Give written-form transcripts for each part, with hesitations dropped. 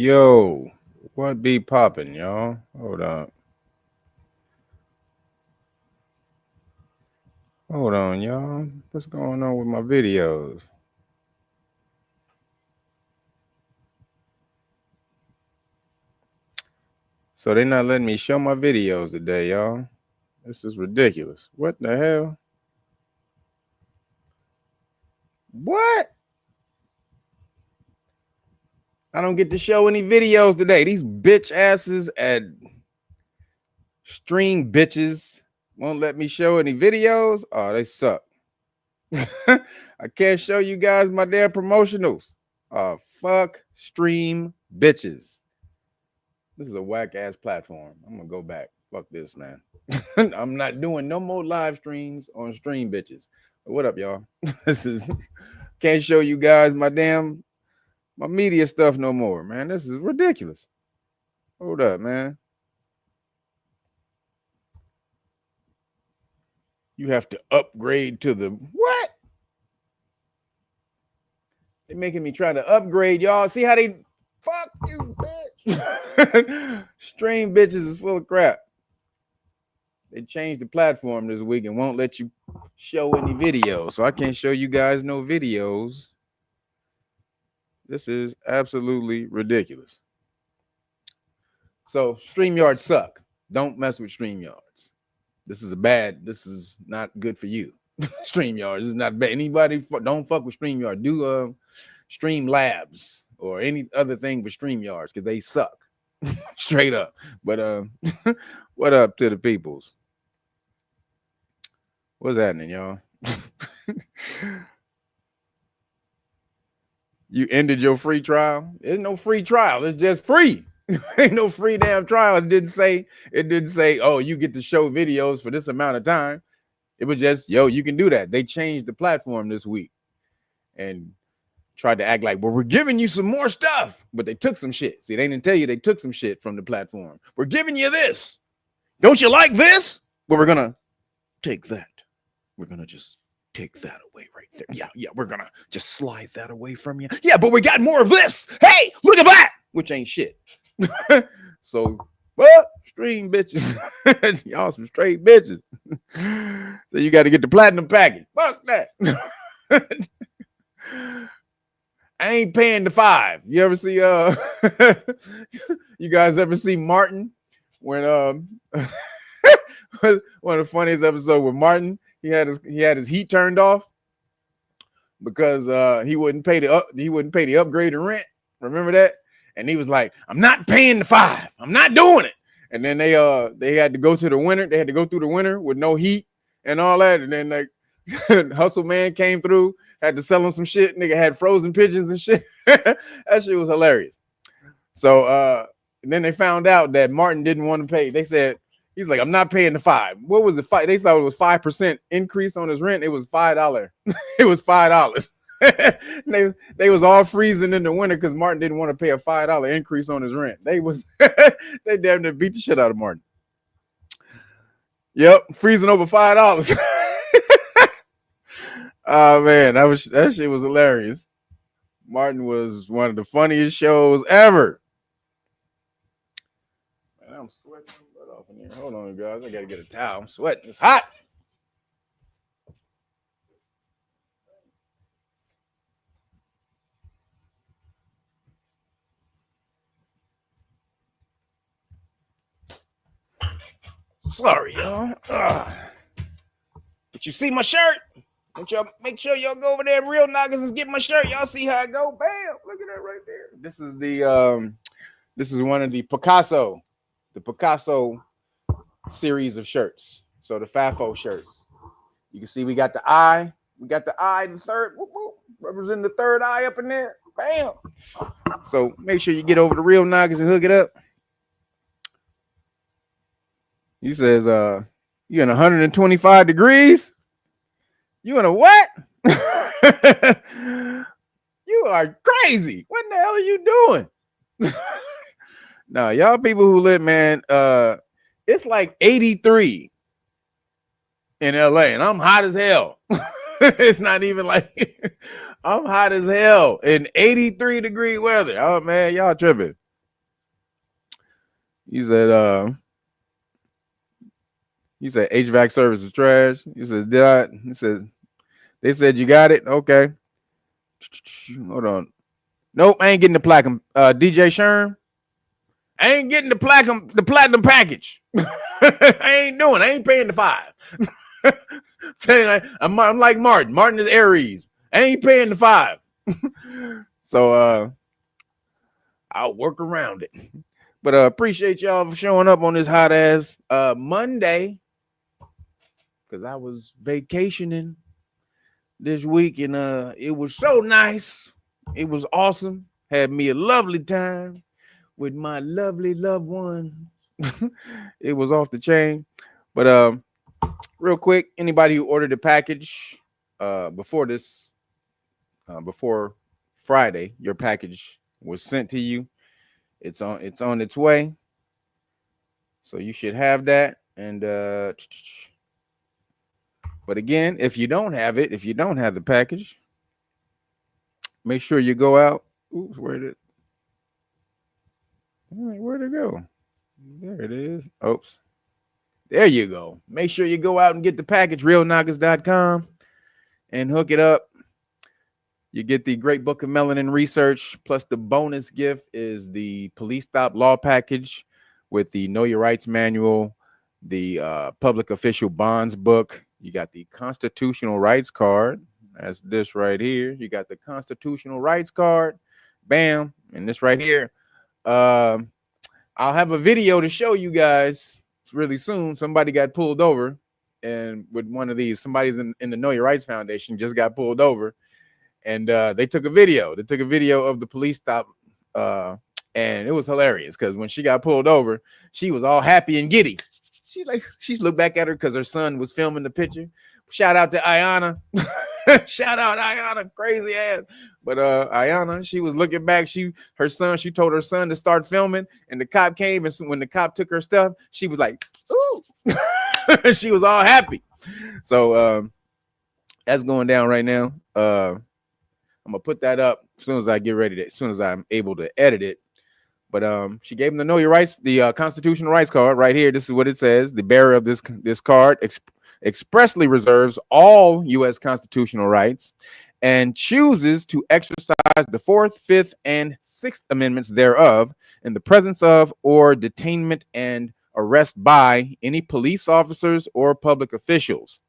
Yo, what be poppin', y'all? Hold on. Hold on, y'all. What's going on with my videos? So they not letting me show my videos today, y'all. This is ridiculous. What the hell? What? I don't get to show any videos today. These bitch asses at Stream Bitches won't let me show any videos. Oh, they suck. I can't show you guys my damn promotionals. Fuck Stream Bitches. This is a whack ass platform. I'm gonna go back. Fuck this, man. I'm not doing no more live streams on Stream Bitches. What up, y'all? This is can't show you guys my media stuff no more, man. This is ridiculous. Hold up, man. You have to upgrade to the what? They making me try to upgrade, y'all. See how they fuck you, bitch. Stream Bitches is full of crap. They changed the platform this week and won't let you show any videos. So I can't show you guys no videos. This is absolutely ridiculous. So StreamYards suck. Don't mess with StreamYards. This is not good for you. StreamYards is not bad. Anybody don't fuck with StreamYard. Do Stream Labs or any other thing but StreamYards because they suck. Straight up. But what up to the peoples? What's happening, y'all? You ended your free trial? There's no free trial. It's just free. Ain't no free damn trial. It didn't say, oh, you get to show videos for this amount of time. It was just, yo, you can do that. They changed the platform this week and tried to act like, well, we're giving you some more stuff, but they took some shit. See, they didn't tell you they took some shit from the platform. We're giving you this. Don't you like this? Well, we're going to take that. We're going to just take that away right there. Yeah, we're going to just slide that away from you. Yeah, but we got more of this. Hey, look at that, which ain't shit. So, well, Stream Bitches. Y'all some straight bitches. So you got to get the platinum package. Fuck that. I ain't paying the $5. You ever see you guys ever see Martin when one of the funniest episodes with Martin, he had his heat turned off because he wouldn't pay the upgraded rent. Remember that? And he was like, I'm not paying the $5. I'm not doing it. And then they had to go to the winter. They had to go through the winter with no heat and all that. And then like Hustle Man came through, had to sell him some shit. Nigga had frozen pigeons and shit. That shit was hilarious. So and then they found out that Martin didn't want to pay. They said, he's like, I'm not paying the $5. What was it? They thought it was 5% increase on his rent. It was $5. It was $5. they was all freezing in the winter because Martin didn't want to pay a $5 increase on his rent. They damn near beat the shit out of Martin. Yep, freezing over $5. Oh man, that shit was hilarious. Martin was one of the funniest shows ever. Man, I'm sweating off in here. Hold on, guys. I gotta get a towel. I'm sweating. It's hot. Sorry, y'all. But you see my shirt? Don't y'all make sure y'all go over there, Real Noggins, and get my shirt. Y'all see how I go? Bam! Look at that right there. This is one of the Picasso series of shirts. So the FAFO shirts. You can see we got the eye. We got the eye, the third, whoop, whoop, representing the third eye up in there. Bam! So make sure you get over to Real Noggins and hook it up. He says, you in 125 degrees? You in a what? You are crazy. What the hell are you doing? No, y'all people who live, man, it's like 83 in LA, and I'm hot as hell. It's not even like I'm hot as hell in 83-degree weather. Oh man, y'all tripping. He said, HVAC service is trash. He says, did I? He says, they said you got it. Okay. Hold on. Nope, I ain't getting the platinum. DJ Sherm, I ain't getting the platinum package. I ain't doing. I ain't paying the $5. I'm like Martin. Martin is Aries. I ain't paying the $5. So I'll work around it. But appreciate y'all for showing up on this hot ass Monday, because I was vacationing this week and it was so nice. It was awesome. Had me a lovely time with my lovely loved one. It was off the chain. But real quick, anybody who ordered a package before Friday, your package was sent to you. It's on its way. So you should have that. And but again, if you don't have the package, make sure you go out. Oops, where'd it go? There it is. Oops. There you go. Make sure you go out and get the package, realknockers.com, and hook it up. You get the Great Book of Melanin Research, plus the bonus gift is the Police Stop Law Package with the Know Your Rights Manual, the Public Official Bonds book. You got the Constitutional Rights Card. That's this right here. You got the Constitutional Rights Card. Bam. And this right here. I'll have a video to show you guys really soon. Somebody got pulled over, and with one of these, somebody's in the Know Your Rights Foundation just got pulled over, and they took a video. They took a video of the police stop, and it was hilarious because when she got pulled over, she was all happy and giddy. She's looked back at her because her son was filming the picture. Shout out to Ayana. Shout out Ayana, crazy ass. But Ayana, she was looking back. She told her son to start filming, and the cop came, and when the cop took her stuff, she was like, ooh. She was all happy. So that's going down right now. I'm gonna put that up as soon as I get ready as soon as I'm able to edit it. But she gave him the Know Your Rights, the Constitutional Rights card right here. This is what it says. The bearer of this card expressly reserves all U.S. constitutional rights and chooses to exercise the 4th, 5th, and 6th Amendments thereof in the presence of or detainment and arrest by any police officers or public officials.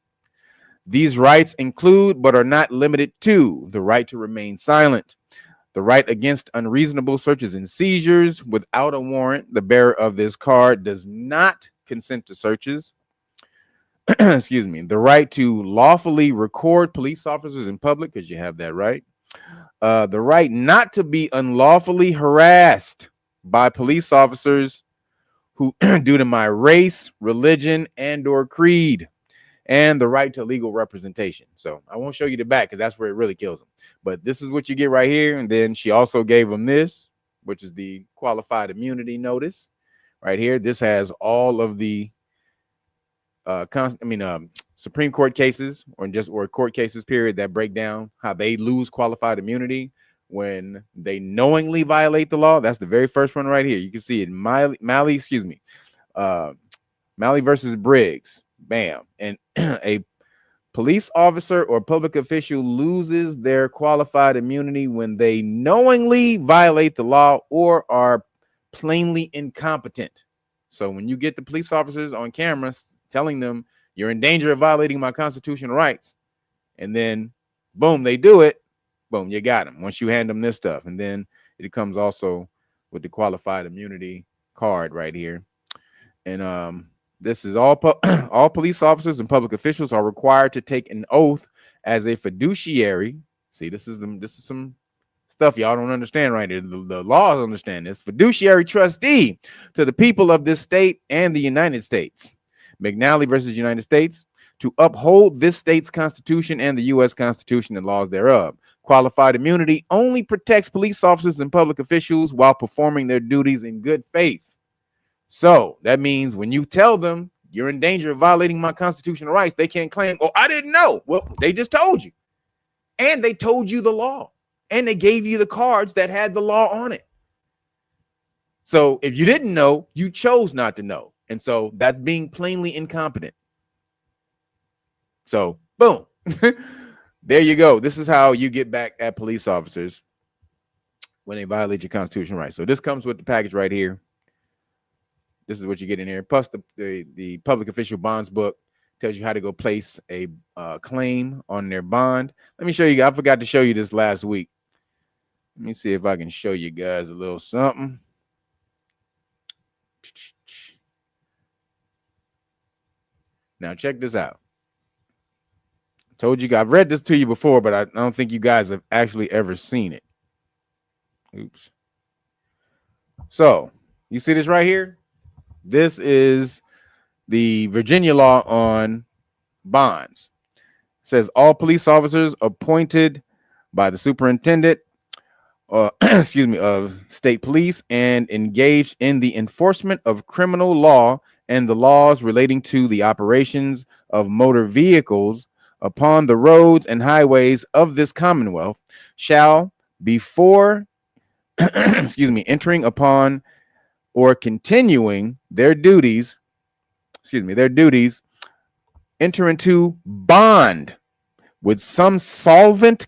These rights include, but are not limited to, the right to remain silent, the right against unreasonable searches and seizures without a warrant. The bearer of this card does not consent to searches. Excuse me. The right to lawfully record police officers in public, because you have that right. The right not to be unlawfully harassed by police officers who due to my race, religion, and or creed, and the right to legal representation. So I won't show you the back because that's where it really kills them. But this is what you get right here. And then she also gave them this, which is the qualified immunity notice right here. This has all of the Supreme Court cases or court cases period that break down how they lose qualified immunity when they knowingly violate the law. That's the very first one right here. You can see it. Malley versus Briggs. Bam. And a police officer or public official loses their qualified immunity when they knowingly violate the law or are plainly incompetent. So when you get the police officers on camera telling them you're in danger of violating my constitutional rights, and then boom, they do it, boom, you got them once you hand them this stuff. And then it comes also with the qualified immunity card right here. And this is all police officers and public officials are required to take an oath as a fiduciary. See, this is some stuff y'all don't understand right here. The laws understand this. Fiduciary trustee to the people of this state and the United States. McNally versus United States, to uphold this state's constitution and the U.S. Constitution and laws thereof. Qualified immunity only protects police officers and public officials while performing their duties in good faith. So that means when you tell them you're in danger of violating my constitutional rights, they can't claim, oh, I didn't know. Well, they just told you. And they told you the law. And they gave you the cards that had the law on it. So if you didn't know, you chose not to know. And so that's being plainly incompetent. So boom. There you go. This is how you get back at police officers when they violate your constitutional rights. So this comes with the package right here. This is what you get in here. Plus the public official bonds book tells you how to go place a claim on their bond. Let me show you. I forgot to show you this last week. Let me see if I can show you guys a little something. Now check this out. I told you, I've read this to you before, but I don't think you guys have actually ever seen it. Oops. So you see this right here? This is the Virginia law on bonds. It says all police officers appointed by the superintendent excuse me, of state police and engaged in the enforcement of criminal law and the laws relating to the operations of motor vehicles upon the roads and highways of this Commonwealth shall, before excuse me, entering upon or continuing their duties, enter into bond with some solvent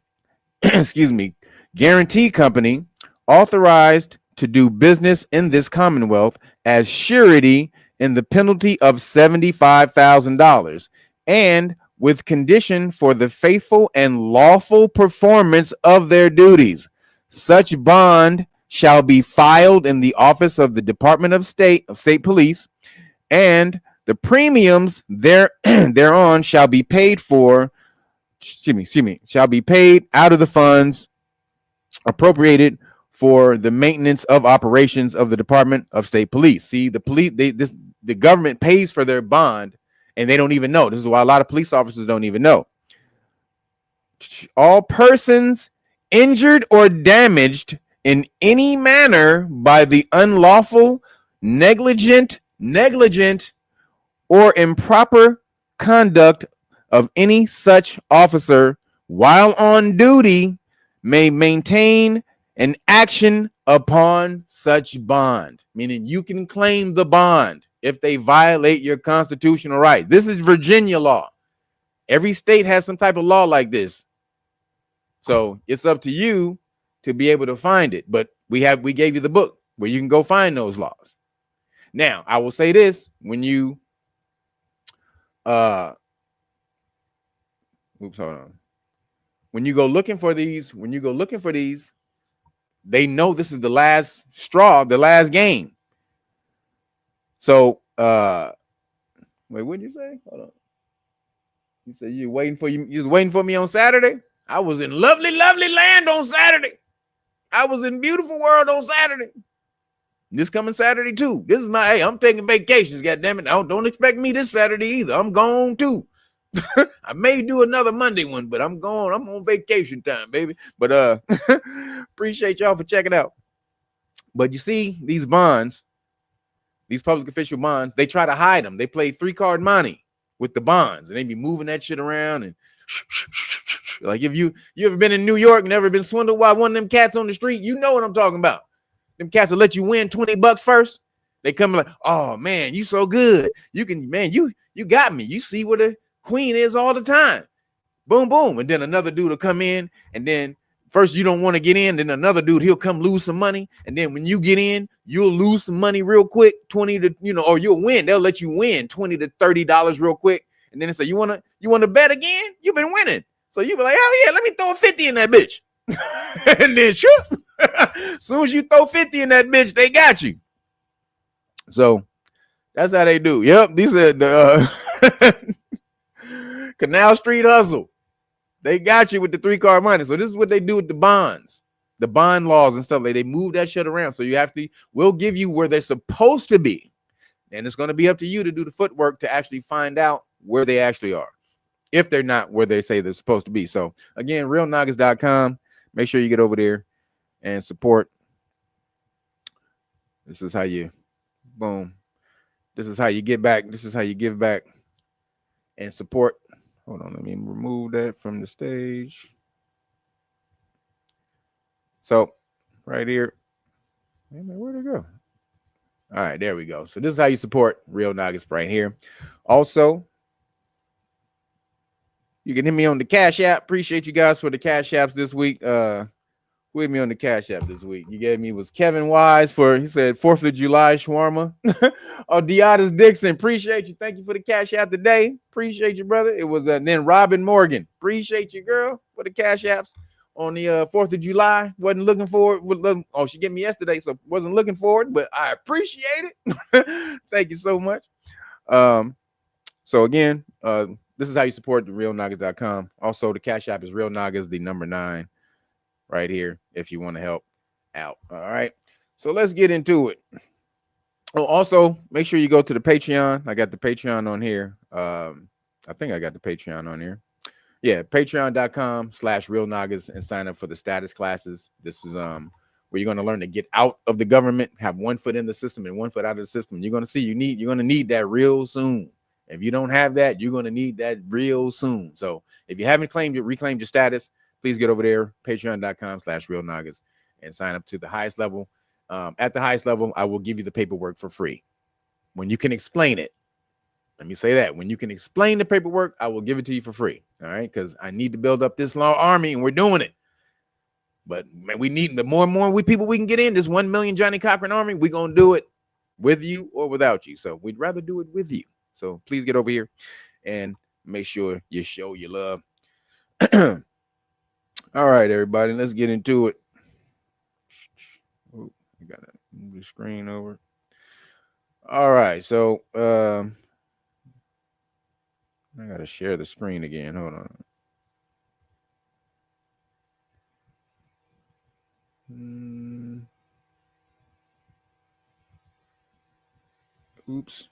excuse me, guarantee company authorized to do business in this Commonwealth as surety in the penalty of $75,000 and with condition for the faithful and lawful performance of their duties. Such bond shall be filed in the office of the Department of State Police, and the premiums thereon shall be paid for shall be paid out of the funds appropriated for the maintenance of operations of the Department of State Police. See, the government pays for their bond and they don't even know. This is why a lot of police officers don't even know. All persons injured or damaged in any manner by the unlawful, negligent, or improper conduct of any such officer while on duty may maintain an action upon such bond, meaning you can claim the bond if they violate your constitutional right. This is Virginia law. Every state has some type of law like this. So it's up to you to be able to find it. But we gave you the book where you can go find those laws. Now, I will say this, when you hold on. When you go looking for these, they know this is the last straw, the last game. So wait, what did you say? Hold on. You said you was waiting for me on Saturday? I was in lovely land on Saturday. I was in beautiful world on Saturday. This coming Saturday too. This is I'm taking vacations, goddammit. Don't expect me this Saturday either. I'm gone too. I may do another Monday one, but I'm gone. I'm on vacation time, baby. But appreciate y'all for checking out. But you see, these bonds, these public official bonds, they try to hide them. They play 3-card money with the bonds, and they be moving that shit around and like if you ever been in New York, never been swindled by one of them cats on the street, you know what I'm talking about. Them cats will let you win $20 first. They come like, oh man, you so good. You can, man, you got me. You see where the queen is all the time. Boom, boom. And then another dude will come in, and then first you don't want to get in, then another dude, he'll come lose some money. And then when you get in, you'll lose some money real quick, 20 to, or you'll win. They'll let you win $20 to $30 real quick. And then they say, you want to bet again? You've been winning. So you be like, oh yeah, let me throw a 50 in that bitch. And then shoot. As soon as you throw 50 in that bitch, they got you. So that's how they do. Yep. These are the Canal Street hustle. They got you with the 3-card money. So this is what they do with the bonds, the bond laws and stuff. Like they move that shit around. So we'll give you where they're supposed to be. And it's going to be up to you to do the footwork to actually find out where they actually are, if they're not where they say they're supposed to be. So again, realnoggets.com. Make sure you get over there and support. This is how you, boom. This is how you get back. This is how you give back and support. Hold on, let me remove that from the stage. So right here, where'd it go? All right, there we go. So this is how you support Real Nuggets right here. Also, you can hit me on the Cash App. Appreciate you guys for the Cash Apps this week. Who hit me on the Cash App this week? You gave me was Kevin Wise for, he said 4th of July shawarma. Oh, Deotis Dixon, appreciate you. Thank you for the Cash App today. Appreciate you, brother. It was then Robin Morgan. Appreciate you, girl, for the Cash Apps on the 4th of July. Wasn't looking forward. Oh, she gave me yesterday, so wasn't looking forward, but I appreciate it. Thank you so much. So again, this is how you support the realnuggets.com. Also, the Cash App is Real Nuggets, the number 9 right here if you want to help out. All right. So let's get into it. Oh, also, make sure you go to the Patreon. I got the Patreon on here. I think I got the Patreon on here. Yeah, patreon.com/realnuggets and sign up for the status classes. This is where you're going to learn to get out of the government, have one foot in the system and one foot out of the system. You're going to see you're going to need that real soon. If you don't have that, you're going to need that real soon. So if you haven't reclaimed your status, please get over there, patreon.com/realnuggets and sign up to the highest level. At the highest level, I will give you the paperwork for free. When you can explain it, let me say that. When you can explain the paperwork, I will give it to you for free. All right, because I need to build up this law army, and we're doing it. But man, we need the more and more people we can get in this 1 million Johnny Cochran army. We're going to do it with you or without you. So we'd rather do it with you. So please get over here and make sure you show your love. All right, everybody, let's get into it. Oh, I got to move the screen over. All right, so I got to share the screen again. Hold on. Oops.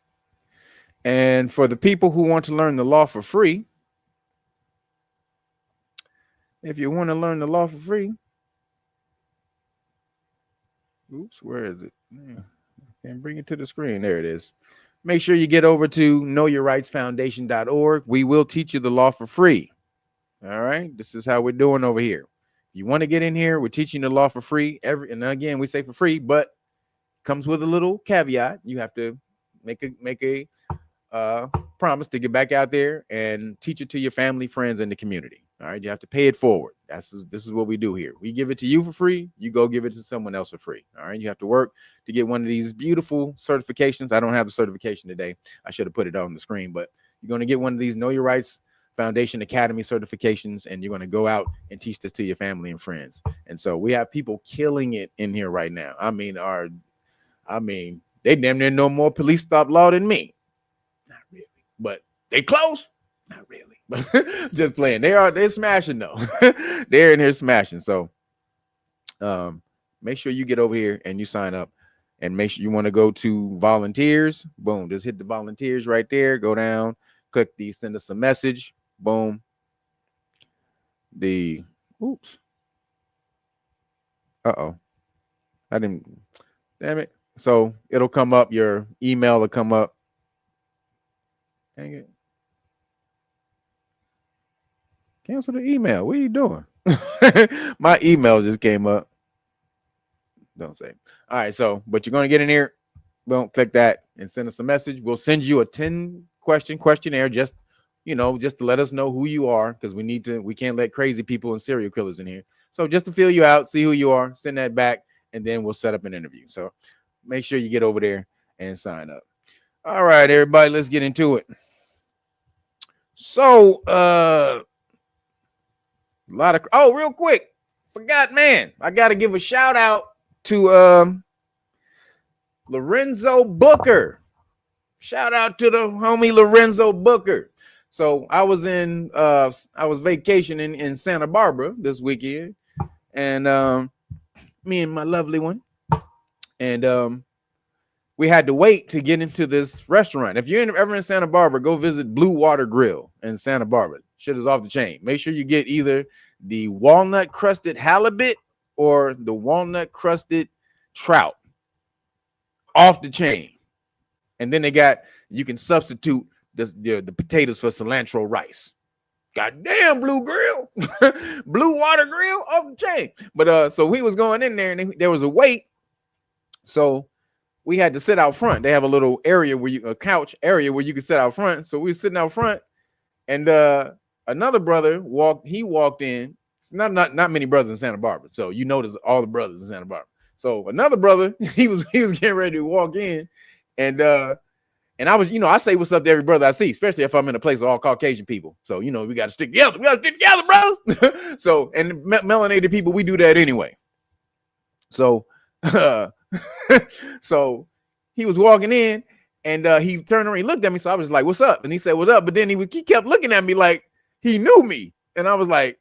And for the people who want to learn the law for free, if you want to learn the law for free, oops, where is it? Yeah, I can't bring it to the screen. There it is. Make sure you get over to knowyourrightsfoundation.org. We will teach you the law for free. All right. This is how we're doing over here. If you want to get in here, we're teaching the law for free. And again, we say for free, but comes with a little caveat. You have to make a promise to get back out there and teach it to your family, friends, and the community. All right, you have to pay it forward. This is what we do here. We give it to you for free. You go give it to someone else for free. All right, you have to work to get one of these beautiful certifications. I don't have the certification today. I should have put it on the screen, but you're going to get one of these Know Your Rights Foundation Academy certifications, and you're going to go out and teach this to your family and friends. And so we have people killing it in here right now. I mean, they damn near know more police stop law than me. Not really, but they close. Not really, but just playing. They're smashing though. They're in here smashing. So make sure you get over here and you sign up, and make sure you want to go to volunteers. Boom, just hit the volunteers right there. Go down, click the send us a message. Boom. Oops. I didn't. Damn it. So it'll come up. Your email will come up. Dang it. Cancel the email. What are you doing? My email just came up. Don't say. All right. So, but you're going to get in here. Boom, click that and send us a message. We'll send you a 10-question questionnaire just to let us know who you are, because we can't let crazy people and serial killers in here. So just to feel you out, see who you are, send that back, and then we'll set up an interview. So make sure you get over there and sign up. All right, everybody, let's get into it. So, real quick, forgot, man, I got to give a shout out to Lorenzo Booker. Shout out to the homie Lorenzo Booker. So I was vacationing in Santa Barbara this weekend, and me and my lovely one, and we had to wait to get into this restaurant. If you're ever in Santa Barbara, go visit Blue Water Grill in Santa Barbara. Shit is off the chain. Make sure you get either the walnut crusted halibut or the walnut crusted trout. Off the chain. And then you can substitute the potatoes for cilantro rice. Goddamn, Blue Grill. Blue Water Grill, off the chain. But so we was going in there, and there was a wait. So we had to sit out front. They have a little area a couch area where you can sit out front. So we were sitting out front, and another brother walked in. It's not many brothers in Santa Barbara, so you notice all the brothers in Santa Barbara. So another brother, he was getting ready to walk in, and I was, I say what's up to every brother I see, especially if I'm in a place with all Caucasian people. So, we got to stick together. We got to stick together, bro. So, and melanated people, we do that anyway. So, so he was walking in, and he turned around, he looked at me. So I was like, what's up? And he said, what's up? But then he kept looking at me like he knew me. And I was like,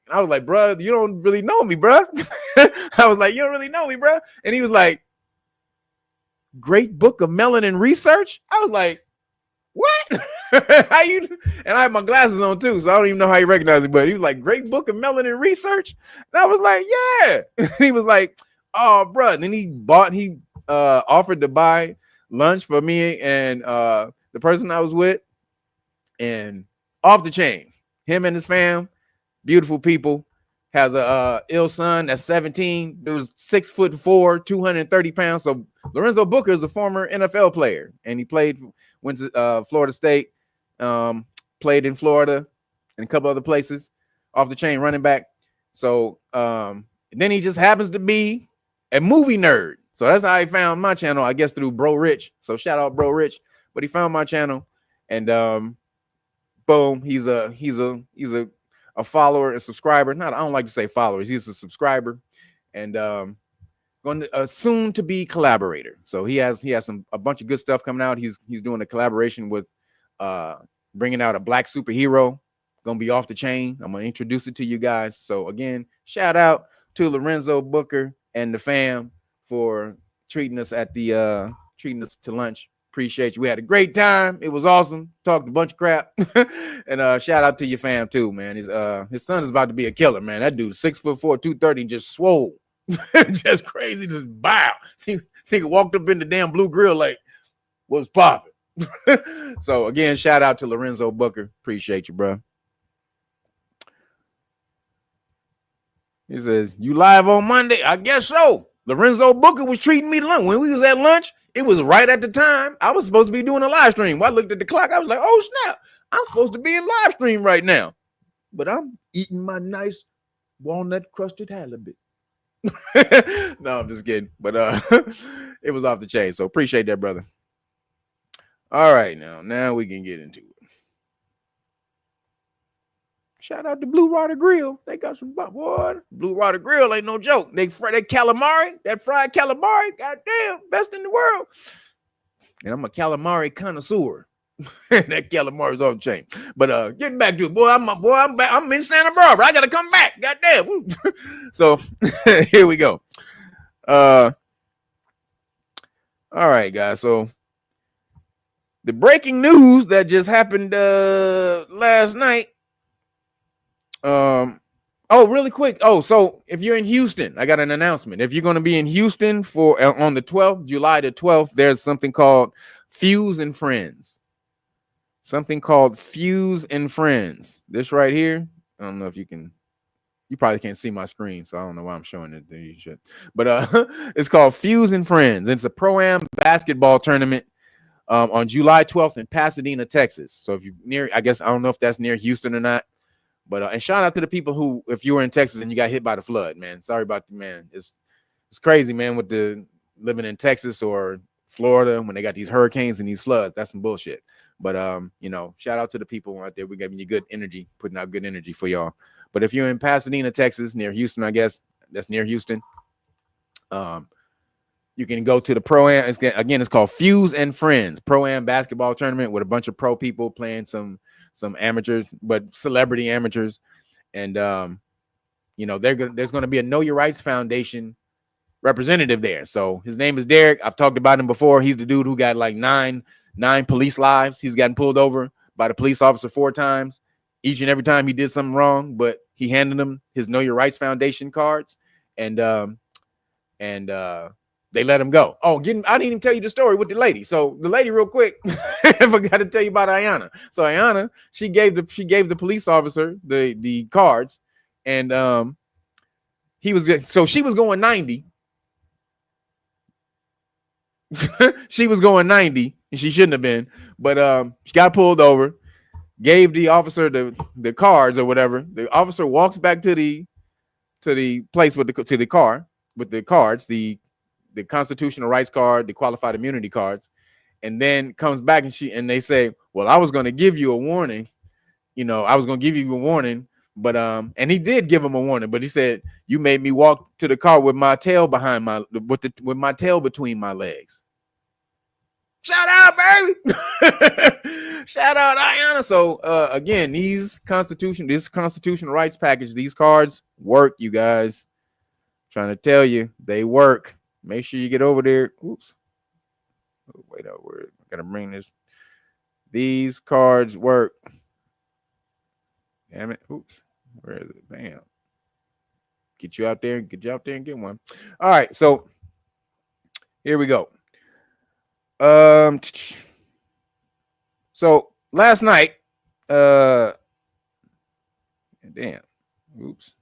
bro, you don't really know me, bro. I was like, you don't really know me, bro. And he was like, Great Book of Melanin Research? I was like, what? How you? And I had my glasses on too, so I don't even know how he recognized it. But he was like, Great Book of Melanin Research? And I was like, yeah. And he was like, oh, bro. And then he offered to buy lunch for me and the person I was with, and off the chain. Him and his fam, beautiful people. Has a ill son that's 17. It was 6'4", 230 pounds. So Lorenzo Booker is a former NFL player, and he went to Florida State, played in Florida and a couple other places. Off the chain running back. So then he just happens to be a movie nerd. So that's how he found my channel, I guess, through Bro Rich. So shout out Bro Rich. But he found my channel, and boom, he's a follower, a subscriber. I don't like to say followers. He's a subscriber, and going to soon to be collaborator. So he has a bunch of good stuff coming out. He's doing a collaboration with bringing out a black superhero. Gonna be off the chain. I'm gonna introduce it to you guys. So again, shout out to Lorenzo Booker and the fam for treating us to lunch. Appreciate you. We had a great time. It was awesome. Talked a bunch of crap. And shout out to your fam too, man. His son is about to be a killer, man. That dude 6'4", 230, just swole. Just crazy, just bow. He walked up in the damn Blue Grill like, what's popping? So again, shout out to Lorenzo Booker. Appreciate you, bro. He says, you live on Monday? I guess so. Lorenzo Booker was treating me to lunch. When we was at lunch, it was right at the time I was supposed to be doing a live stream. When I looked at the clock, I was like, oh, snap. I'm supposed to be in live stream right now. But I'm eating my nice walnut-crusted halibut. No, I'm just kidding. But it was off the chain. So appreciate that, brother. All right, now we can get into it. Shout out to Blue Water Grill. They got some boy. Blue Water Grill ain't no joke. That calamari, that fried calamari, goddamn, best in the world. And I'm a calamari connoisseur. That calamari's off the chain. But getting back to it, I'm back. I'm in Santa Barbara. I gotta come back. Goddamn. So here we go. All right, guys. So the breaking news that just happened last night. Really quick. So if you're in Houston, I got an announcement. If you're going to be in Houston for on the 12th, July the 12th, there's something called Fuse and Friends. Something called Fuse and Friends. This right here. I don't know if you probably can't see my screen, so I don't know why I'm showing it to you. Shit. But it's called Fuse and Friends. It's a pro-am basketball tournament on July 12th in Pasadena, Texas. So if you're near, I guess I don't know if that's near Houston or not. But and shout out to the people who, if you were in Texas and you got hit by the flood, man. Sorry about the man. It's crazy, man, with the living in Texas or Florida when they got these hurricanes and these floods. That's some bullshit. But shout out to the people out there. We're giving you good energy, putting out good energy for y'all. But if you're in Pasadena, Texas, near Houston, I guess that's near Houston. You can go to the pro-am. It's called Fuse and Friends pro-am basketball tournament with a bunch of pro people playing some amateurs, but celebrity amateurs. And there's going to be a Know Your Rights Foundation representative there. So his name is Derek. I've talked about him before. He's the dude who got like nine police lives. He's gotten pulled over by the police officer 4 times. Each and every time he did something wrong, but he handed him his Know Your Rights Foundation cards, and they let him go. I didn't even tell you the story with the lady. So the lady, real quick, I forgot to tell you about Ayana. So Ayana, she gave the police officer the cards, and she was going 90. She was going 90 and she shouldn't have been, but she got pulled over, gave the officer the cards or whatever. The officer walks back to the place with the car with the cards, the constitutional rights card, the qualified immunity cards, and then comes back and they say, well, I was going to give you a warning. I was going to give you a warning, but and he did give him a warning, but he said, you made me walk to the car with my tail with my tail between my legs. Shout out, baby. Shout out, Ayanna. So again, this constitutional rights package, these cards work, you guys. Trying to tell you, they work. Make sure you get over there. Oops. Oh, wait up, I gotta bring this. These cards work. Damn it. Oops. Where is it? Bam. Get you out there and get one. All right, so here we go. So last night, damn. Oops.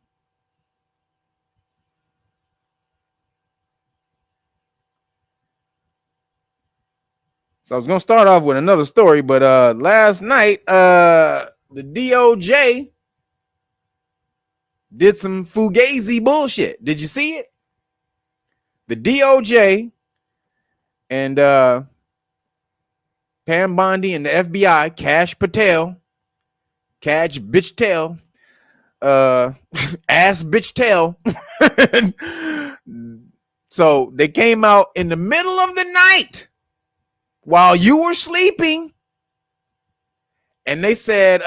So I was gonna start off with another story, but last night, the DOJ did some fugazi bullshit. Did you see it? The DOJ and Pam Bondi and the FBI, Cash bitch tail, ass bitch tail. So they came out in the middle of the night while you were sleeping, and they said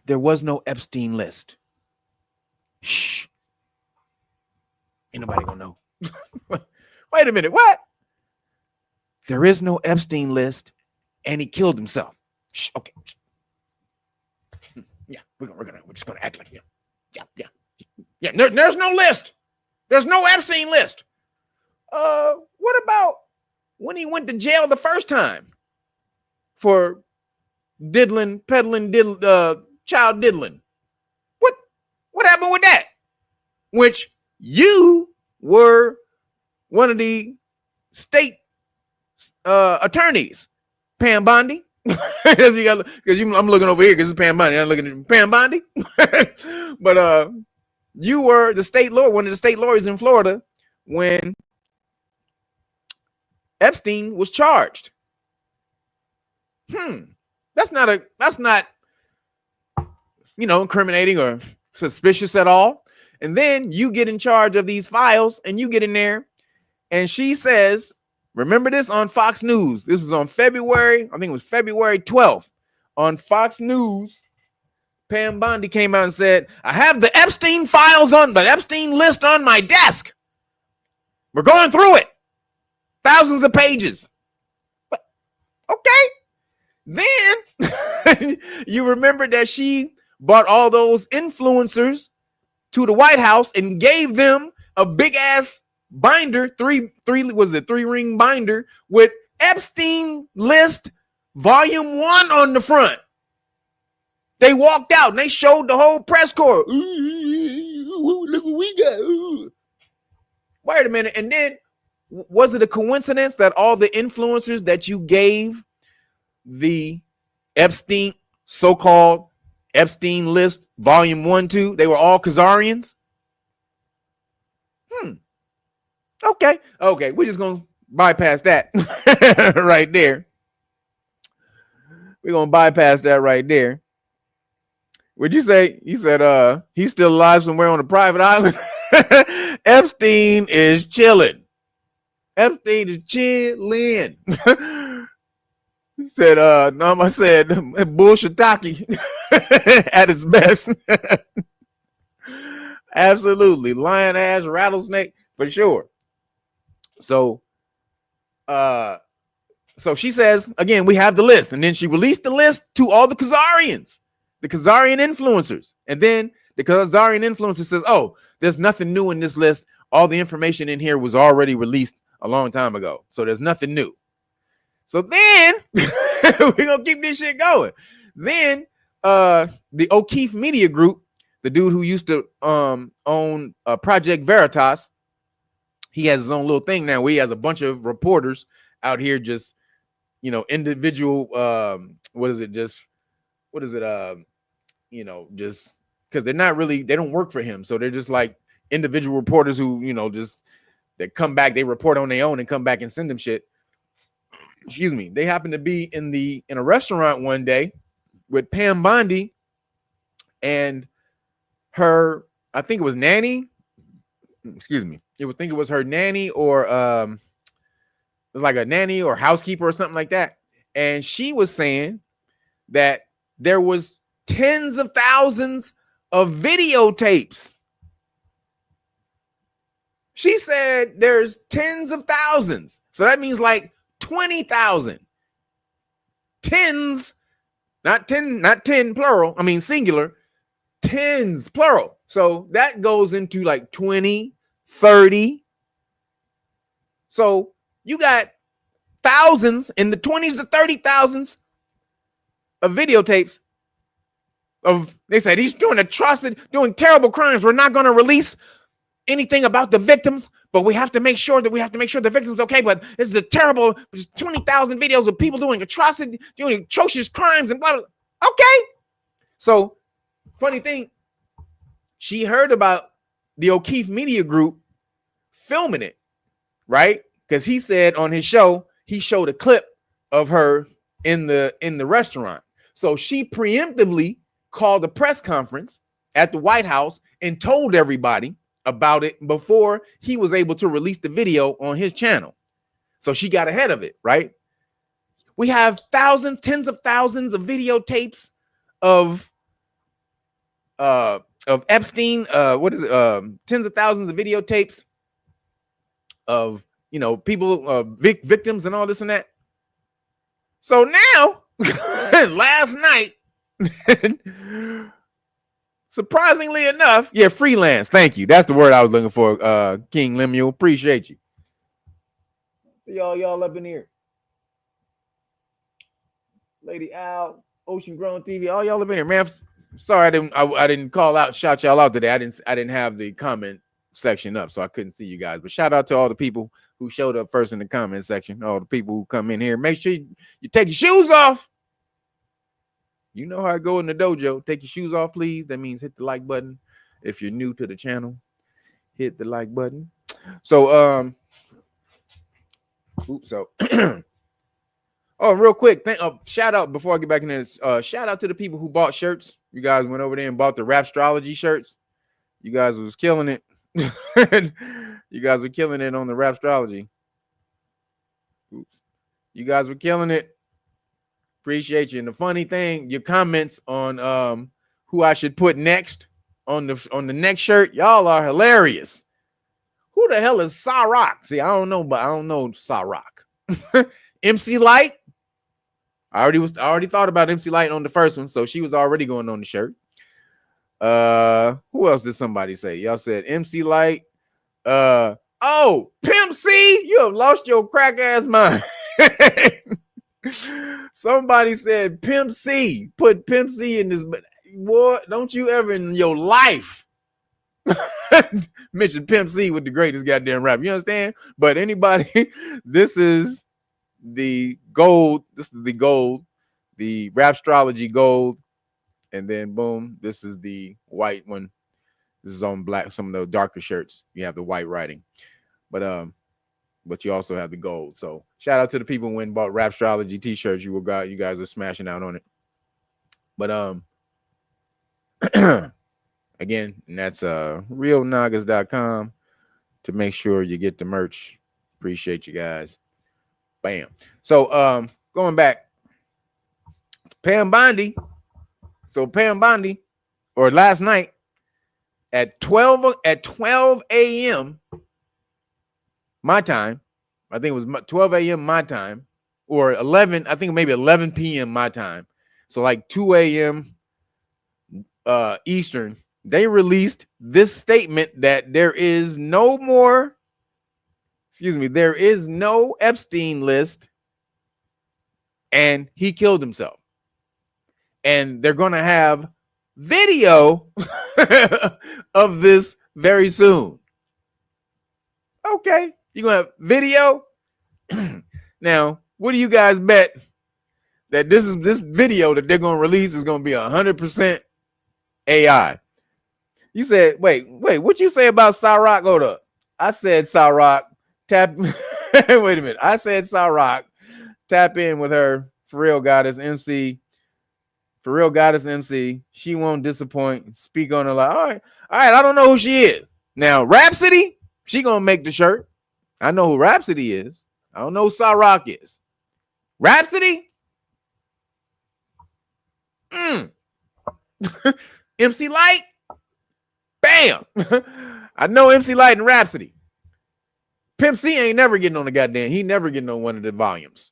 there was no Epstein list. Shh. Ain't nobody gonna know. Wait a minute, what? There is no Epstein list, and he killed himself. Shh, okay. Yeah, we're just gonna act like him. Yeah. There's no list. There's no Epstein list. What about when he went to jail the first time for peddling, child diddling? What happened with that? Which you were one of the state attorneys, Pam Bondi. Because I'm looking over here because it's Pam Bondi. I'm looking at Pam Bondi. But you were the state lawyer, one of the state lawyers in Florida when Epstein was charged. That's not incriminating or suspicious at all. And then you get in charge of these files and you get in there and she says, remember this on Fox News. This is on February 12th on Fox News. Pam Bondi came out and said, I have the Epstein list on my desk. We're going through it. Thousands of pages. But, okay. Then you remember that she brought all those influencers to the White House and gave them a big ass binder, three ring binder with Epstein list volume 1 on the front. They walked out and they showed the whole press corps. Look what we got. Wait a minute. And then was it a coincidence that all the influencers that you gave the Epstein, so-called Epstein list volume 1, 2, they were all Khazarians? Okay. We're just gonna bypass that right there. We're gonna bypass that right there. What'd you say? You said he's still alive somewhere on a private island. Epstein is chilling. Epstein is chilling. He said, I said bullshitaki at its best. Absolutely. Lion ass rattlesnake for sure. So she says, again, we have the list. And then she released the list to all the Khazarians, the Khazarian influencers. And then the Khazarian influencer says, oh, there's nothing new in this list. All the information in here was already released a long time ago. So there's nothing new. So then we're going to keep this shit going. Then the O'Keefe Media Group, the dude who used to own Project Veritas, he has his own little thing now where he has a bunch of reporters out here just, individual, what is it? Just, what is it? Just because they don't work for him. So they're just like individual reporters who, just they come back, they report on their own and come back and send them shit. Excuse me. They happen to be in a restaurant one day with Pam Bondi and her, I think it was nanny. Excuse me. I think it was her nanny or it was like a nanny or housekeeper or something like that. And she was saying that there was tens of thousands of videotapes. She said there's tens of thousands. So that means like 20,000. Tens, not 10 plural. I mean singular. Tens plural. So that goes into like 20, 30. So you got thousands in the 20s to 30,000s of videotapes of, they said he's doing atrocity, doing terrible crimes. We're not going to release anything about the victims, but we have to make sure the victim's okay. But this is a terrible, 20,000 videos of people doing atrocity, doing atrocious crimes and blah, blah. Okay. So funny thing, she heard about the O'Keefe Media Group filming it, right? Because he said on his show, he showed a clip of her in the restaurant. So she preemptively called a press conference at the White House and told everybody about it before he was able to release the video on his channel. So she got ahead of it, right? We have thousands, tens of thousands of videotapes of Epstein. What is it? Tens of thousands of videotapes of, people, victims and all this and that. So now, last night, surprisingly enough, freelance. Thank you. That's the word I was looking for. King Lemuel, appreciate you. See y'all up in here. Lady Al, Ocean Grown TV, all y'all up in here, man. Sorry, I didn't call out, shout y'all out today. I didn't have the comment section up, so I couldn't see you guys. But shout out to all the people who showed up first in the comment section. All the people who come in here. Make sure you take your shoes off. You know how I go in the dojo. Take your shoes off, please. That means hit the like button. If you're new to the channel, hit the like button. So, oh, real quick, shout out before I get back in this. Shout out to the people who bought shirts. You guys went over there and bought the Rapstrology shirts. You guys was killing it. You guys were killing it on the Rapstrology. Oops. You guys were killing it. Appreciate you. And the funny thing, your comments on who I should put next on the next shirt, y'all are hilarious. Who the hell is Sarak? See, I don't know Sarak. MC Light. I already thought about MC Light on the first one, so she was already going on the shirt. Who else did somebody say? Y'all said MC Light. Oh, Pimp C, you have lost your crack ass mind. Somebody said Pimp C. Put Pimp C in this, but what? Don't you ever in your life mention Pimp C with the greatest goddamn rap. You understand? But anybody, this is the gold. This is the gold, the Rapstrology gold. And then boom, this is the white one. This is on black, some of the darker shirts. You have the white writing. But you also have the gold. So shout out to the people who went and bought Rapstrology t-shirts. You guys are smashing out on it. But again, and that's realnagas.com to make sure you get the merch. Appreciate you guys. Bam. So going back, Pam Bondi. So Pam Bondi, or last night at 12 a.m. my time, I think it was 12 a.m. my time, or 11, I think maybe 11 p.m. my time. So like 2 a.m. Eastern, they released this statement that there is no Epstein list, and he killed himself. And they're going to have video of this very soon. Okay. You gonna have video? Now, what do you guys bet that this video that they're gonna release is gonna be 100% AI? You said, wait, what you say about Cyrock? Hold up. I said Cyrock, tap. Wait a minute. I said Cyrock, tap in with her. For real goddess MC. For real goddess MC. She won't disappoint. Speak on her like, all right. I don't know who she is. Now, Rhapsody, she gonna make the shirt. I know who Rhapsody is. I don't know who Cyrock is. Rhapsody? MC Light? Bam! I know MC Light and Rhapsody. Pimp C ain't never getting on the goddamn. He never getting on one of the volumes.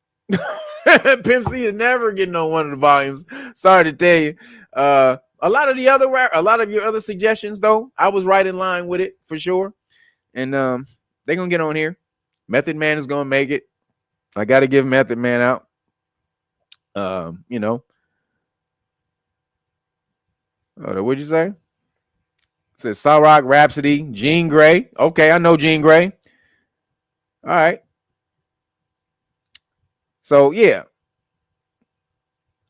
Pimp C is never getting on one of the volumes. Sorry to tell you. A lot of your other suggestions, though, I was right in line with it for sure. And they're gonna get on here. Method Man is gonna make it. I got to give Method Man out. You know. What'd you say? It says Cyrock, Rhapsody, Jean Grey. Okay, I know Jean Grey. All right. So yeah,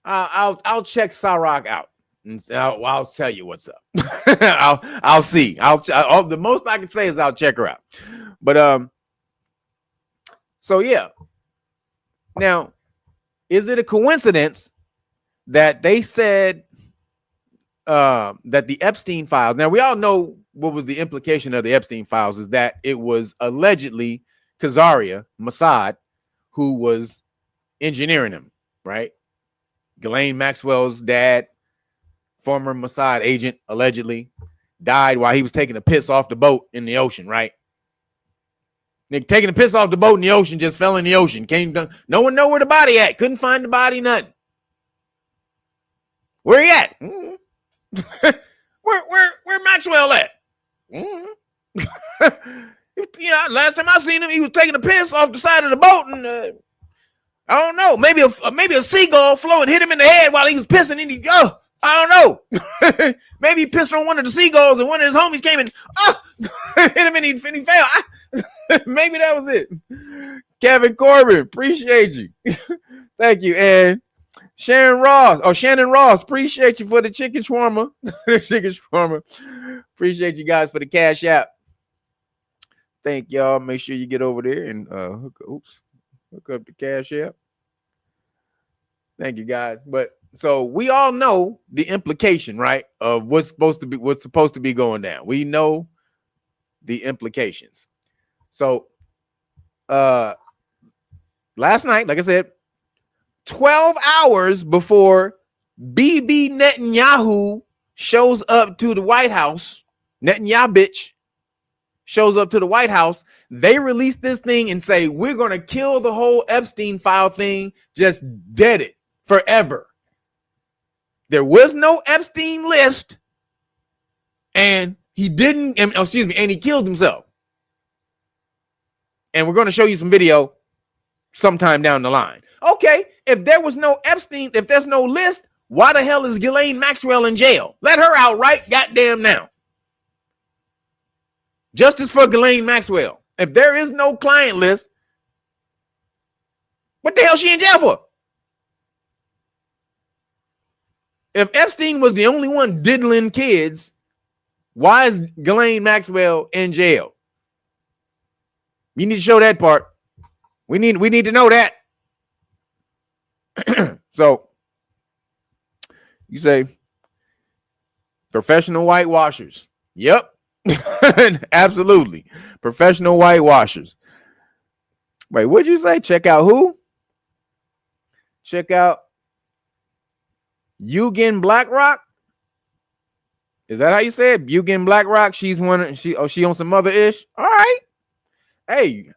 I'll check Cyrock out, and I'll tell you what's up. I'll see. The most I can say is I'll check her out. But so yeah. Now, is it a coincidence that they said that the Epstein files? Now we all know what was the implication of the Epstein files is that it was allegedly Khazaria Mossad who was engineering them, right? Ghislaine Maxwell's dad, former Mossad agent, allegedly died while he was taking a piss off the boat in the ocean, right? Nigga taking a piss off the boat in the ocean, just fell in the ocean. No one know where the body at. Couldn't find the body, nothing. Where he at? where Maxwell at? You know, last time I seen him, he was taking a piss off the side of the boat, and I don't know. Maybe a seagull flew and hit him in the head while he was pissing, and I don't know. Maybe he pissed on one of the seagulls, and one of his homies came and hit him, and he fell. Maybe that was it. Kevin Corbin, appreciate you. Thank you. And Shannon Ross, appreciate you for the chicken shawarma. Chicken shawarma. Appreciate you guys for the cash app. Thank y'all. Make sure you get over there and hook up the cash app. Thank you guys. But so we all know the implication, right, of what's supposed to be going down. We know the implications. So last night, like I said, 12 hours before Bibi Netanyahu shows up to the White House, Netanyahu bitch shows up to the White House, they release this thing and say, we're going to kill the whole Epstein file thing, just dead it forever. There was no Epstein list, and he killed himself. And we're going to show you some video sometime down the line. Okay, if there was no Epstein, if there's no list, why the hell is Ghislaine Maxwell in jail? Let her out right goddamn now. Justice for Ghislaine Maxwell. If there is no client list, what the hell is she in jail for? If Epstein was the only one diddling kids, why is Ghislaine Maxwell in jail? You need to show that part. We need to know that. So you say professional whitewashers. Yep. Absolutely. Professional whitewashers. Wait, what'd you say? Check out who? Check out Eugen Blackrock. Is that how you say it? Eugen Blackrock. She on some other ish. All right. Hey,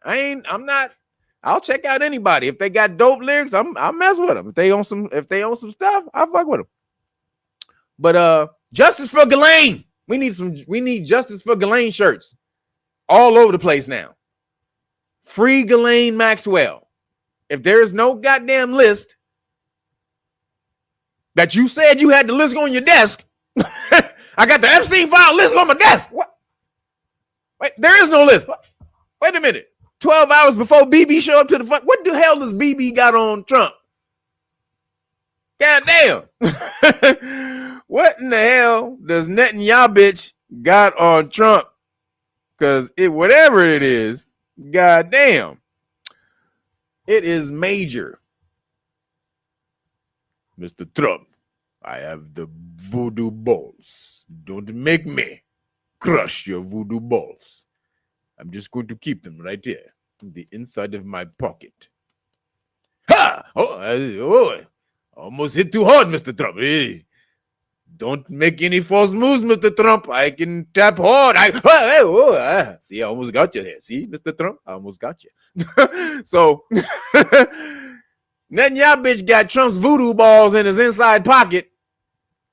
I'll check out anybody. If they got dope lyrics, I'll mess with them. If they own some stuff, I'll fuck with them. But justice for Ghislaine. We need justice for Ghislaine shirts all over the place now. Free Ghislaine Maxwell. If there is no goddamn list that you said you had the list on your desk, I got the Epstein file list on my desk. What? Wait, there is no list. What? Wait a minute. 12 hours before BB showed up to the front. What the hell does BB got on Trump? God damn. What in the hell does Netanyahu bitch got on Trump? Because whatever it is, god damn, it is major. Mr. Trump, I have the voodoo balls. Don't make me crush your voodoo balls. I'm just going to keep them right here in the inside of my pocket. Ha! Oh, almost hit too hard, Mr. Trump. Hey, don't make any false moves, Mr. Trump. I can tap hard. See, I almost got you there. See, Mr. Trump, I almost got you. So, Netanyahu bitch got Trump's voodoo balls in his inside pocket.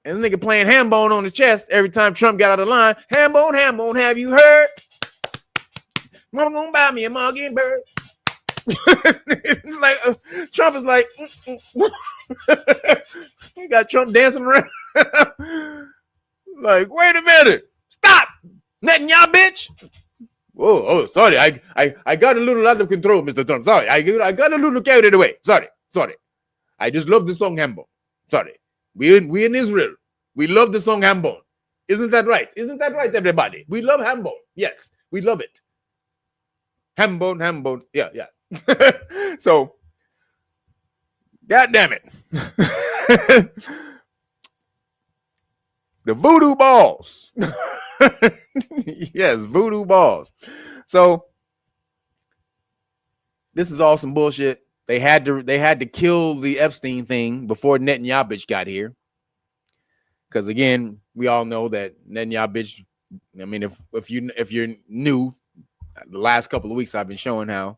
And this nigga playing Hambone on his chest every time Trump got out of line. Hambone, Hambone, have you heard? Mama gonna buy me a mockingbird. Like Trump is like, he got Trump dancing around. Like, wait a minute, stop, Netanyahu bitch. Oh, sorry, I got a little out of control, Mr. Trump. Sorry, I got a little carried away. Sorry. I just love the song Hambone. Sorry, we in Israel. We love the song Hambone. Isn't that right? Isn't that right, everybody? We love Hambone. Yes, we love it. Hambone. Yeah. So, god damn it. The voodoo balls. Yes, voodoo balls. So, this is all some bullshit. They had to kill the Epstein thing before Netanyahu bitch got here. Because again, we all know that Netanyahu bitch, I mean, if you're new, the last couple of weeks I've been showing how,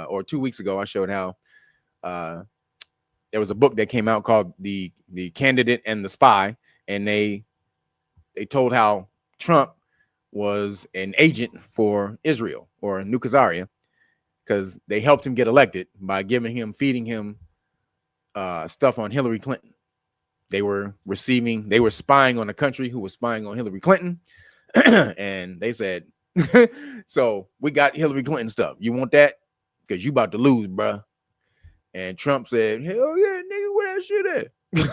or 2 weeks ago, I showed how there was a book that came out called The Candidate and the Spy, and they told how Trump was an agent for Israel or New Khazaria because they helped him get elected by feeding him stuff on Hillary Clinton. They were spying on a country who was spying on Hillary Clinton, and they said, so we got Hillary Clinton stuff. You want that? Because you about to lose, bruh. And Trump said, hell yeah, nigga, where that shit at? Where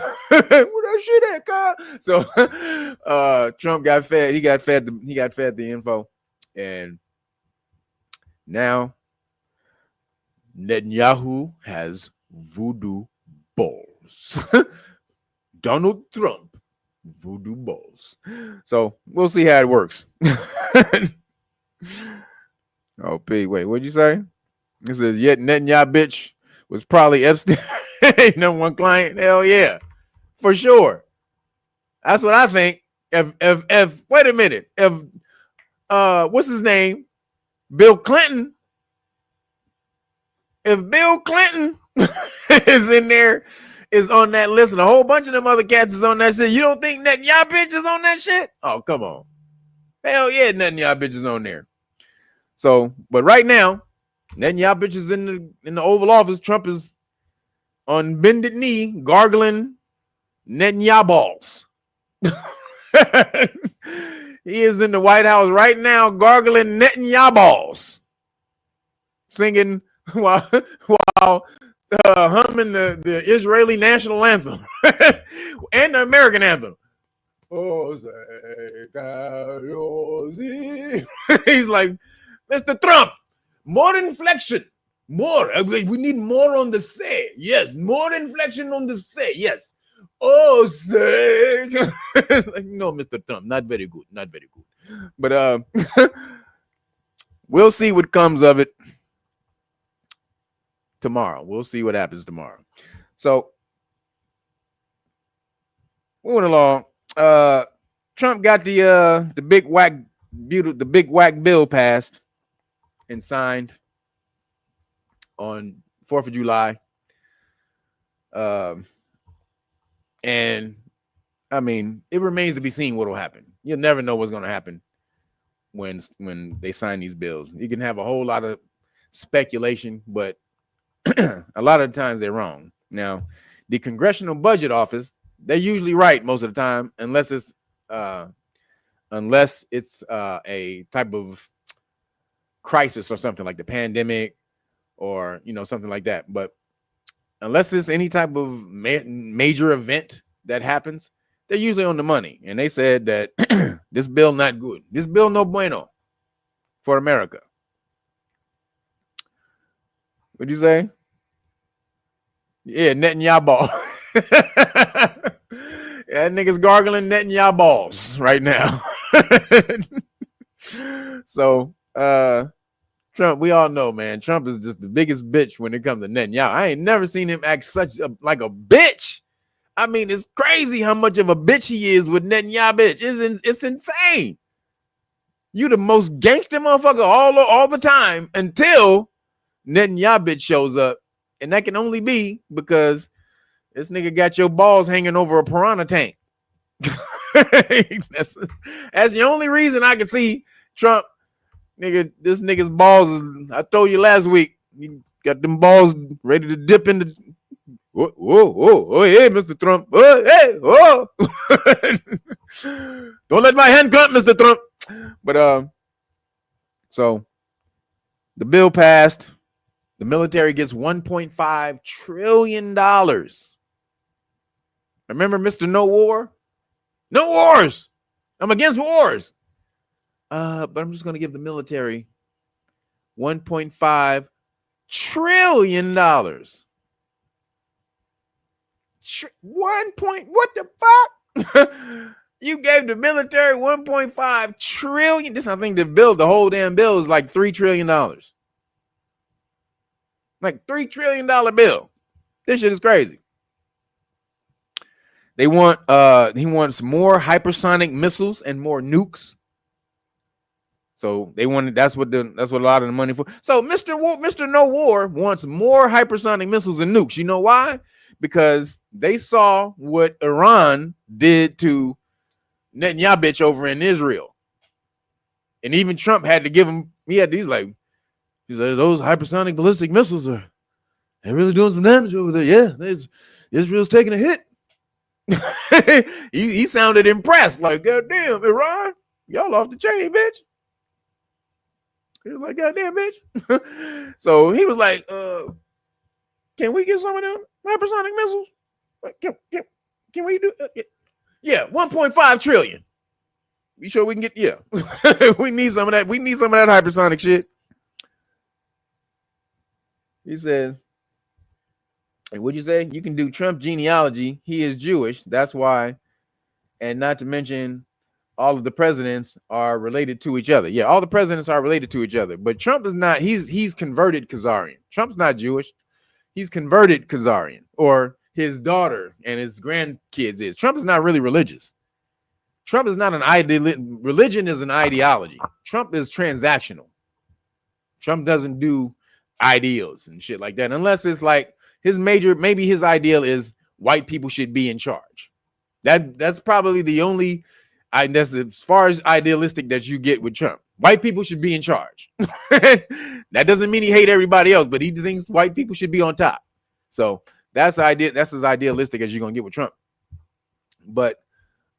that shit at, God? So Trump got fed. He got fed the info. And now Netanyahu has voodoo balls. Donald Trump, voodoo balls. So we'll see how it works. Oh, P, wait, what'd you say? It says, yet Netanyahu bitch was probably Epstein number one client. Hell yeah, for sure. That's what I think. If wait a minute, if what's his name? Bill Clinton. If Bill Clinton is in there, is on that list, and a whole bunch of them other cats is on that shit, you don't think Netanyahu bitch is on that shit? Oh, come on. Hell yeah, Netanyahu bitch is on there. So, but right now, Netanyahu bitch is in the Oval Office. Trump is on bended knee, gargling Netanyahu balls. He is in the White House right now, gargling Netanyahu balls, singing while humming the Israeli national anthem and the American anthem. He's like, Mr. Trump, more inflection, more. We need more on the say. Yes, more inflection on the say. Yes. Oh, say. Like, no, Mr. Trump, not very good. But we'll see what comes of it tomorrow. We'll see what happens tomorrow. So, moving along. Trump got the big whack bill passed and signed on 4th of July. And I mean, it remains to be seen what will happen. You'll never know what's going to happen when they sign these bills. You can have a whole lot of speculation, but a lot of times they're wrong. Now, the Congressional Budget Office, they're usually right most of the time, unless it's a type of crisis or something like the pandemic or, you know, something like that. But unless it's any type of major event that happens, they're usually on the money. And they said that this bill not good. This bill no bueno for America. What'd you say? Yeah, netting y'all ball. Yeah, niggas gargling, netting y'all balls right now. So, Trump, we all know, man, Trump is just the biggest bitch when it comes to netting y'all. I ain't never seen him act like a bitch. I mean, it's crazy how much of a bitch he is with netting y'all bitch. It's insane. You the most gangster motherfucker all the time until netting y'all bitch shows up. And that can only be because this nigga got your balls hanging over a piranha tank. That's the only reason I can see Trump, nigga. This nigga's balls is, I told you last week, he got them balls ready to dip in the. Oh, hey, Mr. Trump. Oh, hey, oh. Don't let my hand cut, Mr. Trump. But so the bill passed. The military gets $1.5 trillion. Remember Mr. No War? No wars. I'm against wars. But I'm just going to give the military $1.5 trillion. What the fuck? You gave the military $1.5 trillion. This, I think, the whole damn bill is like $3 trillion. Like $3 trillion bill. This shit is crazy. He wants more hypersonic missiles and more nukes. So that's what a lot of the money for. So Mr. No War wants more hypersonic missiles and nukes. You know why? Because they saw what Iran did to Netanyahu bitch over in Israel. And even Trump had to give him, he's like, those hypersonic ballistic missiles they're really doing some damage over there. Yeah, Israel's taking a hit. he sounded impressed, like, God damn, Iran, y'all off the chain, bitch. He was like, God damn, bitch. So he was like, can we get some of them hypersonic missiles? Can we do yeah, 1.5 trillion. You sure we can get, yeah. We need some of that. We need some of that hypersonic shit. He says, and what'd you say? You can do Trump genealogy. He is Jewish. That's why. And not to mention, all of the presidents are related to each other. Yeah, all the presidents are related to each other. But Trump is not. He's converted Khazarian. Trump's not Jewish. He's converted Khazarian, or his daughter and his grandkids is. Trump is not really religious. Trump is not an ideology. Religion is an ideology. Trump is transactional. Trump doesn't do ideals and shit like that, unless it's like maybe his ideal is white people should be in charge. That's probably the only, that's as far as idealistic that you get with Trump. White people should be in charge. That doesn't mean he hate everybody else, but he thinks white people should be on top. So that's as idealistic as you're gonna get with Trump. But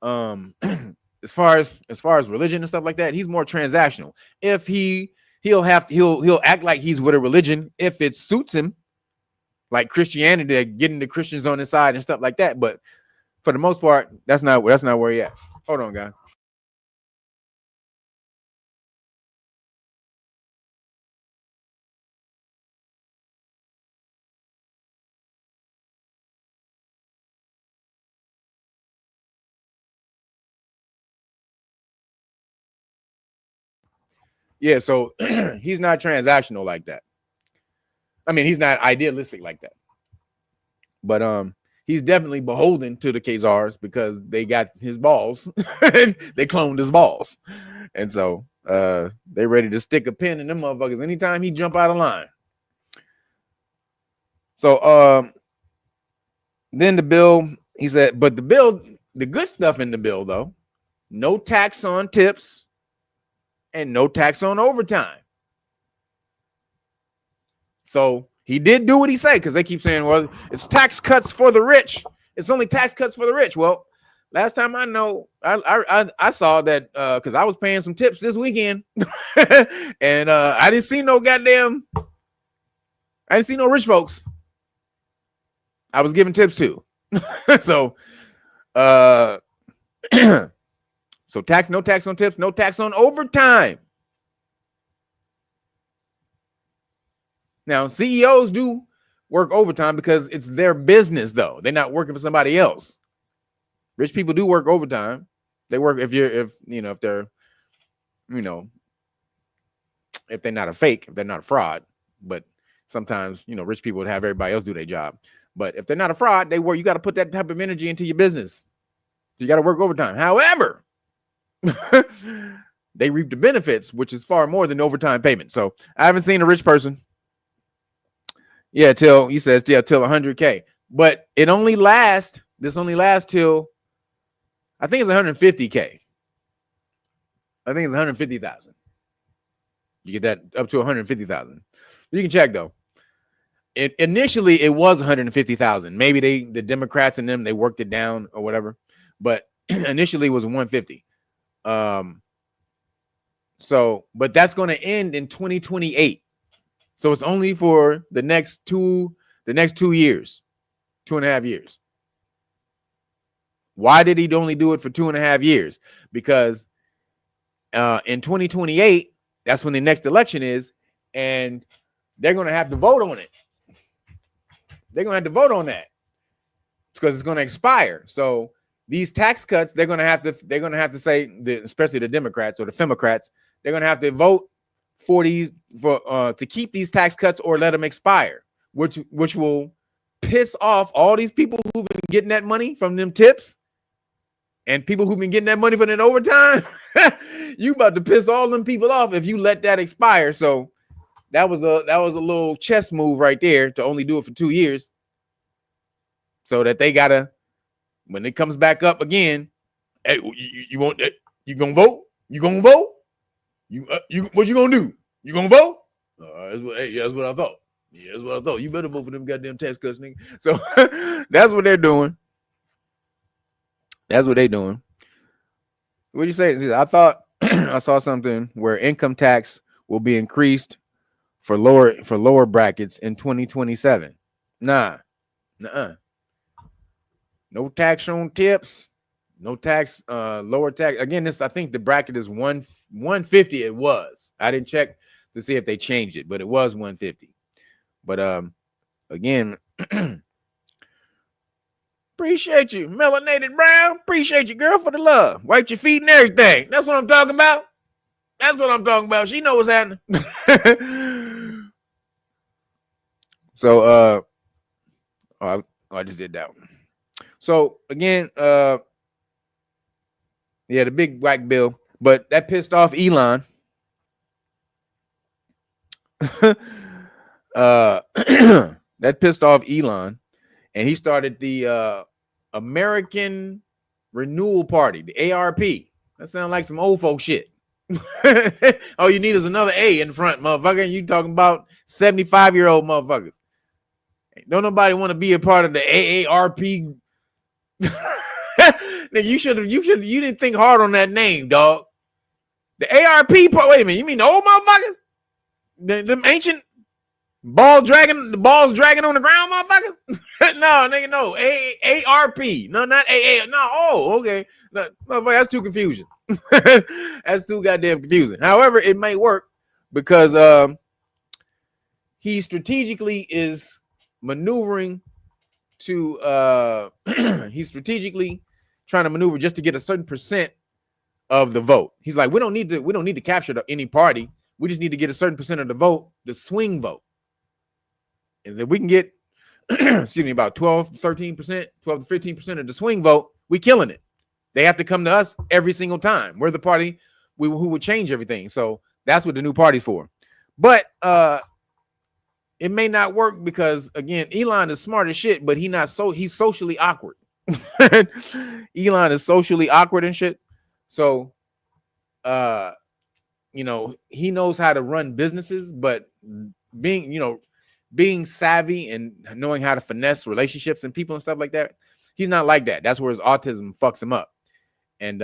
as far as religion and stuff like that, he's more transactional. If he'll act like he's with a religion if it suits him, like Christianity, getting the Christians on his side and stuff like that. But for the most part, that's not where he at. Hold on, guys. Yeah, so he's not transactional like that. I mean, he's not idealistic like that. But he's definitely beholden to the Khazars because they got his balls. They cloned his balls. And so they ready to stick a pin in them motherfuckers anytime he jump out of line. So then the bill, he said, but the good stuff in the bill, though, no tax on tips and no tax on overtime. So he did do what he said, because they keep saying, well, it's tax cuts for the rich. It's only tax cuts for the rich. Well, Last time I know, I saw that because I was paying some tips this weekend, and I didn't see no rich folks I was giving tips to. So so no tax on tips, no tax on overtime. Now CEOs do work overtime because it's their business, though. They're not working for somebody else. Rich people do work overtime. They work if they're, if they're not a fake, if they're not a fraud. But sometimes, rich people would have everybody else do their job. But if they're not a fraud, they work. You got to put that type of energy into your business. You got to work overtime. However, they reap the benefits, which is far more than overtime payment. So I haven't seen a rich person. Yeah, till 100K. But this only lasts till I think it's 150K. I think it's 150,000. You get that up to 150,000. You can check though. Initially it was 150,000. Maybe the Democrats and them, they worked it down or whatever. But initially it was 150. But that's going to end in 2028. So it's only for the next 2 years, 2.5 years. Why did he only do it for 2.5 years? Because in 2028, that's when the next election is, and they're going to have to vote on it. They're going to have to vote on that because it's going to expire. So these tax cuts, they're going to have to say, especially the Democrats or the Femocrats, they're going to have to vote for these to keep these tax cuts or let them expire, which will piss off all these people who've been getting that money from them tips and people who've been getting that money for that overtime. You about to piss all them people off if you let that expire. So that was a little chess move right there to only do it for 2 years, so that they gotta, when it comes back up again, hey, you want that? You gonna vote? You gonna vote? You what you gonna do? You gonna vote? That's what I thought. Yeah, that's what I thought. You better vote for them goddamn tax cuts, nigga. So that's what they're doing. That's what they're doing. What do you say? I thought I saw something where income tax will be increased for lower brackets in 2027. Nah. Nuh-uh. No tax on tips. No tax, lower tax. Again, I think the bracket is 150. It was. I didn't check to see if they changed it, but it was 150. But again, appreciate you, melanated brown. Appreciate you, girl, for the love. Wipe your feet and everything. That's what I'm talking about. That's what I'm talking about. She knows what's happening. So I just did that one. So again, yeah, the big whack bill, but that pissed off Elon. That pissed off Elon, and he started the American Renewal Party, the ARP. That sounds like some old folk shit. All you need is another A in front, motherfucker. And you talking about 75-year-old motherfuckers. Don't nobody want to be a part of the AARP. Nigga, you didn't think hard on that name, dog. The ARP part. Wait a minute, you mean the old motherfuckers? Them ancient balls dragging on the ground, motherfucker? No, nigga, no. ARP. No, not AA. No, oh, okay. No, motherfucker, that's too confusing. That's too goddamn confusing. However, it may work because he strategically is maneuvering to he's strategically trying to maneuver just to get a certain percent of the vote. He's like, we don't need to capture any party. We just need to get a certain percent of the vote, the swing vote. And if we can get excuse me, about 12 to 15% of the swing vote, we killing it. They have to come to us every single time. We're the party who would change everything. So that's what the new party's for. But it may not work because, again, Elon is smart as shit, but he's socially awkward. Elon is socially awkward and shit. So, he knows how to run businesses, but being savvy and knowing how to finesse relationships and people and stuff like that, He's not like that. That's where his autism fucks him up. And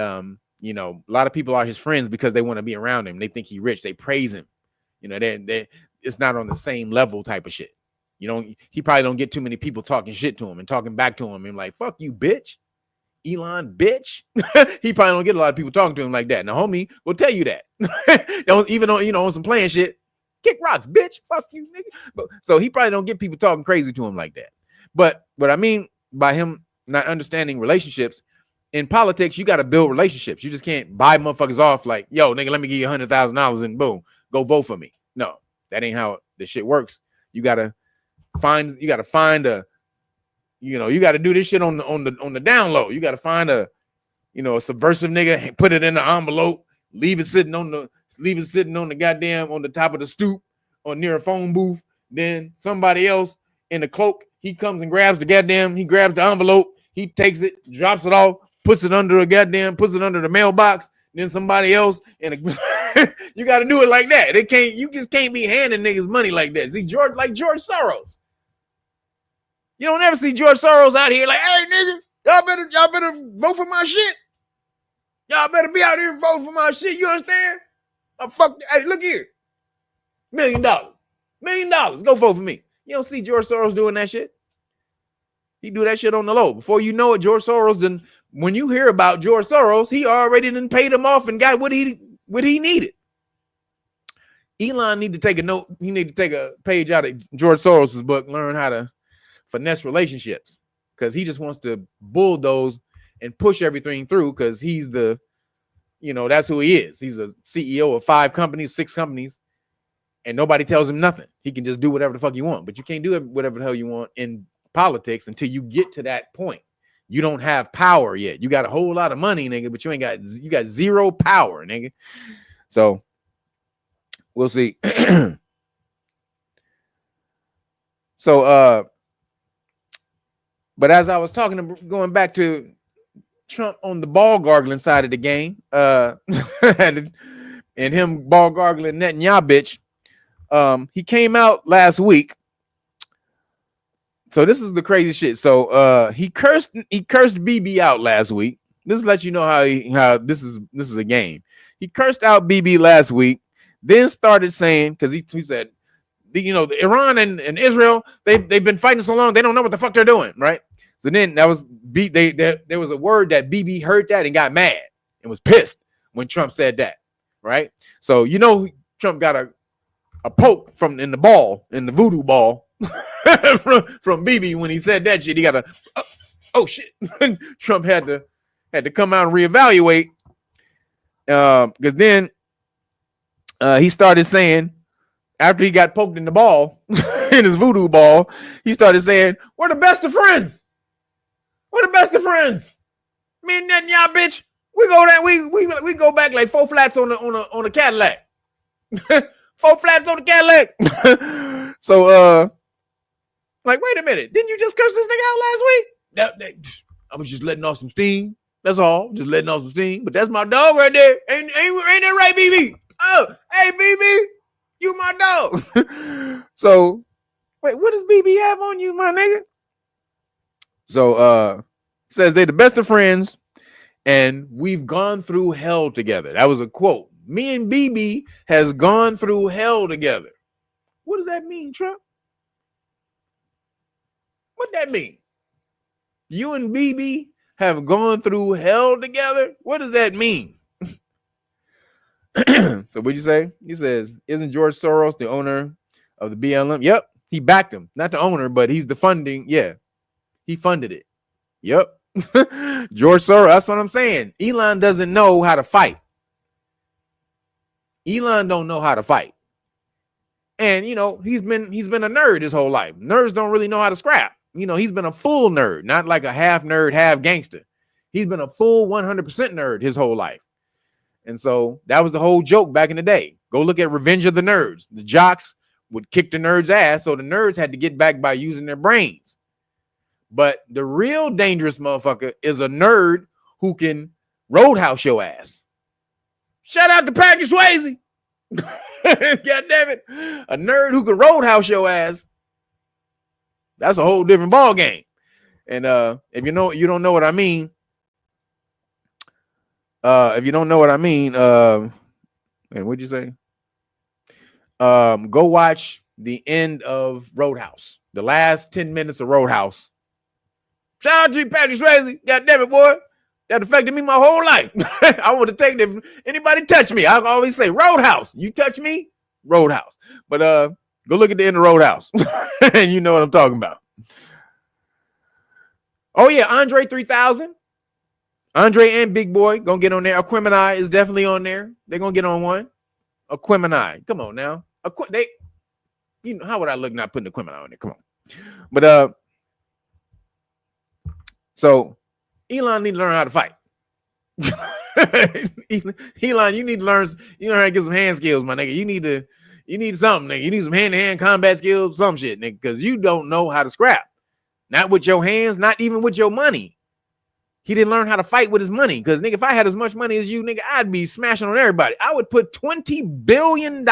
you know, a lot of people are his friends because they want to be around him. They think he's rich. They praise him. You know, they it's not on the same level type of shit. You know, he probably don't get too many people talking shit to him and talking back to him and like, fuck you, bitch. Elon, bitch. He probably don't get a lot of people talking to him like that. Now, homie will tell you that. Don't even on, you know, on some playing shit. Kick rocks, bitch. Fuck you, nigga. But, so he probably don't get people talking crazy to him like that. But what I mean by him not understanding relationships, in politics, you got to build relationships. You just can't buy motherfuckers off like, yo, nigga, let me give you $100,000 and boom, go vote for me. No, that ain't how this shit works. You gotta find a, you know, you got to do this shit on the down low. You got to find a, you know, a subversive nigga, put it in the envelope, leave it sitting on the goddamn on the top of the stoop or near a phone booth. Then somebody else in the cloak, he comes and grabs the envelope, he takes it, drops it off, puts it under the mailbox. Then somebody else in a you got to do it like that. You just can't be handing niggas money like that. See, George Soros. You don't ever see George Soros out here like, hey nigga, y'all better vote for my shit. Y'all better be out here voting for my shit. You understand? Hey, look here. $1 million. Go vote for me. You don't see George Soros doing that shit. He do that shit on the low. Before you know it, George Soros then, when you hear about George Soros, he already done paid him off and got what he needed. Elon need to take a note. He need to take a page out of George Soros's book, learn how to finesse relationships, because he just wants to bulldoze and push everything through because he's the, you know, that's who he is. He's a CEO of 6 companies, and nobody tells him nothing. He can just do whatever the fuck you want, but you can't do whatever the hell you want in politics until you get to that point. You don't have power yet. You got a whole lot of money, nigga, but you got zero power, nigga. So we'll see. So but as I was going back to Trump on the ball gargling side of the game, and him ball gargling Netanyahu, bitch, he came out last week. So this is the crazy shit. So he cursed BB out last week. This lets you know how this is a game. He cursed out BB last week, then started saying, because he said, you know, the Iran and Israel, they've been fighting so long, they don't know what the fuck they're doing, right? So then there was a word that BB heard that and got mad and was pissed when Trump said that, right? So you know Trump got a poke in the voodoo ball from BB when he said that shit. He got oh shit. Trump had to come out and reevaluate, because then he started saying, after he got poked in the ball, in his voodoo ball, he started saying, we're the best of friends. We're the best of friends. Me and Netanyahu, bitch, we go back like 4 flats on the Cadillac. 4 flats on the Cadillac. So like, wait a minute, didn't you just curse this nigga out last week? I was just letting off some steam. That's all. Just letting off some steam. But that's my dog right there. Ain't that right, BB? Oh, hey BB. You my dog. So, wait, what does BB have on you, my nigga? So, says they're the best of friends, and we've gone through hell together. That was a quote. Me and BB has gone through hell together. What does that mean, Trump? What that mean? You and BB have gone through hell together? What does that mean? So what'd you say? He says, isn't George Soros the owner of the BLM? Yep. He backed him. Not the owner, but he's the funding. Yeah. He funded it. Yep. George Soros. That's what I'm saying. Elon doesn't know how to fight. Elon don't know how to fight. And, you know, he's been a nerd his whole life. Nerds don't really know how to scrap. You know, he's been a full nerd, not like a half nerd, half gangster. He's been a full 100% nerd his whole life. And so that was the whole joke back in the day. Go look at Revenge of the Nerds. The jocks would kick the nerds' ass, so the nerds had to get back by using their brains. But the real dangerous motherfucker is a nerd who can roadhouse your ass. Shout out to Patrick Swayze. God damn it. A nerd who can roadhouse your ass. That's a whole different ball game. And if you don't know what I mean, if you don't know what I mean, and what'd you say? Go watch the end of Roadhouse, the last 10 minutes of Roadhouse. Shout out to you, Patrick Swayze. God damn it, boy. That affected me my whole life. I would have taken it if anybody touched me. I always say, Roadhouse. You touch me, Roadhouse. But go look at the end of Roadhouse. And you know what I'm talking about. Oh, yeah, Andre 3000. Andre and Big Boy gonna get on there. Aquemini is definitely on there. They're gonna get on one. Aquemini. Come on now. You know, how would I look not putting Aquemini on there? Come on. But so Elon need to learn how to fight. Elon, you need to learn how to get some hand skills, my nigga. You need something, nigga. You need some hand-to-hand combat skills, some shit, nigga, because you don't know how to scrap. Not with your hands, not even with your money. He didn't learn how to fight with his money. Because, nigga, if I had as much money as you, nigga, I'd be smashing on everybody. I would put $20 billion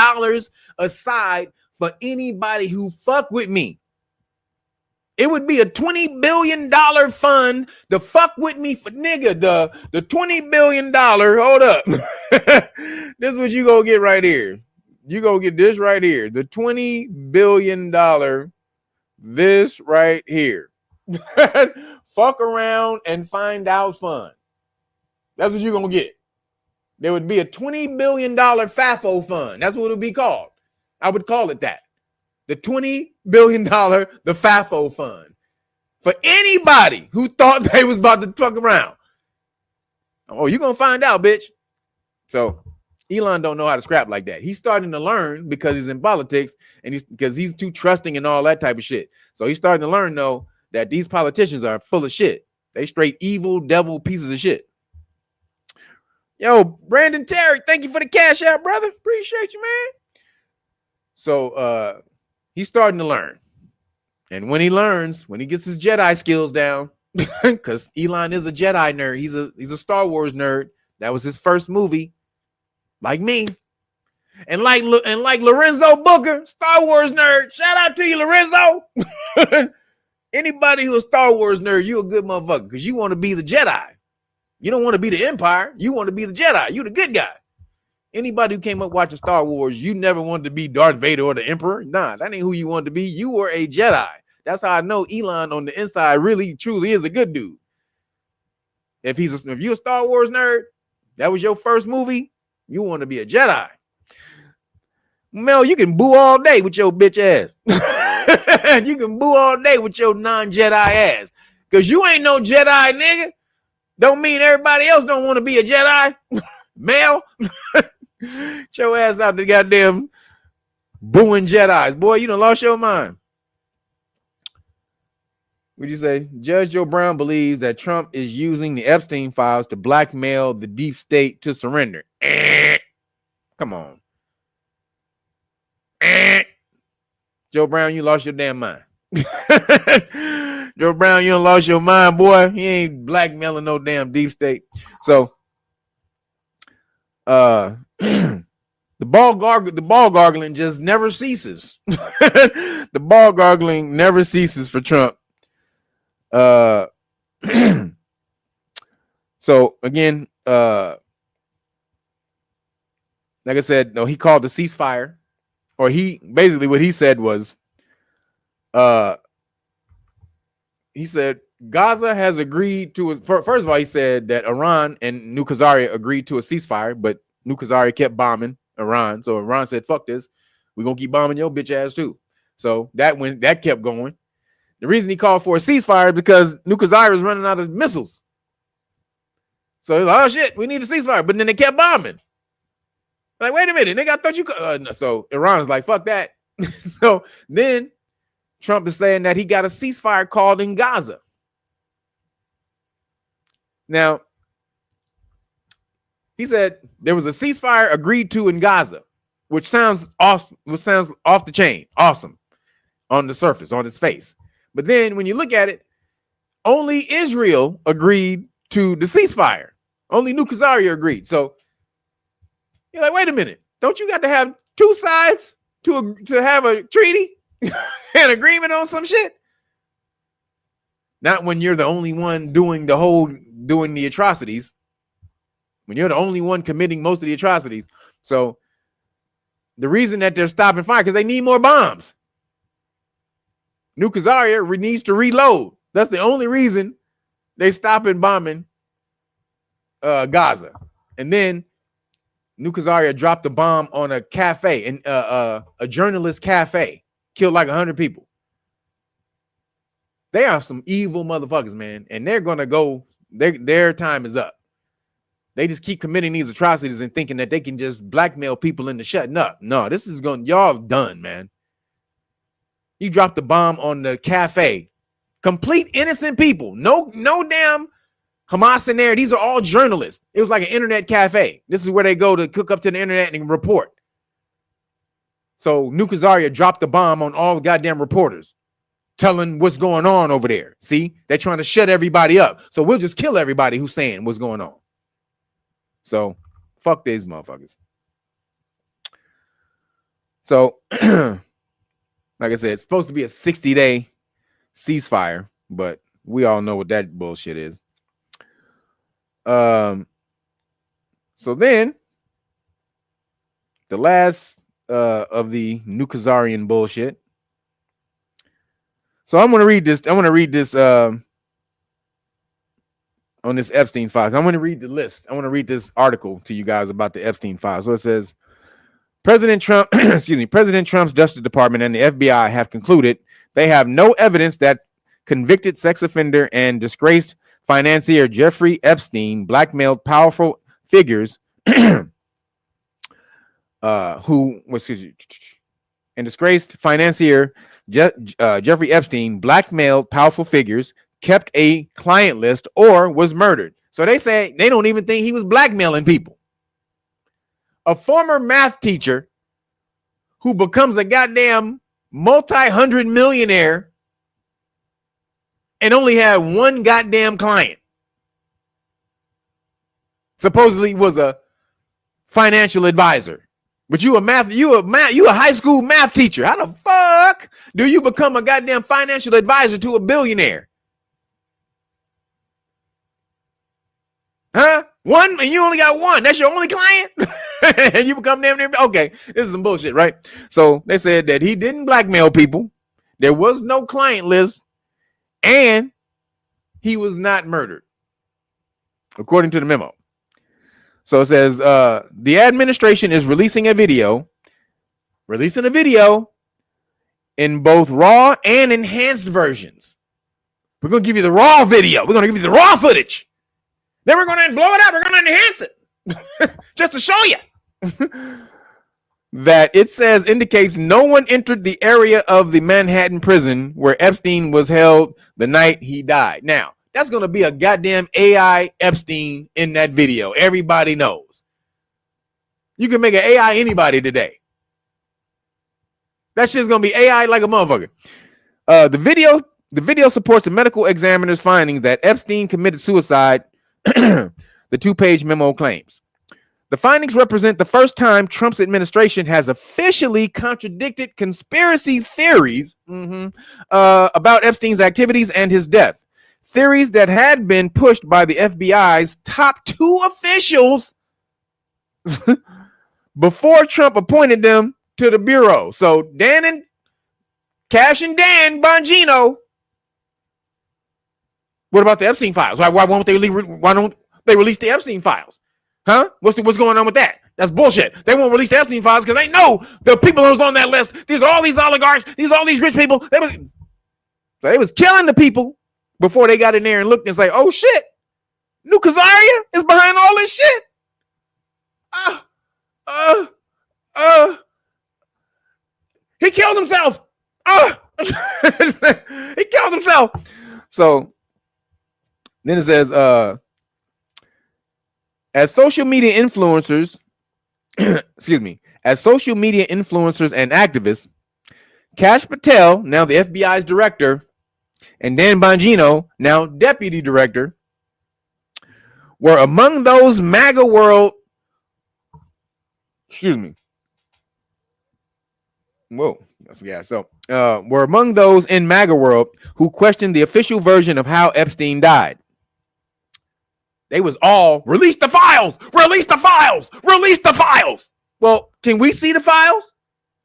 aside for anybody who fuck with me. It would be a $20 billion fund to fuck with me for, nigga, the $20 billion. Hold up. This is what you gonna get right here. You gonna get this right here. The $20 billion, this right here. Fuck around and find out fun. That's what you're gonna get. There would be a $20 billion FAFO fund. That's what it would be called. I would call it that. The $20 billion, the FAFO fund. For anybody who thought they was about to fuck around. Oh, you're gonna find out, bitch. So Elon don't know how to scrap like that. He's starting to learn because he's in politics and because he's too trusting and all that type of shit. So he's starting to learn, though, that these politicians are full of shit. They straight evil devil pieces of shit. Yo, Brandon Terry, thank you for the cash out, brother. Appreciate you, man. So he's starting to learn. And when he learns, when he gets his Jedi skills down, because Elon is a Jedi nerd, he's a Star Wars nerd. That was his first movie, like me. And like Lorenzo Booker, Star Wars nerd. Shout out to you, Lorenzo. Anybody who's a Star Wars nerd, you a good motherfucker because you want to be the Jedi. You don't want to be the Empire. You want to be the Jedi. You the good guy. Anybody who came up watching Star Wars, you never wanted to be Darth Vader or the Emperor. Nah, that ain't who you wanted to be. You were a Jedi. That's how I know Elon on the inside really, truly is a good dude. If you're a Star Wars nerd, that was your first movie, you want to be a Jedi. Mel, you can boo all day with your bitch ass. You can boo all day with your non-Jedi ass. Because you ain't no Jedi, nigga. Don't mean everybody else don't want to be a Jedi. Mel. Get your ass out the goddamn booing Jedis. Boy, you done lost your mind. What'd you say? Judge Joe Brown believes that Trump is using the Epstein files to blackmail the deep state to surrender. Come on. Joe Brown, you lost your damn mind. Joe Brown, you done lost your mind, boy. He ain't blackmailing no damn deep state. So, the ball gargling just never ceases. The ball gargling never ceases for Trump. So again, like I said, no, he called the ceasefire, or he basically what he said was, he said Gaza has agreed to. First of all, he said that Iran and New Khazaria agreed to a ceasefire, but New Khazaria kept bombing Iran. So Iran said, "Fuck this, we're gonna keep bombing your bitch ass too." So that kept going. The reason he called for a ceasefire is because New Khazaria is running out of missiles. So he's like, "Oh shit, we need a ceasefire," but then they kept bombing. Like, wait a minute, nigga, I thought you could. So Iran's like, "Fuck that." So then Trump is saying that he got a ceasefire called in Gaza. Now, he said there was a ceasefire agreed to in Gaza, which sounds awesome, off the chain, awesome on the surface, on its face. But then when you look at it, only Israel agreed to the ceasefire. Only New Khazaria agreed. So you're like, wait a minute, don't you got to have two sides to have a treaty? An agreement on some shit? Not when you're the only one doing the atrocities. When you're the only one committing most of the atrocities. So the reason that they're stopping fire because they need more bombs. New Khazaria needs to reload. That's the only reason they stopping bombing Gaza. And then New Khazaria dropped a bomb on a cafe, and a journalist cafe, killed like 100 people. They are some evil motherfuckers, man, and they're gonna go. Their time is up. They just keep committing these atrocities and thinking that they can just blackmail people into shutting up. No, this is going. Y'all done, man. You dropped the bomb on the cafe. Complete innocent people. No damn Hamas in there. These are all journalists. It was like an internet cafe. This is where they go to cook up to the internet and report. So New Khazaria dropped the bomb on all the goddamn reporters, telling what's going on over there. See, they're trying to shut everybody up. So we'll just kill everybody who's saying what's going on. So fuck these motherfuckers. So, like I said, it's supposed to be a 60-day ceasefire, but we all know what that bullshit is. So then the last of the New Khazarian bullshit. So I'm going to read this. I want to read this on this Epstein files. I'm going to read the list. I want to read this article to you guys about the Epstein files. So it says, President Trump, President Trump's Justice Department and the FBI have concluded they have no evidence that convicted sex offender and disgraced financier Jeffrey Epstein blackmailed powerful figures disgraced financier Jeffrey Epstein blackmailed powerful figures, kept a client list, or was murdered. So they say they don't even think he was blackmailing people. A former math teacher who becomes a goddamn multi-hundred millionaire and only had one goddamn client. Supposedly was a financial advisor. But you a high school math teacher. How the fuck do you become a goddamn financial advisor to a billionaire? Huh? One, and you only got one. That's your only client? And you become damn near. Okay, this is some bullshit, right? So they said that he didn't blackmail people. There was no client list. And he was not murdered, according to the memo. So it says the administration is releasing a video in both raw and enhanced versions. We're going to give you the raw video. We're going to give you the raw footage. Then we're going to blow it up. We're going to enhance it just to show you that it says indicates no one entered the area of the Manhattan prison where Epstein was held the night he died. Now, that's going to be a goddamn AI Epstein in that video. Everybody knows. You can make an AI anybody today. That shit's going to be AI like a motherfucker. The video supports the medical examiner's findings that Epstein committed suicide. The 2-page memo claims. The findings represent the first time Trump's administration has officially contradicted conspiracy theories about Epstein's activities and his death. Theories that had been pushed by the FBI's top 2 officials before Trump appointed them to the bureau. So Cash and Dan Bongino. What about the Epstein files? Why don't they release the Epstein files? Huh? What's going on with that? That's bullshit. They won't release the Epstein files because they know the people who's on that list. There's all these oligarchs. There's all these rich people. They was killing the people before they got in there and looked and say, "Oh shit, New Khazaria is behind all this shit." He killed himself. He killed himself. So then it says, as social media influencers and activists, Kash Patel, now the FBI's director, and Dan Bongino, now deputy director, were among those MAGA world Whoa. Yeah. So were among those in MAGA world who questioned the official version of how Epstein died. They was all release the files, release the files, release the files. Well, can we see the files?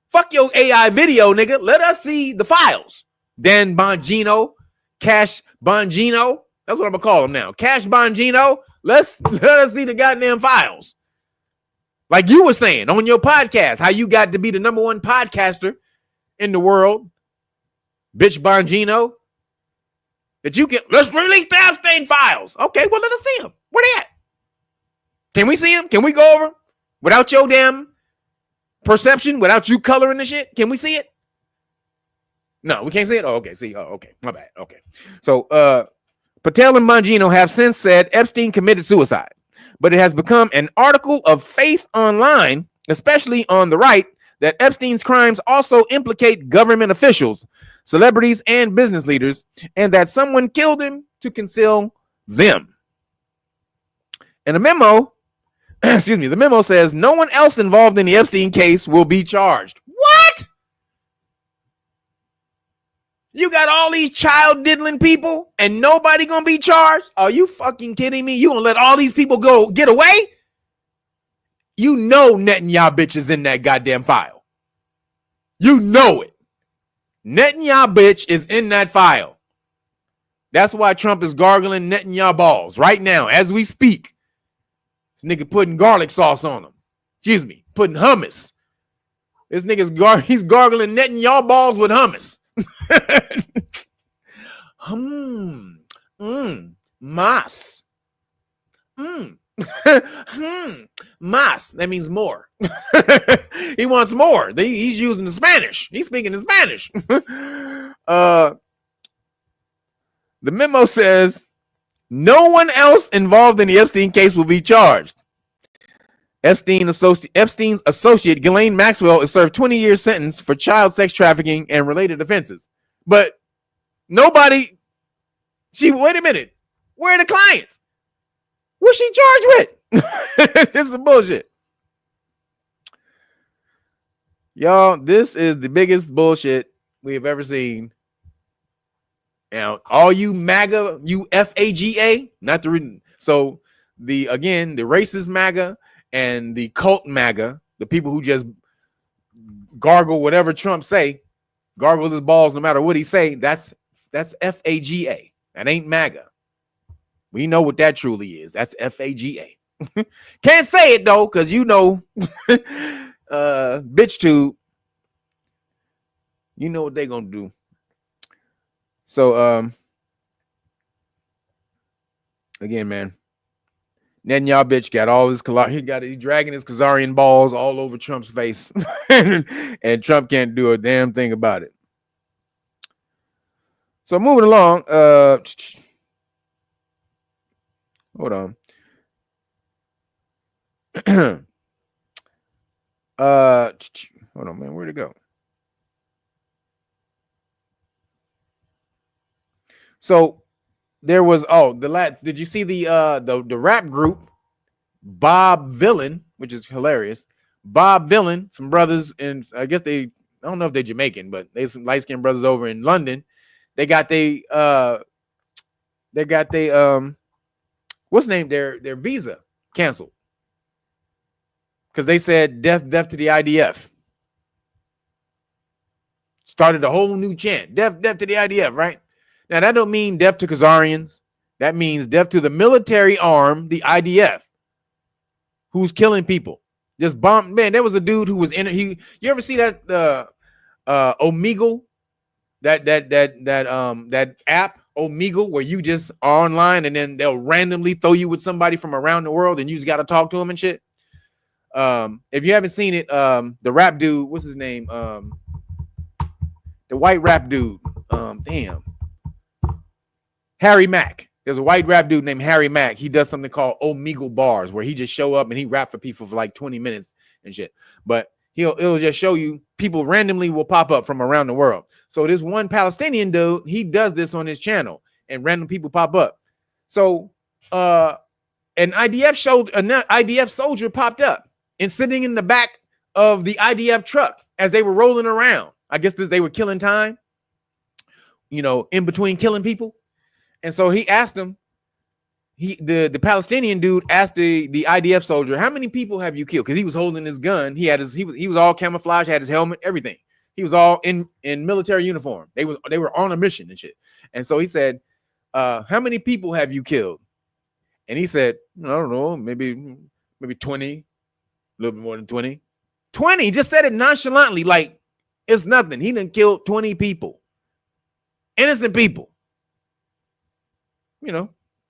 Fuck your AI video, nigga. Let us see the files. Dan Bongino, Cash Bongino. That's what I'm gonna call him now. Cash Bongino. Let us see the goddamn files. Like you were saying on your podcast, how you got to be the #1 podcaster in the world, bitch Bongino. That you can let's release the Epstein files. Okay, well let us see them. Where they at? Can we see them? Can we go over without your damn perception, without you coloring the shit? Can we see it? No, we can't see it. Oh, okay. See, oh, okay. My bad. Okay. So Patel and Bongino have since said Epstein committed suicide, but it has become an article of faith online, especially on the right, that Epstein's crimes also implicate government officials, celebrities, and business leaders, and that someone killed him to conceal them. And the memo, excuse me, the memo says no one else involved in the Epstein case will be charged. What? You got all these child diddling people and nobody gonna be charged? Are you fucking kidding me? You gonna let all these people go get away? You know Netanyahu bitch is in that goddamn file. You know it. Netanyahu bitch is in that file. That's why Trump is gargling Netanyahu balls right now as we speak. This nigga putting garlic sauce on them. Excuse me, putting hummus. This nigga's he's gargling Netanyahu balls with hummus. Mas. Mas. That means more. He wants more. He's using the Spanish. He's speaking in Spanish. The memo says no one else involved in the Epstein case will be charged. Epstein's associate, Ghislaine Maxwell, is served 20-year sentence for child sex trafficking and related offenses. But nobody, wait a minute. Where are the clients? What's she charged with? This is bullshit. Y'all, this is the biggest bullshit we have ever seen. Now, all you MAGA, you FAGA, not the written. So the racist MAGA and the cult MAGA, the people who just gargle whatever Trump say, gargle his balls no matter what he say, that's FAGA. That ain't MAGA. We know what that truly is. That's FAGA. Can't say it though, because you know bitch tube. You know what they gonna do. So again, man, Netanyahu bitch got all his he's dragging his Khazarian balls all over Trump's face. and Trump can't do a damn thing about it. So moving along, hold on. Hold on, man. Where'd it go? So there was did you see the rap group Bob Villain, which is hilarious. Bob Villain, some brothers, and I guess I don't know if they're Jamaican, but they some light-skinned brothers over in London. They got what's the name? Their visa canceled. Because they said death to the IDF. Started a whole new chant. Death to the IDF, right? Now, that don't mean death to Khazarians. That means death to the military arm, the IDF, who's killing people. Just bomb. Man, there was a dude who was in it. You ever see that Omegle? That app, Omegle, where you just are online and then they'll randomly throw you with somebody from around the world and you just got to talk to them and shit. If you haven't seen it, the rap dude, what's his name? The white rap dude. Harry Mack. There's a white rap dude named Harry Mack. He does something called Omegle bars, where he just show up and he rap for people for like 20 minutes and shit. But it'll just show you people randomly will pop up from around the world. So this one Palestinian dude, he does this on his channel and random people pop up. So an IDF soldier popped up and sitting in the back of the IDF truck as they were rolling around. I guess they were killing time, in between killing people. And so he asked them, the Palestinian dude asked the IDF soldier, how many people have you killed? Because he was holding his gun. He was all camouflage, had his helmet, everything. He was all in military uniform. They were on a mission and shit. And so he said, how many people have you killed? And he said, I don't know, maybe 20, a little bit more than 20. 20, just said it nonchalantly, like it's nothing. He done killed 20 people. Innocent people.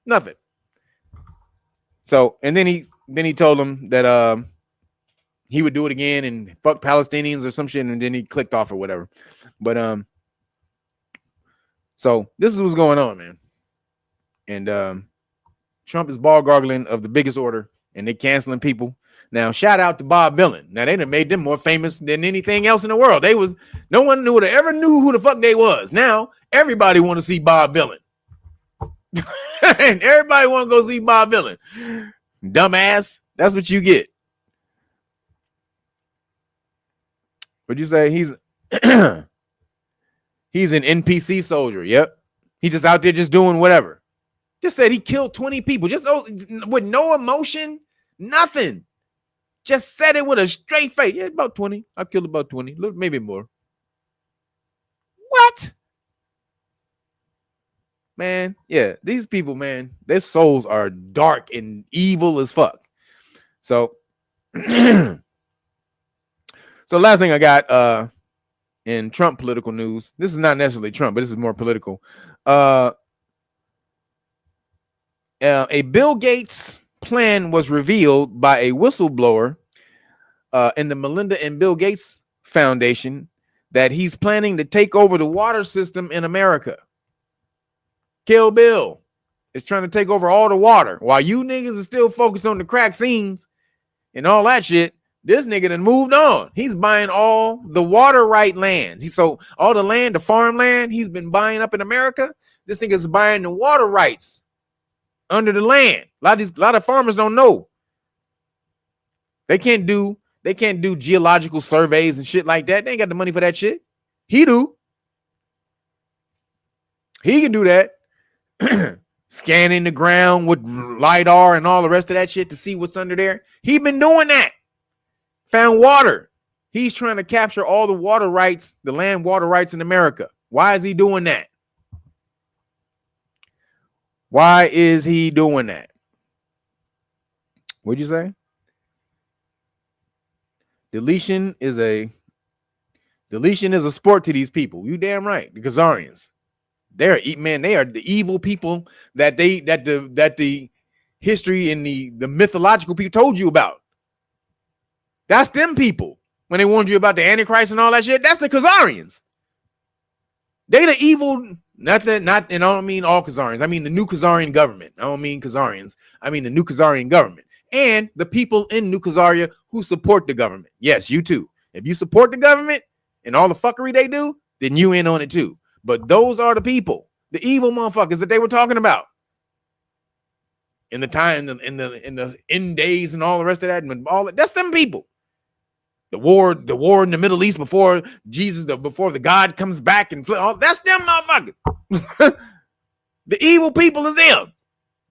Nothing. So, and then he told them that he would do it again and fuck Palestinians or some shit, and then he clicked off or whatever. But so this is what's going on, man. And Trump is ball gargling of the biggest order, and they canceling people. Now, shout out to Bob Dylan. Now, they done made them more famous than anything else in the world. No one ever knew who the fuck they was. Now, everybody want to see Bob Dylan. And everybody want to go see Bob Dylan. Dumbass. That's what you get. What'd you say? He's he's an NPC soldier. Yep. He just out there just doing whatever. Just said he killed 20 people. Just with no emotion. Nothing. Just said it with a straight face. Yeah, about 20. I killed about 20. Maybe more. What? Man, yeah, these people, man, their souls are dark and evil as fuck. So, so last thing I got in Trump political news. This is not necessarily Trump, but this is more political. A Bill Gates plan was revealed by a whistleblower in the Melinda and Bill Gates Foundation that he's planning to take over the water system in America. Kill Bill is trying to take over all the water while you niggas are still focused on the crack scenes and all that shit. This nigga done moved on. He's buying all the water right lands. So all the land, the farmland he's been buying up in America, this nigga's buying the water rights under the land. A lot of farmers don't know. They can't do geological surveys and shit like that. They ain't got the money for that shit. He do. He can do that. Scanning the ground with LiDAR and all the rest of that shit to see what's under there. He been doing that. Found water. He's trying to capture all the water rights, the land water rights in America. Why is he doing that? Why is he doing that? What'd you say? Deletion is a sport to these people. You damn right. The Khazarians. They are the evil people that the history and the mythological people told you about. That's them people. When they warned you about the Antichrist and all that shit, that's the Khazarians. They the evil, and I don't mean all Khazarians. I mean the new Khazarian government. I don't mean Khazarians. I mean the new Khazarian government. And the people in New Khazaria who support the government. Yes, you too. If you support the government and all the fuckery they do, then you in on it too. But those are the people, the evil motherfuckers that they were talking about in the time, in the end days and all the rest of that, and all that. That's them people. The war in the Middle East before before the God comes back and that's them motherfuckers. The evil people is them.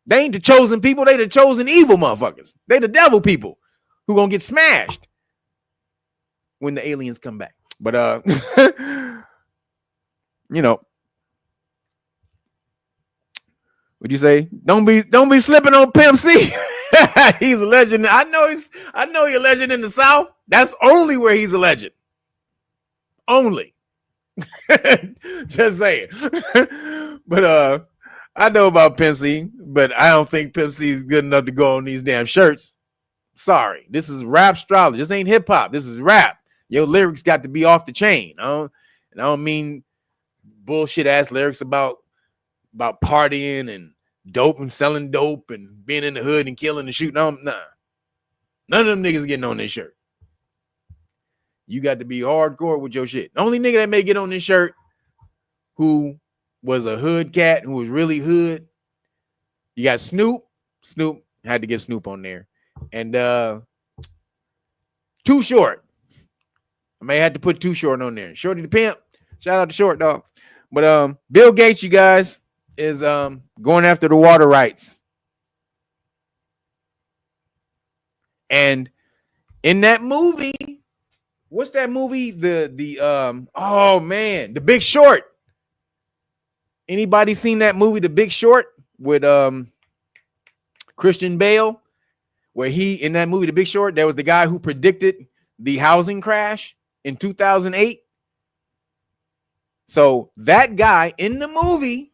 They ain't the chosen people. They the chosen evil motherfuckers. They the devil people who gonna get smashed when the aliens come back. But what'd you say? Don't be slipping on Pimp C. He's a legend. I know he's a legend in the South. That's only where he's a legend. Only. Just saying. But I know about Pimp C, but I don't think Pimp C is good enough to go on these damn shirts. Sorry. This is rap astrology. This ain't hip hop. This is rap. Your lyrics got to be off the chain. And I don't mean bullshit ass lyrics about partying and dope and selling dope and being in the hood and killing and shooting. Nah. None of them niggas getting on this shirt. You got to be hardcore with your shit. The only nigga that may get on this shirt who was a hood cat, who was really hood. You got Snoop. Snoop had to get Snoop on there. And Too Short. I may have to put Too Short on there. Shorty the Pimp. Shout out to Short Dog. But Bill Gates, you guys, is going after the water rights. And in that movie, what's that movie? Oh man, The Big Short. Anybody seen that movie, The Big Short, with Christian Bale? Where in that movie, The Big Short, there was the guy who predicted the housing crash in 2008. So that guy in the movie,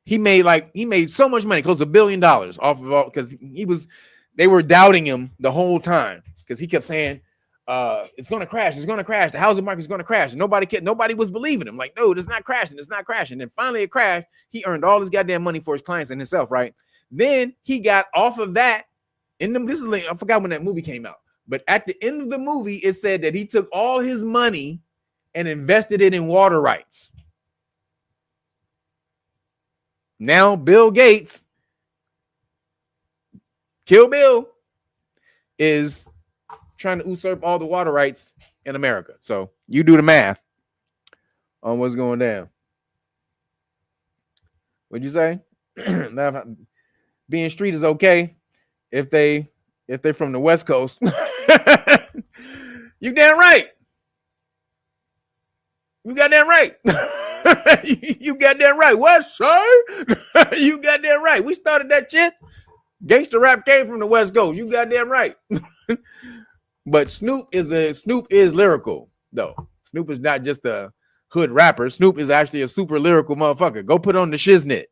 he made so much money, close to $1 billion off of all, because they were doubting him the whole time because he kept saying, it's gonna crash, the housing market is gonna crash. And nobody was believing him. Like, no, it's not crashing. And then finally it crashed. He earned all his goddamn money for his clients and himself, right? Then he got off of that. I forgot when that movie came out, but at the end of the movie, it said that he took all his money and invested it in water rights. Now Bill Gates, Kill Bill, is trying to usurp all the water rights in America. So you do the math on what's going down. What'd you say? Being street is okay if they're from the West Coast. You damn right. You goddamn right. You goddamn right. What, sir? You goddamn right. We started that shit. Gangster rap came from the West Coast. You goddamn right. But Snoop is lyrical, though. Snoop is not just a hood rapper. Snoop is actually a super lyrical motherfucker. Go put on the shiznit.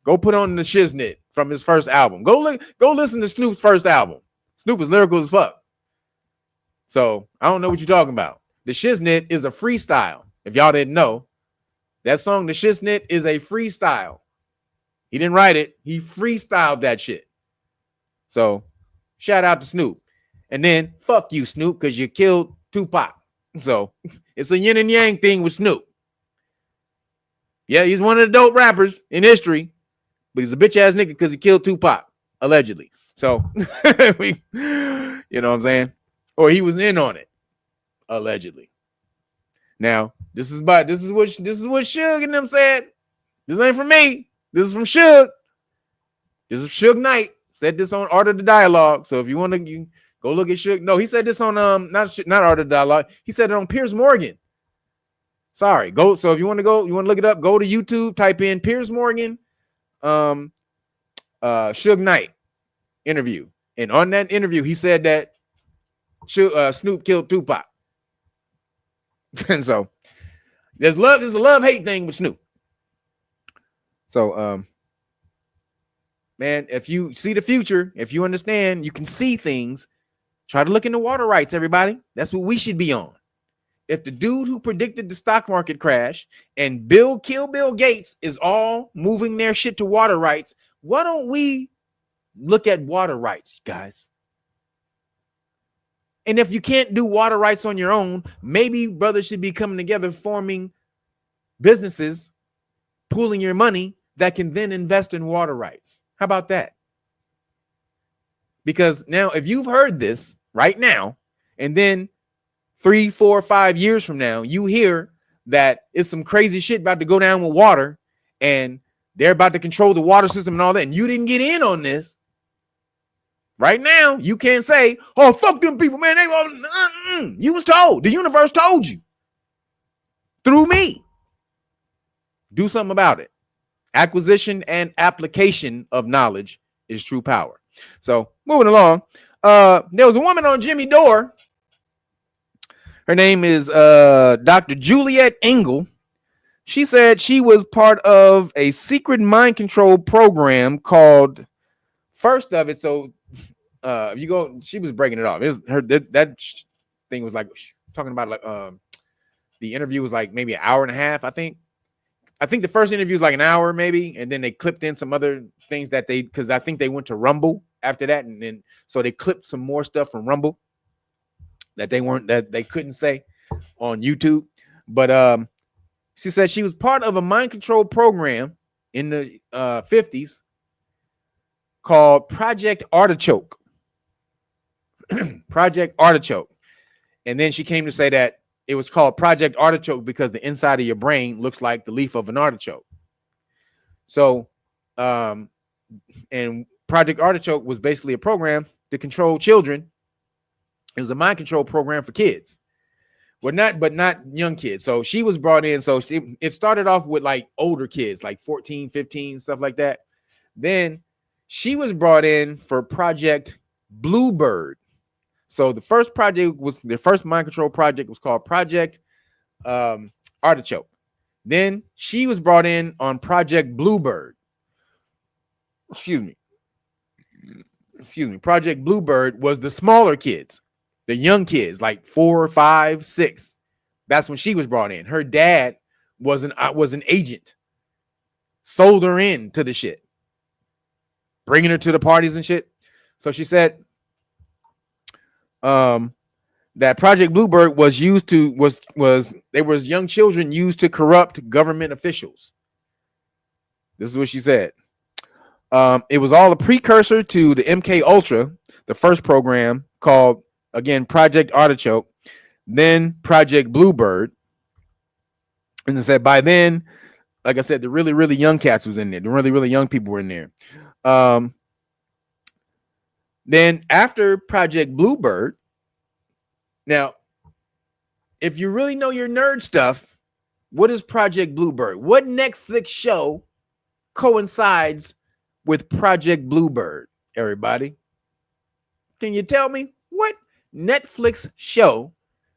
Go put on the shiznit from his first album. Go listen to Snoop's first album. Snoop is lyrical as fuck. So I don't know what you're talking about. The shiznit is a freestyle. If y'all didn't know, that song, The Shiznit, is a freestyle. He didn't write it. He freestyled that shit. So shout out to Snoop. And then fuck you, Snoop, because you killed Tupac. So it's a yin and yang thing with Snoop. Yeah, he's one of the dope rappers in history, but he's a bitch ass nigga because he killed Tupac, allegedly. So you know what I'm saying? Or he was in on it, allegedly. Now, this is what Suge and them said. This ain't from me. This is from Suge. This is Suge Knight. Said this on Art of the Dialogue. So if you want to go look at Suge. No, he said this on not Art of the Dialogue. He said it on Piers Morgan. Sorry. So if you want to look it up, go to YouTube, type in Piers Morgan, Suge Knight interview. And on that interview, he said that Snoop killed Tupac. And so there's a love-hate thing with Snoop. So man, if you see the future, if you understand, you can see things, try to look into water rights, everybody. That's what we should be on. If the dude who predicted the stock market crash and Kill Bill Gates is all moving their shit to water rights, why don't we look at water rights, guys? And if you can't do water rights on your own, maybe brothers should be coming together, forming businesses, pooling your money that can then invest in water rights. How about that? Because now, if you've heard this right now, and then 3, 4, 5 years from now, you hear that it's some crazy shit about to go down with water, and they're about to control the water system and all that, and you didn't get in on this. Right now, you can't say, oh, fuck them people, man. You was told. The universe told you. Through me. Do something about it. Acquisition and application of knowledge is true power. So, moving along. There was a woman on Jimmy Dore. Her name is Dr. Juliet Engel. She said she was part of a secret mind control program called First of It. So, if you go, she was breaking it off. It was that thing was like talking about like the interview was like maybe an hour and a half. I think the first interview was like an hour maybe, and then they clipped in some other things because I think they went to Rumble after that, and then so they clipped some more stuff from Rumble that they couldn't say on YouTube. But she said she was part of a mind control program in the 50s called Project Artichoke. Project Artichoke. And then she came to say that it was called Project Artichoke because the inside of your brain looks like the leaf of an artichoke. So, and Project Artichoke was basically a program to control children. It was a mind control program for kids. But not young kids. So she was brought in. So it started off with like older kids, like 14, 15, stuff like that. Then she was brought in for Project Bluebird. So the first mind control project was called Project Artichoke. Then she was brought in on Project Bluebird. Excuse me. Project Bluebird was the smaller kids, the young kids, like 4, 5, 6. That's when she was brought in. Her dad was an agent, sold her in to the shit, bringing her to the parties and shit. So she said that Project Bluebird was used to there was young children used to corrupt government officials. This is what she said. It was all a precursor to the MK Ultra, the first program called, again, Project Artichoke, then Project Bluebird. And it said by then, like I said, the really, really young cats was in there. The really, really young people were in there. Then after Project Bluebird, now, if you really know your nerd stuff, what is Project Bluebird? What Netflix show coincides with Project Bluebird, everybody? Can you tell me what Netflix show,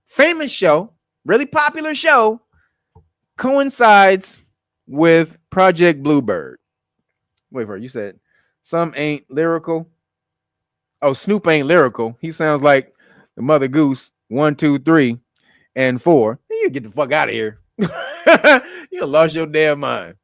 famous show, really popular show, coincides with Project Bluebird? Wait for it. You said some ain't lyrical. Oh, Snoop ain't lyrical. He sounds like the Mother Goose 1, 2, 3, and 4. You get the fuck out of here. You lost your damn mind.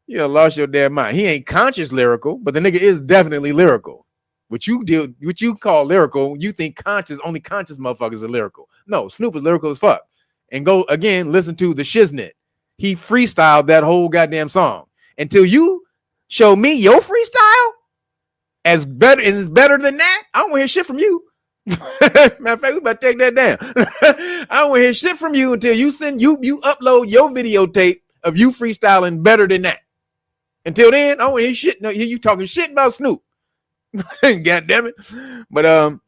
You lost your damn mind. He ain't conscious lyrical, but the nigga is definitely lyrical. What you call lyrical, you think conscious, only conscious motherfuckers are lyrical. No, Snoop is lyrical as fuck. And go again, listen to the Shiznit. He freestyled that whole goddamn song. Until you show me your freestyle as better than that, I don't want to hear shit from you. Matter of fact, we better take that down. I don't want to hear shit from you until you upload your videotape of you freestyling better than that. Until then, I don't want to hear shit. No, hear you talking shit about Snoop. God damn it. But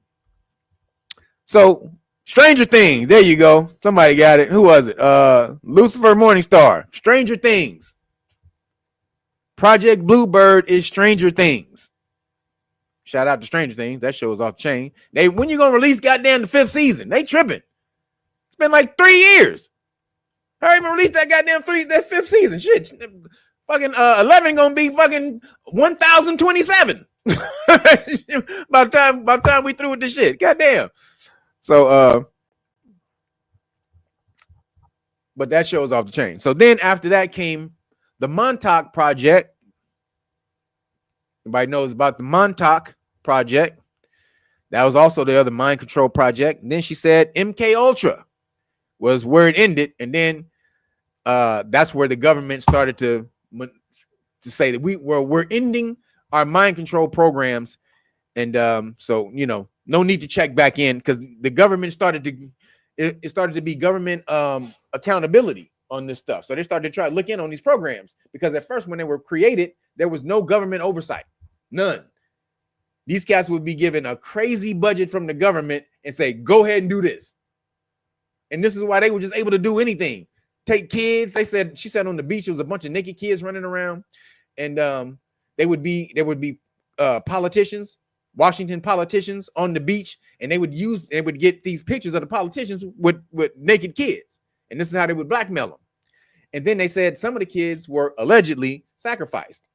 so Stranger Things. There you go. Somebody got it. Who was it? Lucifer Morningstar. Stranger Things. Project Bluebird is Stranger Things. Shout out to Stranger Things. That show is off the chain. When you gonna release goddamn the 5th season? They tripping. It's been like 3 years. Hurry up and release that goddamn 5th season. Shit. Fucking 11 gonna be fucking 1027. by the time we through with this shit. Goddamn. So but that show is off the chain. So then after that came the Montauk Project. Everybody knows about the Montauk Project. That was also the other mind control project. And then she said MK Ultra was where it ended. And then that's where the government started to say that we're ending our mind control programs. And so, no need to check back in because the government started to be government accountability on this stuff. So they started to try to look in on these programs because at first when they were created, there was no government oversight. None. These cats would be given a crazy budget from the government and say, go ahead and do this. And this is why they were just able to do anything. Take kids. She said on the beach, there was a bunch of naked kids running around. And there would be politicians, Washington politicians on the beach. And they would get these pictures of the politicians with naked kids. And this is how they would blackmail them. And then they said some of the kids were allegedly sacrificed.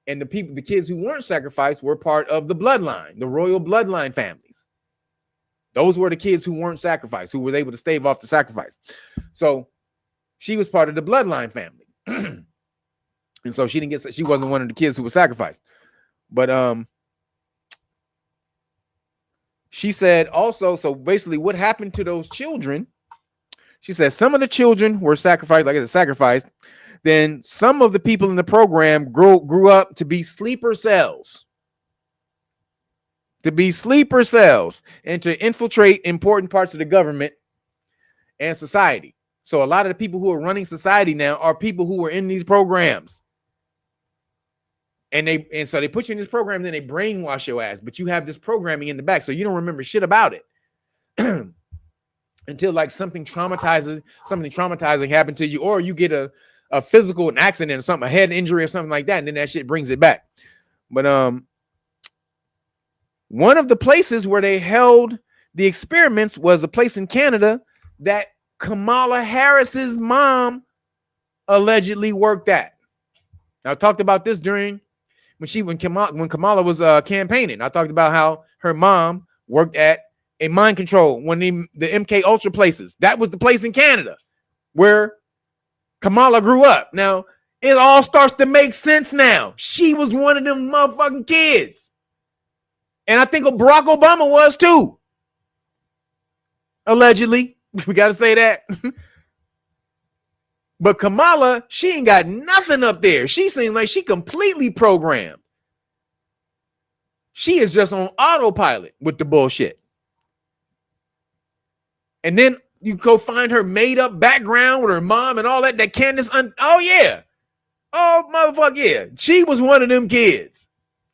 And the kids who weren't sacrificed were part of the bloodline, the royal bloodline families. Those were the kids who weren't sacrificed, who was able to stave off the sacrifice. So she was part of the bloodline family. And so she wasn't one of the kids who was sacrificed. But she said also, so basically what happened to those children, she said some of the children were sacrificed, like I said, sacrificed. Then some of the people in the program grew up to be sleeper cells. to be sleeper cells and to infiltrate important parts of the government and society. So a lot of the people who are running society now are people who were in these programs. And so they put you in this program, then they brainwash your ass, but you have this programming in the back, so you don't remember shit about it. Until like something traumatizing happened to you, or you get a physical, an accident or something, a head injury or something like that, and then that shit brings it back. But one of the places where they held the experiments was a place in Canada that Kamala Harris's mom allegedly worked at. Now, I talked about this during when Kamala was campaigning. I talked about how her mom worked at a mind control, when the MK Ultra places. That was the place in Canada where Kamala grew up. Now, it all starts to make sense now. She was one of them motherfucking kids. And I think Barack Obama was too. Allegedly. We got to say that. But Kamala, she ain't got nothing up there. She seems like she completely programmed. She is just on autopilot with the bullshit. And then you go find her made up background with her mom and all that. That Candace, oh yeah. Oh, motherfucker, yeah. She was one of them kids.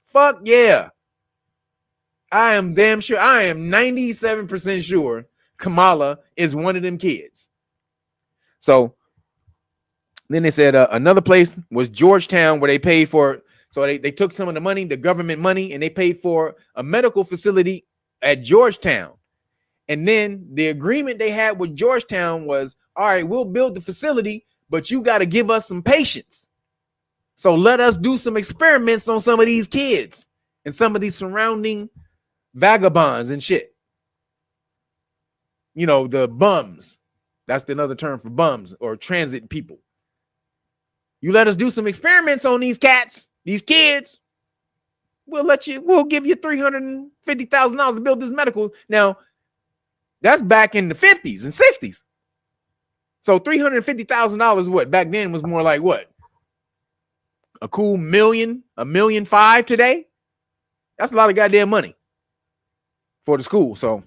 Fuck yeah. I am damn sure. I am 97% sure Kamala is one of them kids. So then they said another place was Georgetown, where they paid for. So they took some of the money, the government money, and they paid for a medical facility at Georgetown. And then the agreement they had with Georgetown was, all right, we'll build the facility, but you got to give us some patients. So let us do some experiments on some of these kids and some of these surrounding vagabonds and shit. You know, the bums. That's another term for bums or transit people. You let us do some experiments on these cats, these kids. We'll give you $350,000 to build this medical. Now, that's back in the 50s and 60s. So $350,000, what back then was more like what? A cool $1.5 million today. That's a lot of goddamn money for the school. So,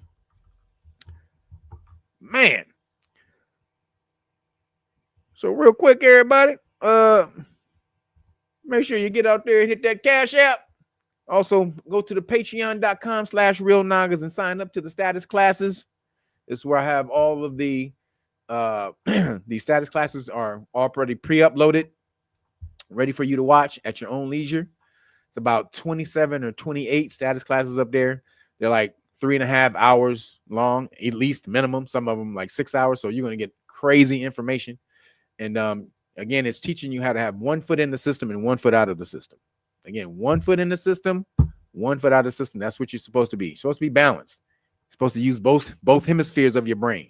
man. So real quick, everybody, make sure you get out there and hit that Cash App. Also, go to the patreon.com/realnoggers and sign up to the status classes. This is where I have all of the status classes are already pre-uploaded, ready for you to watch at your own leisure. It's about 27 or 28 status classes up there. They're like 3.5 hours long, at least minimum. Some of them like 6 hours. So you're going to get crazy information. And again, it's teaching you how to have 1 foot in the system and 1 foot out of the system. Again, 1 foot in the system, 1 foot out of the system. That's what you're supposed to be. You're supposed to be balanced. You're supposed to use both hemispheres of your brain.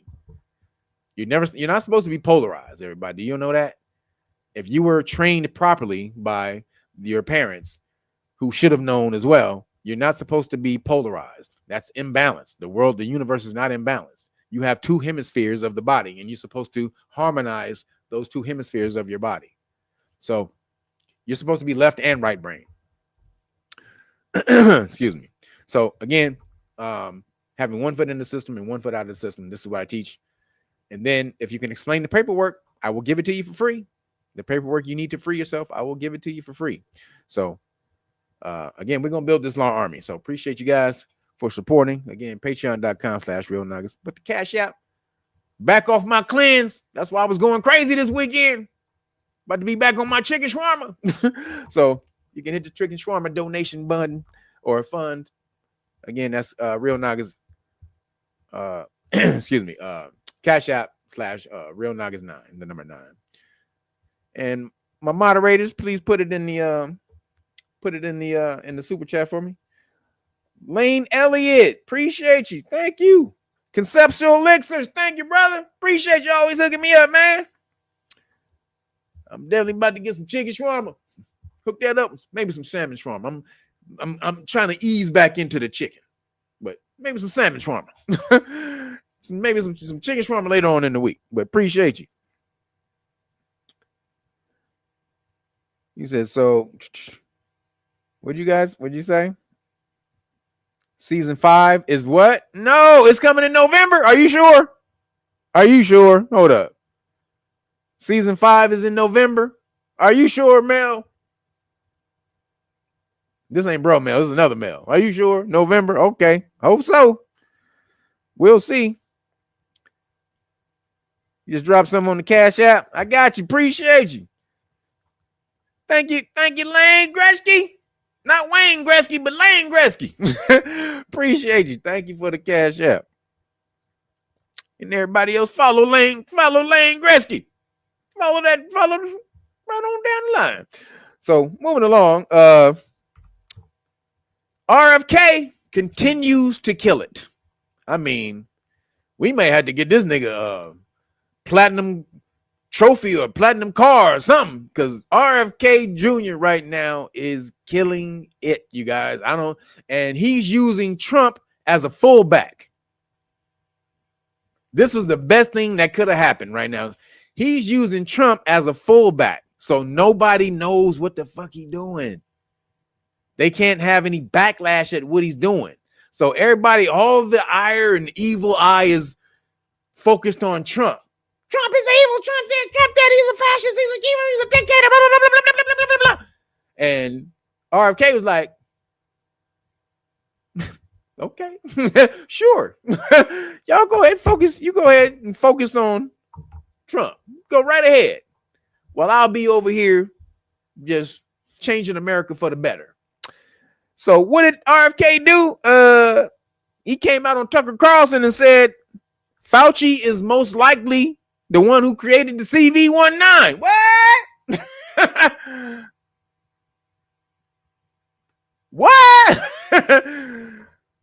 You're not supposed to be polarized, everybody. Do you know that? If you were trained properly by your parents, who should have known as well, you're not supposed to be polarized. That's imbalanced. The universe is not imbalanced. You have 2 hemispheres of the body, and you're supposed to harmonize those 2 hemispheres of your body. So you're supposed to be left and right brain. Excuse me. So again, having 1 foot in the system and 1 foot out of the system. This is what I teach. And then if you can explain the paperwork, I will give it to you for free. The paperwork you need to free yourself, I will give it to you for free. So again, we're going to build this law army. So appreciate you guys for supporting. Again, patreon.com/realnuggets. But the Cash App, back off my cleanse. That's why I was going crazy this weekend. About to be back on my chicken shawarma. So you can hit the chicken shawarma donation button or fund. Again, that's Real Noggers. Excuse me. Cash App /Real Noggers 9, the number 9. And my moderators, please put it in the super chat for me. Lane Elliott, appreciate you. Thank you. Conceptual Elixirs, thank you, brother. Appreciate you always hooking me up, man. I'm definitely about to get some chicken shawarma. Hook that up. Maybe some salmon shawarma. I'm trying to ease back into the chicken, but maybe some salmon shawarma. Maybe some chicken shawarma later on in the week. But appreciate you. You said so. What'd you say? Season 5 is what? No, it's coming in November. Are you sure? Are you sure? Hold up. Season 5 is in November. Are you sure, Mel? This ain't bro Mel. This is another Mel. Are you sure? November? Okay. Hope so. We'll see. You just drop some on the Cash App. I got you. Appreciate you. Thank you. Thank you, Lane Gretzky. Not Wayne Gretzky, but Lane Gretzky. Appreciate you. Thank you for the Cash App. And everybody else follow Lane Gretzky. Follow right on down the line. So moving along, RFK continues to kill it. I mean, we may have to get this nigga a platinum trophy or platinum car or something, because RFK Jr. right now is killing it, you guys. And he's using Trump as a fullback. This was the best thing that could have happened right now. He's using Trump as a fullback, so nobody knows what the fuck he's doing. They can't have any backlash at what he's doing. So everybody, all the ire and evil eye is focused on Trump. Trump is evil. Trump this, Trump that. He's a fascist. He's a giver. He's a dictator. Blah, blah, blah, blah, blah, blah, blah, blah. And RFK was like, okay, sure. Y'all go ahead and focus. You go ahead and focus on Trump. Go right ahead. While I'll be over here just changing America for the better. So what did RFK do? He came out on Tucker Carlson and said Fauci is most likely the one who created the CV-19. What? What?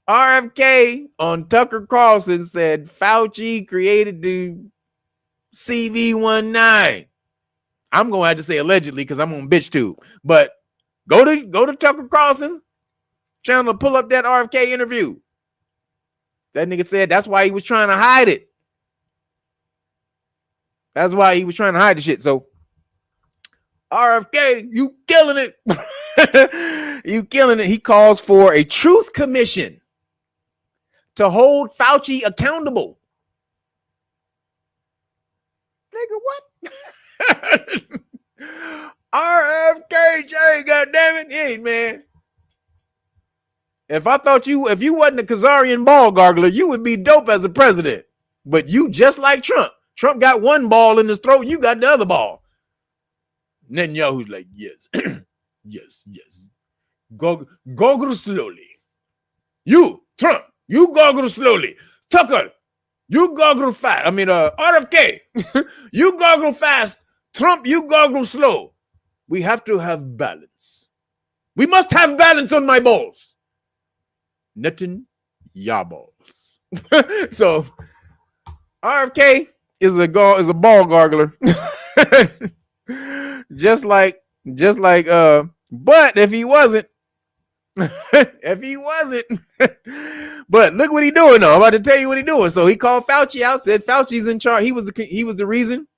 RFK on Tucker Carlson said Fauci created the CV-19. I'm gonna have to say allegedly because I'm on BitchTube, but go to Tucker Carlson channel to pull up that RFK interview. That nigga said that's why he was trying to hide it. That's why he was trying to hide the shit. So RFK, you killing it. You killing it. He calls for a truth commission to hold Fauci accountable. Nigga, what? RFKJ, goddammit. Hey, man. If you wasn't a Khazarian ball gargler, you would be dope as a president. But you just like Trump. Trump got one ball in his throat, you got the other ball. Netanyahu's like, yes, yes. Goggle slowly. You, Trump, you goggle slowly. Tucker, you goggle fast. RFK, you goggle fast. Trump, you goggle slow. We have to have balance. We must have balance on my balls. Netanyahu balls. So RFK is a ball gargler. just like but if he wasn't but look what he doing though. I'm about to tell you what he doing. So he called Fauci out, said Fauci's in charge. He was the reason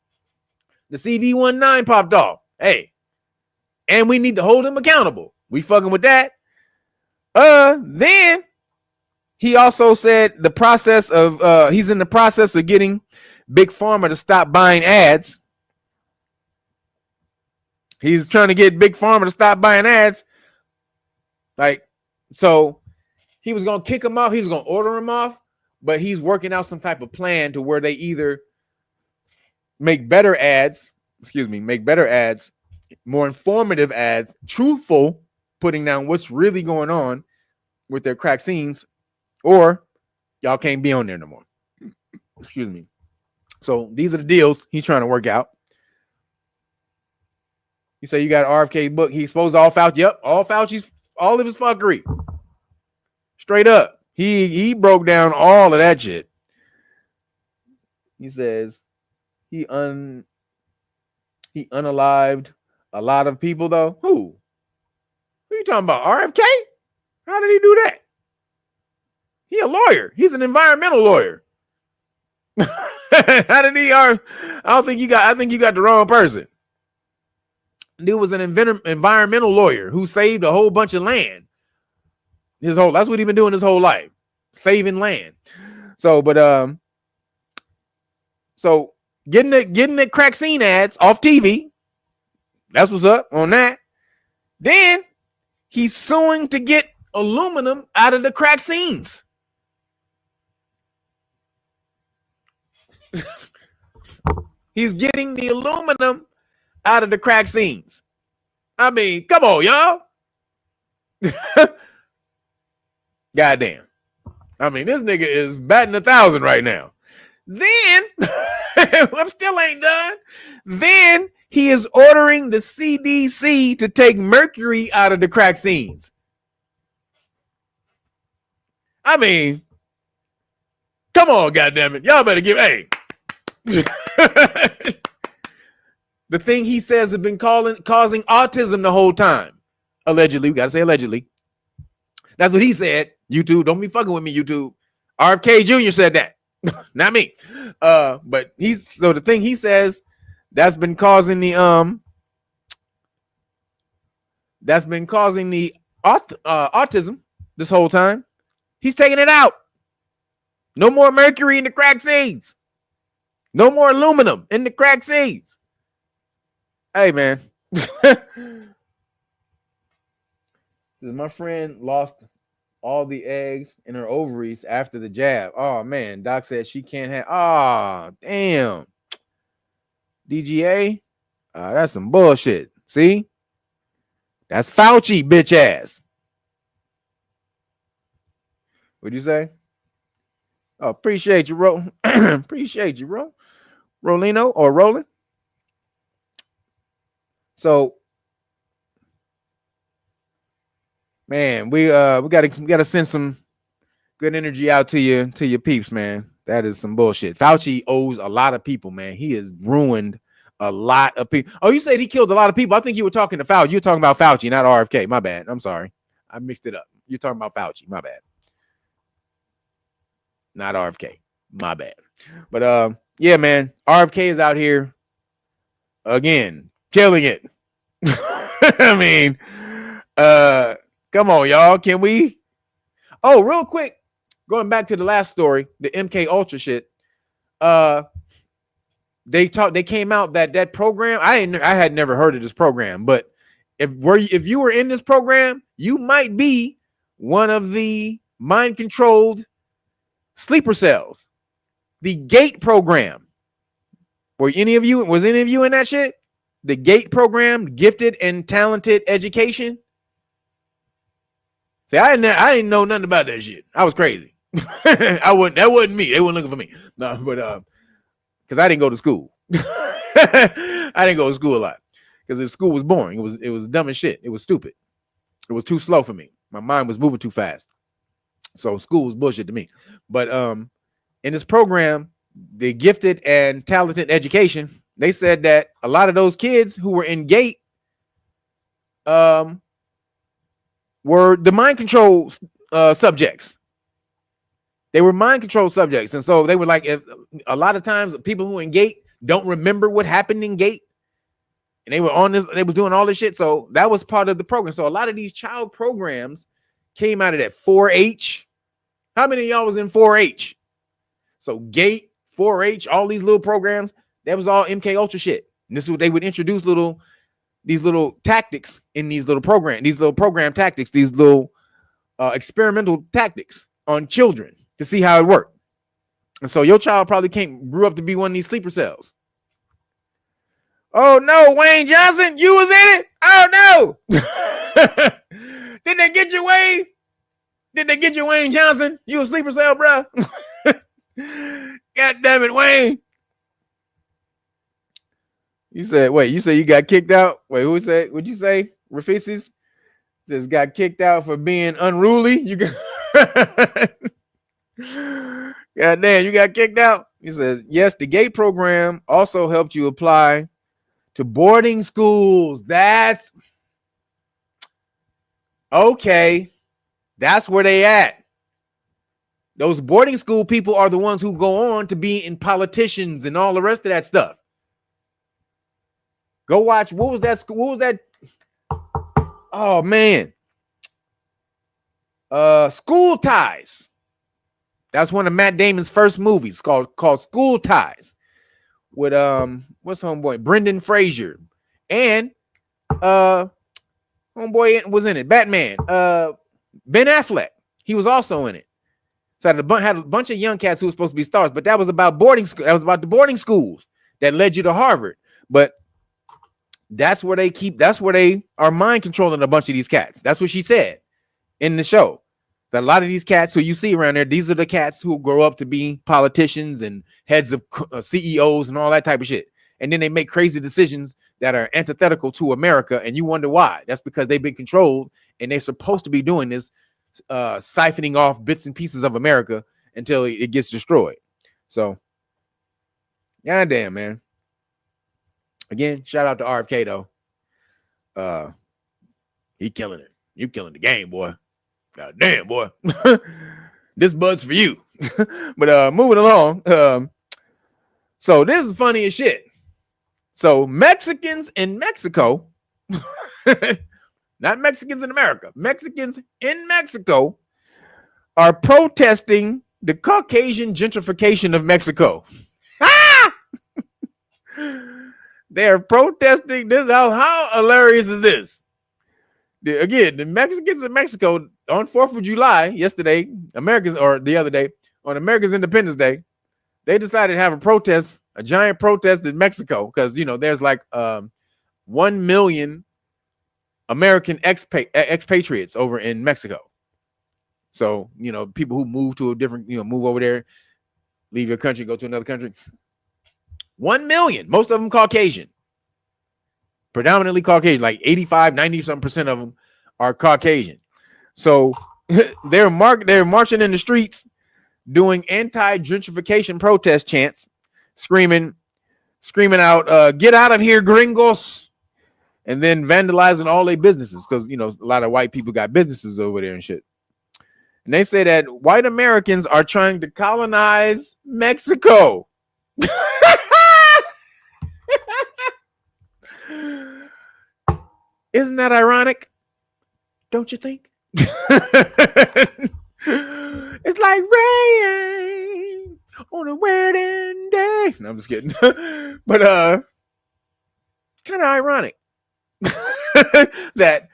the CV-19 popped off. Hey, and we need to hold him accountable. We fucking with that. Then he also said he's in the process of getting Big Pharma to stop buying ads. He's trying to get Big Pharma to stop buying ads. So he was going to kick him off. He was going to order him off, but he's working out some type of plan to where they either make better ads, more informative ads, truthful, putting down what's really going on with their crack scenes, or y'all can't be on there no more. Excuse me. So these are the deals he's trying to work out. You say you got RFK's book. He exposed all Fauci. Yep, all Fauci's, all of his fuckery. Straight up. He broke down all of that shit. He says he unalived a lot of people though. Who are you talking about? RFK? How did he do that? He a lawyer. He's an environmental lawyer. How did he? I think you got the wrong person. Dude was an environmental lawyer who saved a whole bunch of land. That's what he's been doing his whole life, saving land. So, but so getting the crack scene ads off TV. That's what's up on that. Then he's suing to get aluminum out of the crack scenes. He's getting the aluminum out of the crack scenes. I mean, come on, y'all. Goddamn. I mean, this nigga is batting 1,000 right now. Then, I'm still ain't done. Then he is ordering the CDC to take mercury out of the crack scenes. I mean, come on, goddammit. Y'all better give, hey. The thing he says has been causing autism the whole time. Allegedly. We got to say allegedly. That's what he said. YouTube, don't be fucking with me, YouTube. RFK Jr. said that. Not me. But the thing he says that's been causing the autism this whole time. He's taking it out. No more mercury in the crack seeds. No more aluminum in the crack seeds. Hey, man. My friend lost all the eggs in her ovaries after the jab. Oh, man. Doc said she can't have. Oh, damn. DGA? That's some bullshit. See? That's Fauci, bitch ass. What'd you say? Oh, appreciate you, Ro. Appreciate you, Ro. Rolino or Roland. So, man, we gotta send some good energy out to your peeps, man. That is some bullshit. Fauci owes a lot of people, man. He has ruined a lot of people. Oh, you said he killed a lot of people. I think you were talking to Fauci. You were talking about Fauci, not RFK. My bad. I'm sorry. I mixed it up. You're talking about Fauci. My bad. Not RFK. My bad. But yeah, man. RFK is out here again, killing it. I mean, come on, y'all. Can we? Oh, real quick, going back to the last story, the MK Ultra shit. They came out that program. I had never heard of this program, but if you were in this program, you might be one of the mind controlled sleeper cells. The GATE program. Was any of you in that shit? The GATE program, Gifted and Talented Education. See, I didn't know nothing about that shit. I was crazy. That wasn't me. They weren't looking for me. No, but because I didn't go to school. I didn't go to school a lot because the school was boring. It was dumb as shit. It was stupid. It was too slow for me. My mind was moving too fast. So school was bullshit to me. But in this program, the Gifted and Talented Education, they said that a lot of those kids who were in GATE were the mind control subjects. They were mind control subjects. And so they were like, if a lot of times people who in GATE don't remember what happened in GATE. And they were on this, they was doing all this shit. So that was part of the program. So a lot of these child programs came out of that 4-H. How many of y'all was in 4-H? So GATE, 4-H, all these little programs, that was all MK Ultra shit. And this is what they would introduce these little tactics in these little program tactics, these little experimental tactics on children to see how it worked. And so your child probably grew up to be one of these sleeper cells. Oh no, Wayne Johnson, you was in it? Oh no. Did they get you, Wayne? Did they get you, Wayne Johnson? You a sleeper cell, bro? God damn it, Wayne. You said you got kicked out? Wait, who said? What'd you say? Rafisis just got kicked out for being unruly. You got God damn, you got kicked out. He says, yes, the GATE program also helped you apply to boarding schools. That's okay. That's where they at. Those boarding school people are the ones who go on to be in politicians and all the rest of that stuff. Go watch. What was that school? What was that? Oh man. School Ties. That's one of Matt Damon's first movies called School Ties with what's homeboy? Brendan Fraser. And homeboy was in it. Batman. Ben Affleck. He was also in it. So had a bunch of young cats who were supposed to be stars, but that was about boarding school. That was about the boarding schools that led you to Harvard. But that's where they are mind controlling a bunch of these cats. That's what she said in the show. That a lot of these cats who you see around there, these are the cats who grow up to be politicians and heads of CEOs and all that type of shit. And then they make crazy decisions that are antithetical to America. And you wonder why. That's because they've been controlled and they're supposed to be doing this, siphoning off bits and pieces of America until it gets destroyed. So, goddamn, man. Again, shout out to RFK though. He killing it. You killing the game, boy. God damn, boy. This bud's for you. But moving along. So this is funny as shit. So Mexicans in Mexico, not Mexicans in America, Mexicans in Mexico are protesting the Caucasian gentrification of Mexico. They're protesting this. How hilarious is this? Again, the Mexicans in Mexico on 4th of July, yesterday, the other day, on America's Independence Day, they decided to have a giant protest in Mexico because, there's like 1 million American expatriates over in Mexico. So, people who move to a different, move over there, leave your country, go to another country. 1 million, most of them Caucasian. Predominantly Caucasian, like 85, 90% of them are Caucasian. So they're marching in the streets doing anti-gentrification protest chants, screaming out, get out of here, gringos, and then vandalizing all their businesses because, a lot of white people got businesses over there and shit. And they say that white Americans are trying to colonize Mexico. Isn't that ironic? Don't you think? It's like rain on a wedding day. No, I'm just kidding. But kind of ironic that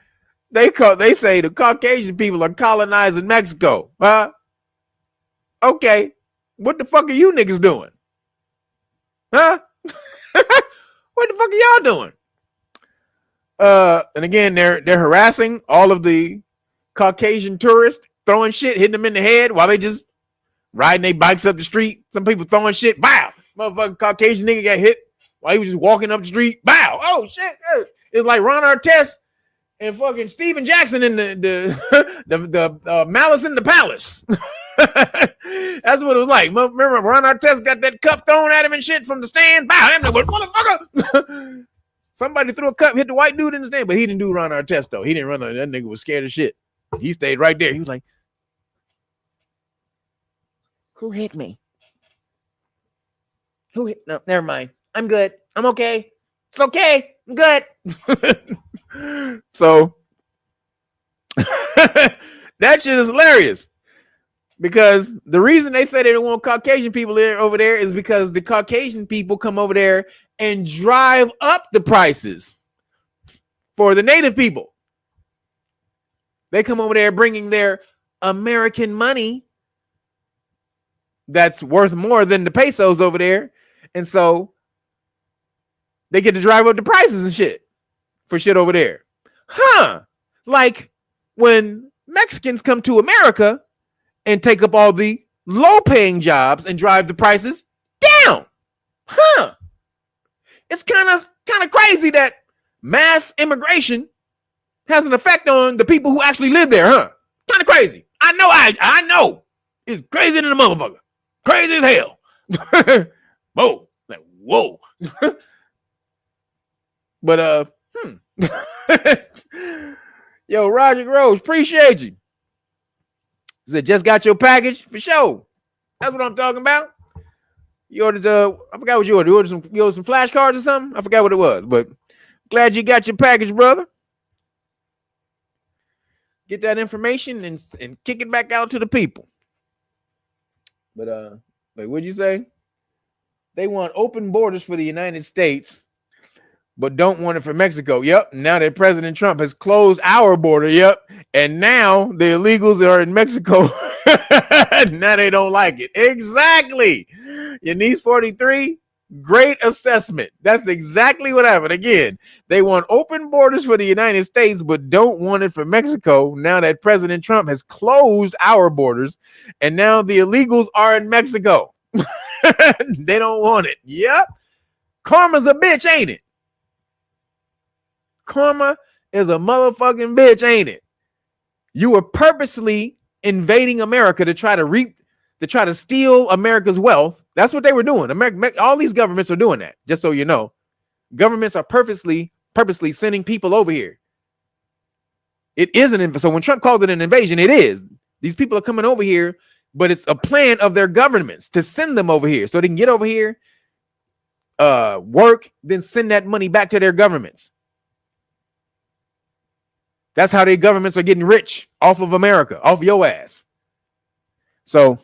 they say the Caucasian people are colonizing Mexico. Huh? Okay. What the fuck are you niggas doing? Huh? What the fuck are y'all doing? And again, they're harassing all of the Caucasian tourists, throwing shit, hitting them in the head while they just riding their bikes up the street. Some people throwing shit. Bow! Motherfucking Caucasian nigga got hit while he was just walking up the street. Bow! Oh shit! It's like Ron Artest and fucking Steven Jackson in the Malice in the Palace. That's what it was like. Remember Ron Artest got that cup thrown at him and shit from the stand? Bow! Them niggas, motherfucker! Somebody threw a cup, hit the white dude in the stand, but he didn't do Ron Artest though. He didn't run. That nigga was scared of shit. He stayed right there. He was like, "Who hit me? Who hit? No, never mind. I'm good. I'm okay. It's okay. I'm good." So that shit is hilarious because the reason they say they don't want Caucasian people over there is because the Caucasian people come over there and drive up the prices for the native people. They come over there bringing their American money that's worth more than the pesos over there. And so they get to drive up the prices and shit for shit over there. Huh? Like when Mexicans come to America and take up all the low-paying jobs and drive the prices down. Huh? It's kind of crazy that mass immigration has an effect on the people who actually live there, huh? Kind of crazy. I know. It's crazy than a motherfucker. Crazy as hell. Whoa. Like, whoa. But yo, Roger Rose, appreciate you. He said, just got your package for sure. That's what I'm talking about. You ordered I forgot what you ordered. You ordered some flashcards or something? I forgot what it was, but glad you got your package, brother. get that information and kick it back out to the people. But wait, what'd you say? They want open borders for the United States, but don't want it for Mexico. Yep. Now that President Trump has closed our border. Yep. And now the illegals are in Mexico. Now they don't like it. Exactly. Yanis 43, great assessment. That's exactly what happened. Again, they want open borders for the United States, but don't want it for Mexico. Now that President Trump has closed our borders, and now the illegals are in Mexico. They don't want it. Yep. Karma's a bitch, ain't it? Karma is a motherfucking bitch, ain't it? You were purposely invading America to try to steal America's wealth. That's what they were doing. All these governments are doing that, just so you know. Governments are purposely sending people over here. It is an invasion. So when Trump called it an invasion, it is. These people are coming over here, but it's a plan of their governments to send them over here so they can get over here, work, then send that money back to their governments. That's how their governments are getting rich off of America, off your ass. So,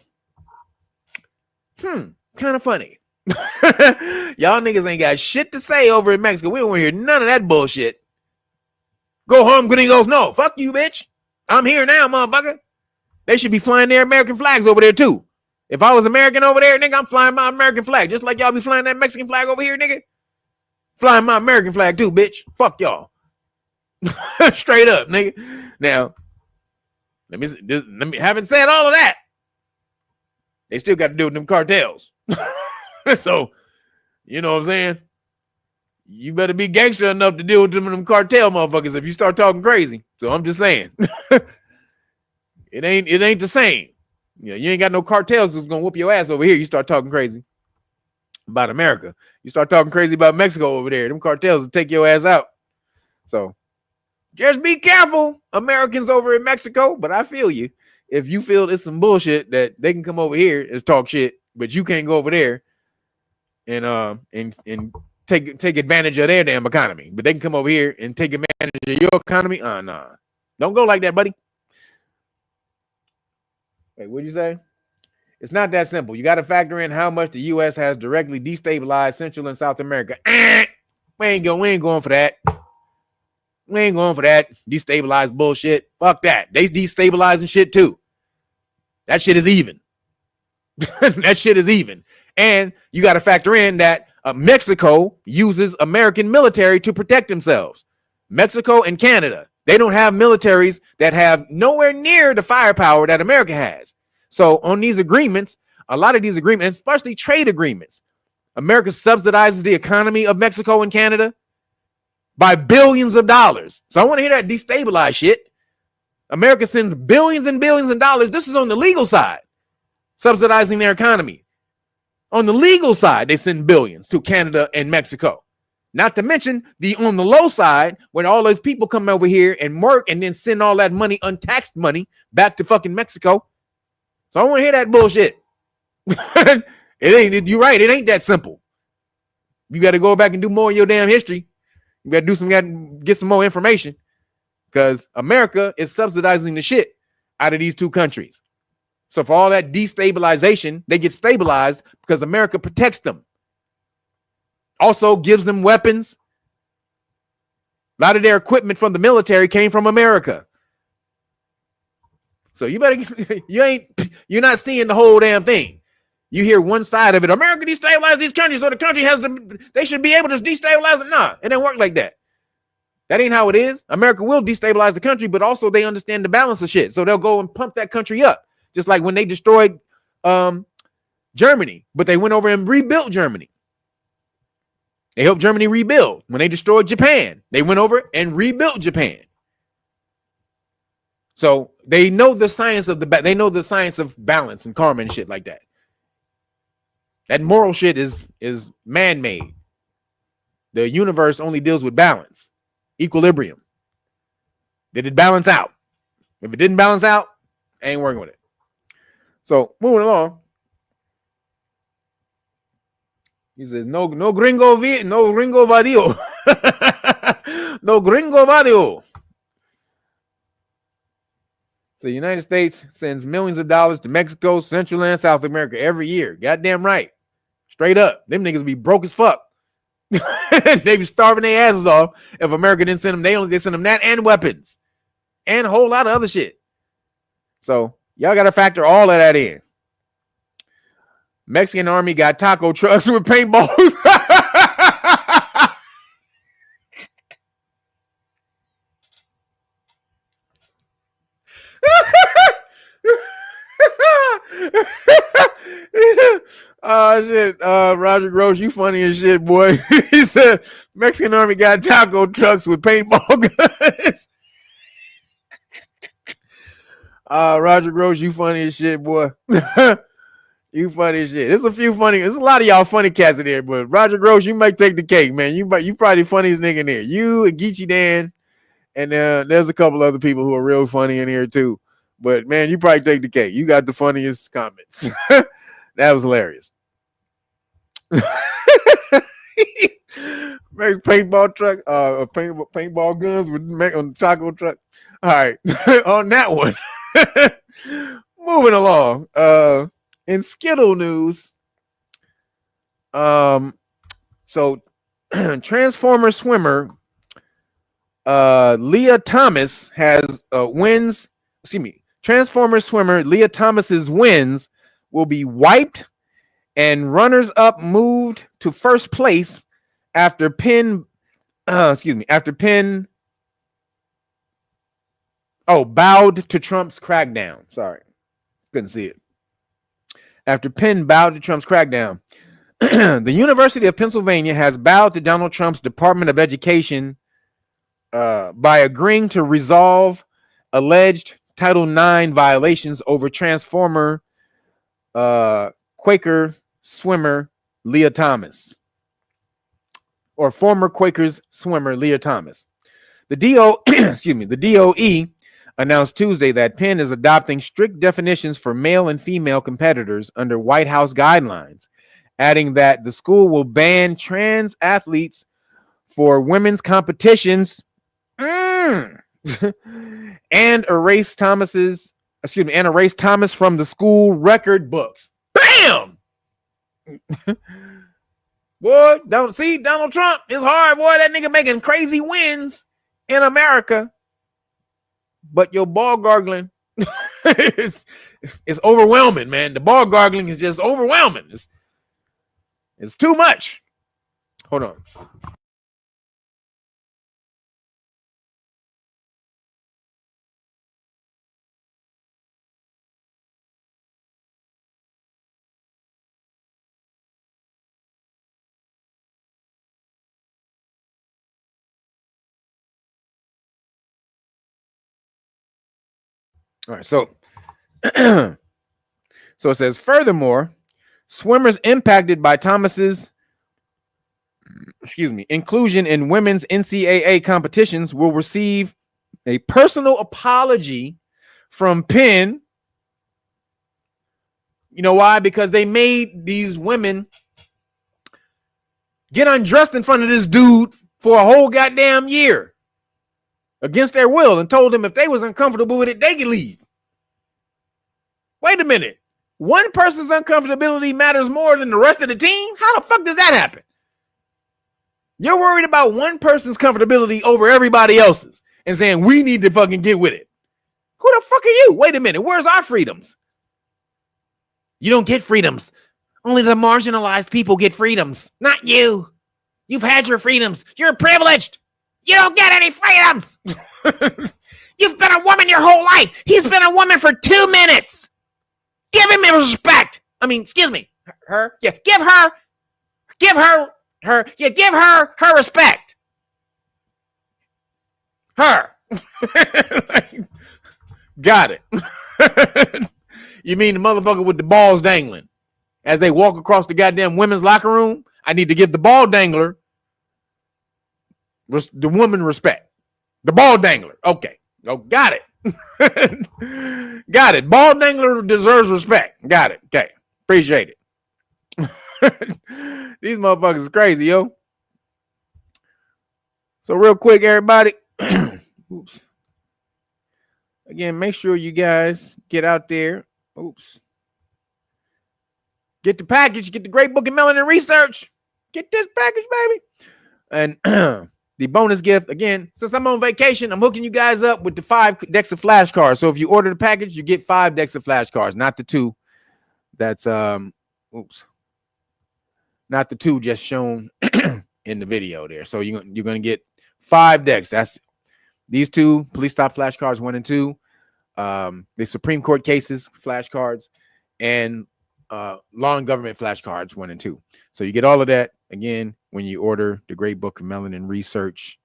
kind of funny. Y'all niggas ain't got shit to say over in Mexico. We don't want to hear none of that bullshit. Go home, gringos. No, fuck you, bitch. I'm here now, motherfucker. They should be flying their American flags over there, too. If I was American over there, nigga, I'm flying my American flag. Just like y'all be flying that Mexican flag over here, nigga. Flying my American flag, too, bitch. Fuck y'all. Straight up, nigga. Now, let me having said all of that, they still got to deal with them cartels. So, you know what I'm saying? You better be gangster enough to deal with them cartel motherfuckers if you start talking crazy. So I'm just saying. It ain't the same. You know, you ain't got no cartels that's gonna whoop your ass over here. You start talking crazy about America. You start talking crazy about Mexico over there. Them cartels will take your ass out. So just be careful, Americans over in Mexico. But I feel you. If you feel it's some bullshit that they can come over here and talk shit, but you can't go over there and take advantage of their damn economy. But they can come over here and take advantage of your economy. Nah. Don't go like that, buddy. Wait, what'd you say? It's not that simple. You got to factor in how much the U.S. has directly destabilized Central and South America. We ain't going for that. We ain't going for that destabilized bullshit. Fuck that. They destabilizing shit too. That shit is even. That shit is even. And you got to factor in that Mexico uses American military to protect themselves. Mexico and Canada, they don't have militaries that have nowhere near the firepower that America has. So on these agreements, a lot of these agreements, especially trade agreements, America subsidizes the economy of Mexico and Canada by billions of dollars. So I want to hear that destabilize shit. America sends billions and billions of dollars. This is on the legal side, subsidizing their economy. On the legal side, they send billions to Canada and Mexico. Not to mention on the low side, when all those people come over here and work and then send all that money, untaxed money, back to fucking Mexico. So I want to hear that bullshit. You're right. It ain't that simple. You got to go back and do more of your damn history. You got to get some more information, because America is subsidizing the shit out of these two countries. So for all that destabilization, they get stabilized because America protects them. Also gives them weapons. A lot of their equipment from the military came from America. So you're not seeing the whole damn thing. You hear one side of it. America destabilized these countries, so the country they should be able to destabilize it. Nah, it didn't work like that. That ain't how it is. America will destabilize the country, but also they understand the balance of shit. So they'll go and pump that country up. Just like when they destroyed Germany, but they went over and rebuilt Germany. They helped Germany rebuild. When they destroyed Japan, they went over and rebuilt Japan. So they know the science of they know the science of balance and karma and shit like that. That moral shit is man-made. The universe only deals with balance, equilibrium. Did it balance out? If it didn't balance out, I ain't working with it. So moving along. He says, no gringo vadio. No gringo vadio. The United States sends millions of dollars to Mexico, Central and South America every year. Goddamn right. Straight up. Them niggas be broke as fuck. They be starving their asses off if America didn't send them. They send them that and weapons and a whole lot of other shit. So y'all got to factor all of that in. Mexican army got taco trucks with paintballs. Oh shit. Roger Gross, you funny as shit, boy. He said Mexican army got taco trucks with paintball guns. Roger Gross, you funny as shit, boy. You funny as shit. There's a lot of y'all funny cats in there, but Roger Gross, you might take the cake, man. You probably the funniest nigga in there. You and Geechee Dan, and there's a couple other people who are real funny in here too. But man, you probably take the cake. You got the funniest comments. That was hilarious. Make paintball truck, paintball guns with on the taco truck. All right, on that one. Moving along. In Skittle news, so Transformer swimmer Leah Thomas has wins. Excuse me. Transformer swimmer Leah Thomas's wins will be wiped, and runners up moved to first place after Penn. Bowed to Trump's crackdown. Sorry, couldn't see it. After Penn bowed to Trump's crackdown, the University of Pennsylvania has bowed to Donald Trump's Department of Education by agreeing to resolve alleged Title IX violations over Transformer Quaker swimmer Leah Thomas, or former Quakers swimmer Leah Thomas. The DOE announced Tuesday that Penn is adopting strict definitions for male and female competitors under White House guidelines, adding that the school will ban trans athletes for women's competitions and erase Thomas from the school record books. Bam! Boy, don't see Donald Trump. It's hard, boy. That nigga making crazy wins in America. But your ball gargling is overwhelming, man. The ball gargling is just overwhelming. It's too much. Hold on. All right, so it says, furthermore, swimmers impacted by Thomas's inclusion in women's NCAA competitions will receive a personal apology from Penn. You know why? Because they made these women get undressed in front of this dude for a whole goddamn year against their will, and told them if they was uncomfortable with it, they could leave. Wait a minute. One person's uncomfortability matters more than the rest of the team? How the fuck does that happen? You're worried about one person's comfortability over everybody else's and saying we need to fucking get with it. Who the fuck are you? Wait a minute. Where's our freedoms? You don't get freedoms. Only the marginalized people get freedoms. Not you. You've had your freedoms. You're privileged. You don't get any freedoms. You've been a woman your whole life. He's been a woman for 2 minutes. Give him respect. I mean, excuse me. Her? Yeah, give her respect. Her. Got it. You mean the motherfucker with the balls dangling as they walk across the goddamn women's locker room? I need to give the ball dangler the woman respect. The ball dangler. Okay. Oh, got it. Got it. Ball dangler deserves respect. Got it. Okay. Appreciate it. These motherfuckers is crazy, yo. So real quick, everybody. Oops. Again, make sure you guys get out there. Oops. Get the package. Get the Great Book of Melanin Research. Get this package, baby. And the bonus gift, again, since I'm on vacation, I'm hooking you guys up with the 5 decks of flashcards. So if you order the package, you get 5 decks of flashcards, not the 2. That's oops. Not the 2 just shown in the video there. So you're going to get 5 decks. That's these 2 police stop flashcards, 1 and 2. The Supreme Court cases flashcards, and law and government flashcards 1 and 2. So you get all of that again when you order the Great Book of Melanin Research.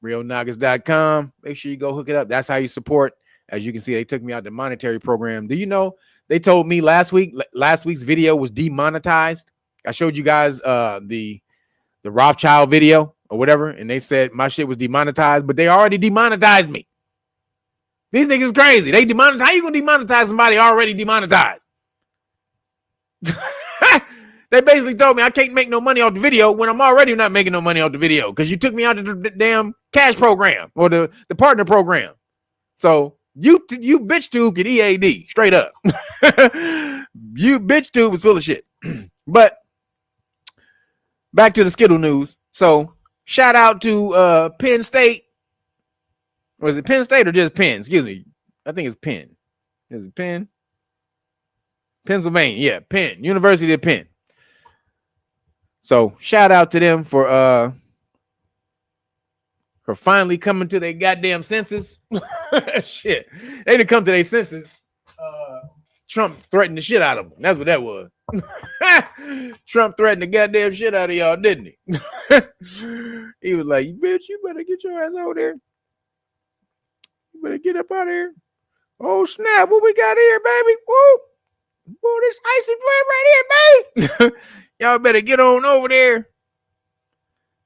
realnagas.com. Make sure you go hook it up. That's how you support. As you can see, they took me out the monetary program. Do you know they told me last week's video was demonetized? I showed you guys the Rothschild video or whatever, and they said my shit was demonetized, but they already demonetized me. These niggas crazy. They demonetize. How you gonna demonetize somebody already demonetized? They basically told me I can't make no money off the video when I'm already not making no money off the video because you took me out of the damn cash program or the partner program. So you bitch tube get EAD straight up. You bitch tube was full of shit. But back to the Skittle news. So shout out to Penn State. Was it Penn State or just Penn? Excuse me. I think it's Penn. Is it Penn? Pennsylvania. Yeah, Penn. University of Penn. So shout out to them for finally coming to their goddamn senses. Shit. They didn't come to their senses. Trump threatened the shit out of them. That's what that was. Trump threatened the goddamn shit out of y'all, didn't he? He was like, bitch, you better get your ass over there. You better get up out of here. Oh, snap. What we got here, baby? Woo. Woo, this icy bread right here, baby. Y'all better get on over there.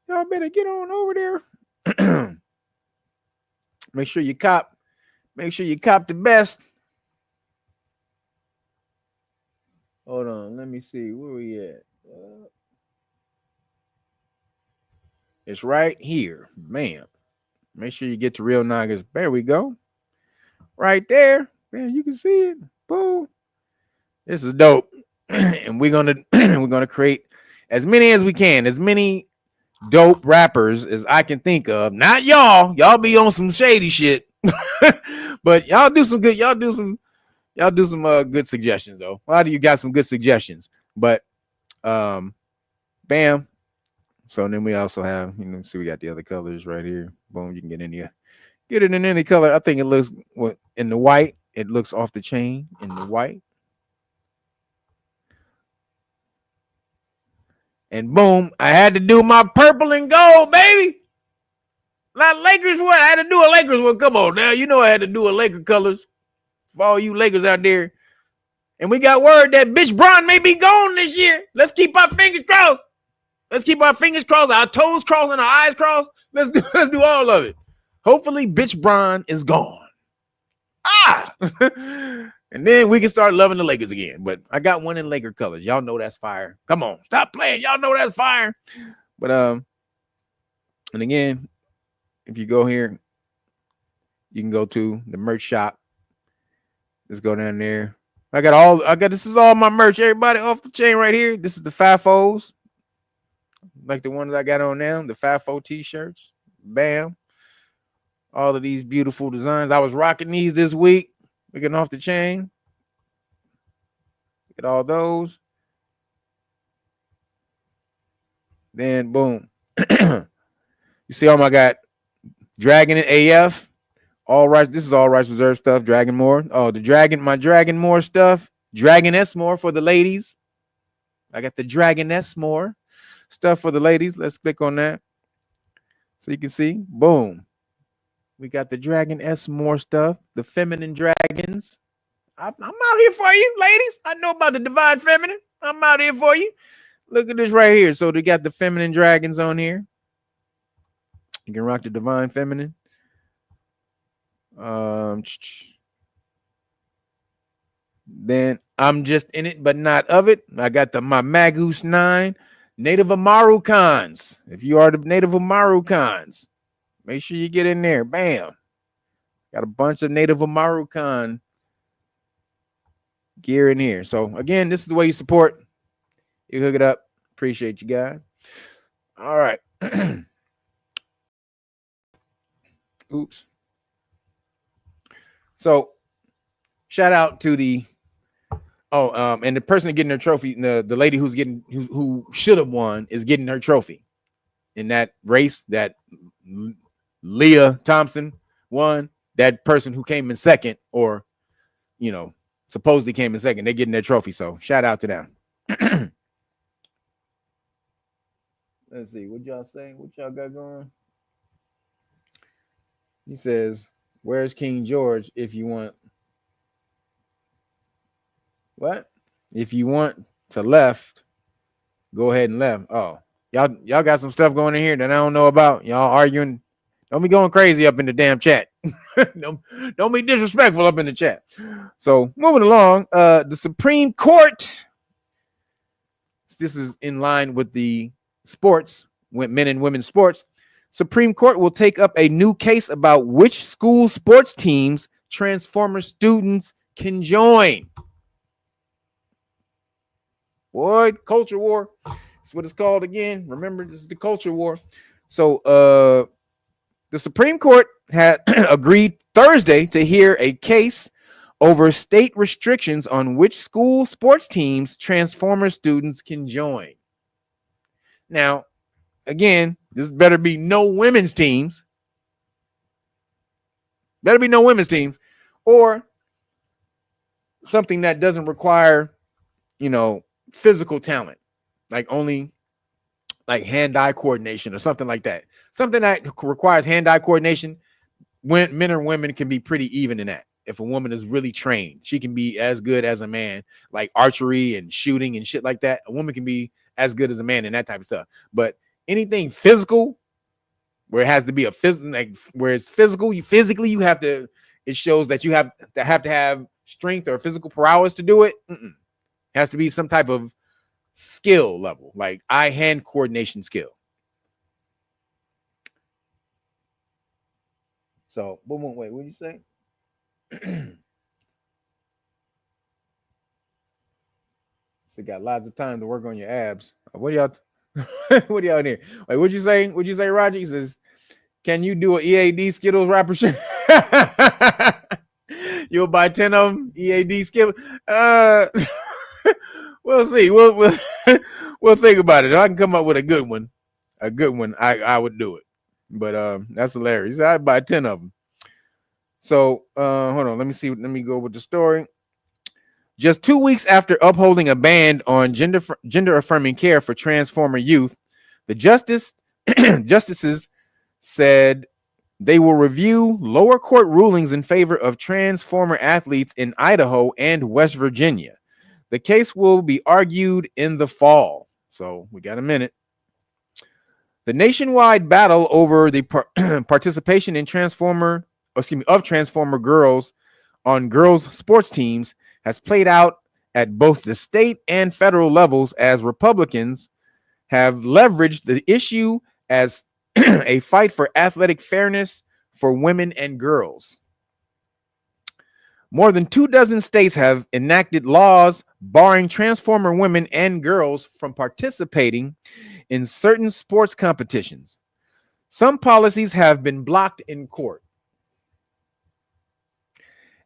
Y'all better get on over there. Make sure you cop. Make sure you cop the best. Hold on. Let me see. Where we at? It's right here. Man. Make sure you get to Real Nagas. There we go. Right there. Man, you can see it. Boom. This is dope. And we're gonna create as many as we can, as many dope rappers as I can think of. Not y'all. Y'all be on some shady shit. But y'all do some good, y'all do some good suggestions though. A lot of you got some good suggestions. But bam. So then we also have, see we got the other colors right here. Boom, you can get it in any color. I think it looks in the white. It looks off the chain in the white. And boom, I had to do my purple and gold, baby. Not Lakers one. I had to do a Lakers one. Come on now. You know I had to do a Laker colors for all you Lakers out there. And we got word that bitch Bron may be gone this year. Let's keep our fingers crossed. Let's keep our fingers crossed, our toes crossed, and our eyes crossed. Let's do all of it. Hopefully, bitch Bron is gone. And then we can start loving the Lakers again. But I got one in Laker colors. Y'all know that's fire. Come on, stop playing. Y'all know that's fire. But and again, if you go here, you can go to the merch shop. Let's go down there. This is all my merch, everybody, off the chain right here. This is the FAUCIs. Like the ones I got on now, the FAUCI t-shirts. Bam. All of these beautiful designs. I was rocking these this week. We're getting off the chain. Get all those. Then boom. You see all my got Dragon and AF. All right. This is all rights reserved stuff. Dragon More. Oh, my Dragon More stuff. Dragon S More for the ladies. I got the Dragon S More stuff for the ladies. Let's click on that. So you can see. Boom. We got the Dragon S More stuff, the feminine dragons. I'm out here for you, ladies. I know about the divine feminine. I'm out here for you. Look at this right here. So they got the feminine dragons on here. You can rock the divine feminine. Then I'm just in it, but not of it. I got my Magus 9 Native Amaru cons. If you are the Native Amaru cons, make sure you get in there. Bam. Got a bunch of Native Amarukan gear in here. So again, this is the way you support. You hook it up. Appreciate you guys. All right. Oops. So shout out to the and the person getting their trophy, the lady who's getting who should have won is getting her trophy in that race that Leah Thompson won. That person who came in second, or supposedly came in second, they're getting their trophy. So shout out to them. Let's see what y'all saying. What y'all got going? He says, "Where's King George? If you want what? If you want to left, go ahead and left." Oh, y'all got some stuff going in here that I don't know about. Y'all arguing. Don't be going crazy up in the damn chat. don't be disrespectful up in the chat. So moving along, the Supreme Court. This is in line with the sports, men and women's sports. Supreme Court will take up a new case about which school sports teams Transformer students can join. Boy, culture war. That's what it's called again. Remember, this is the culture war. So the Supreme Court had agreed Thursday to hear a case over state restrictions on which school sports teams Transformer students can join. Now, again, this better be no women's teams. Better be no women's teams, or something that doesn't require, physical talent, like only like hand-eye coordination or something like that. Something that requires hand-eye coordination, when men or women can be pretty even in that. If a woman is really trained, she can be as good as a man, like archery and shooting and shit like that. A woman can be as good as a man in that type of stuff. But anything physical, where it has to be a physical, like where it's physical, you have to. It shows that you have to have strength or physical prowess to do it. It has to be some type of skill level, like eye-hand coordination skill. So, wait, what did you say? So got lots of time to work on your abs. What y'all in here? Wait, what'd you say? What'd you say, Roger? He says, "Can you do an EAD Skittles rapper shit?" You'll buy 10 of them, EAD Skittles. We'll see. We'll think about it. If I can come up with a good one, I would do it. But that's hilarious. I'd buy 10 of them. So hold on. Let me see. Let me go with the story. Just 2 weeks after upholding a ban on gender affirming care for Transformer youth, the justices said they will review lower court rulings in favor of Transformer athletes in Idaho and West Virginia. The case will be argued in the fall. So we got a minute. The nationwide battle over the participation in Transformer girls on girls' sports teams has played out at both the state and federal levels as Republicans have leveraged the issue as a fight for athletic fairness for women and girls. More than 24 states have enacted laws barring Transformer women and girls from participating in certain sports competitions. Some policies have been blocked in court.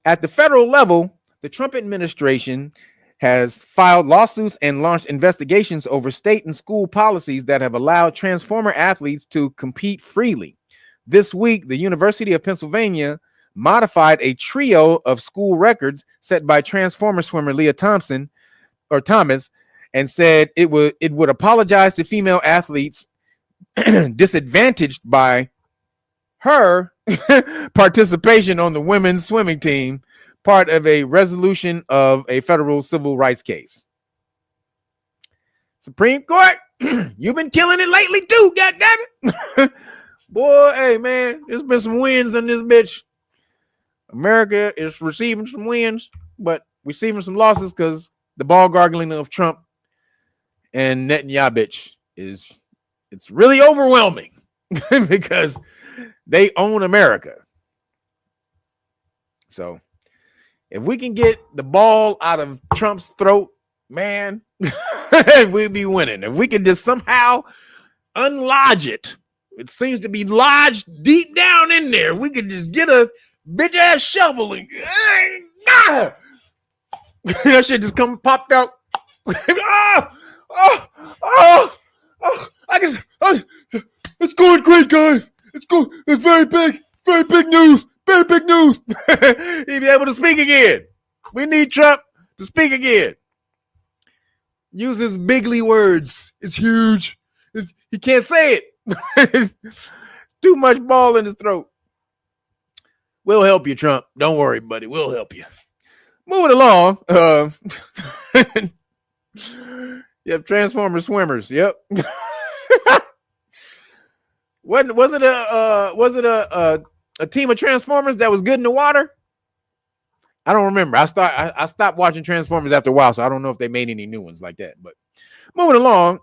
At the federal level, the Trump administration has filed lawsuits and launched investigations over state and school policies that have allowed Transformer athletes to compete freely. This week, the University of Pennsylvania modified a trio of school records set by Transformer swimmer Leah Thomas and said it would apologize to female athletes disadvantaged by her participation on the women's swimming team, part of a resolution of a federal civil rights case. Supreme Court, you've been killing it lately too, goddammit. Boy, hey man, there's been some wins in this bitch. America is receiving some wins, but receiving some losses because the ball gargling of Trump and Netanyahu it's really overwhelming because they own America. So if we can get the ball out of Trump's throat, man, we'll be winning. If we can just somehow unlodge it, it seems to be lodged deep down in there. We could just get a bitch ass shovel and that shit just come popped out. It's going great, guys. It's very big news. Very big news. He'll be able to speak again. We need Trump to speak again. Use his bigly words. It's huge. He can't say it. It's too much ball in his throat. We'll help you, Trump. Don't worry, buddy. We'll help you. Moving along. Yep, Transformer swimmers. Yep. Was it a team of Transformers that was good in the water? I don't remember. I stopped watching Transformers after a while, so I don't know if they made any new ones like that. But moving along,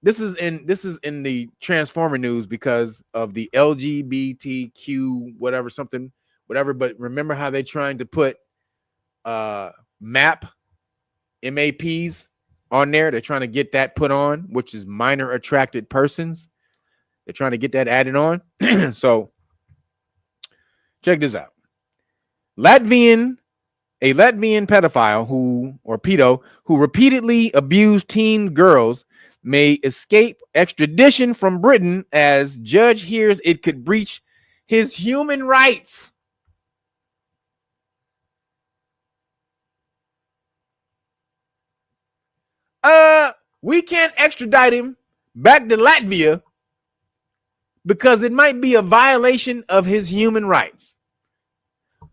this is in the Transformer news because of the LGBTQ whatever. But remember how they're trying to put MAPs on there? They're trying to get that put on, which is minor attracted persons. They're trying to get that added on. So check this out. A Latvian pedophile who repeatedly abused teen girls may escape extradition from Britain as judge hears it could breach his human rights. We can't extradite him back to Latvia because it might be a violation of his human rights.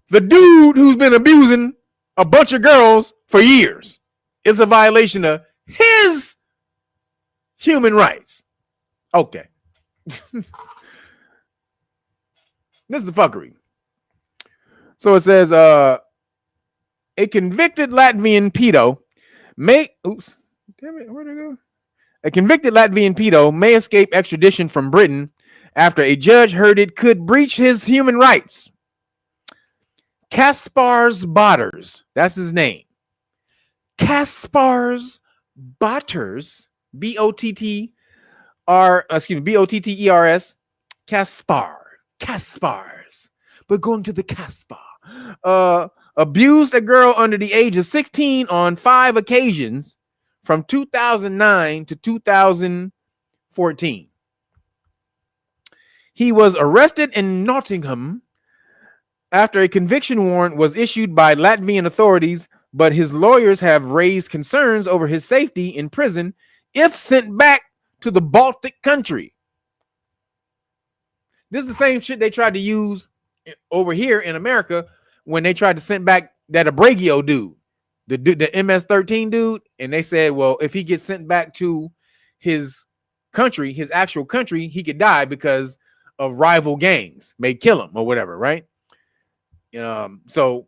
The dude who's been abusing a bunch of girls for years is a violation of his human rights. Okay. This is the fuckery. So it says a convicted Latvian pedo may where'd it go? A convicted Latvian pedo may escape extradition from Britain after a judge heard it could breach his human rights. Kaspars Botters, that's his name. Kaspars Botters, Botters, Kaspars. We're going to the Kaspar. Abused a girl under the age of 16 on 5 occasions from 2009 to 2014. He was arrested in Nottingham after a conviction warrant was issued by Latvian authorities, but his lawyers have raised concerns over his safety in prison if sent back to the Baltic country. This is the same shit they tried to use over here in America when they tried to send back that Abrego dude, the MS-13 dude, and they said, well, if he gets sent back to his country, his actual country, he could die because of rival gangs may kill him or whatever, right? So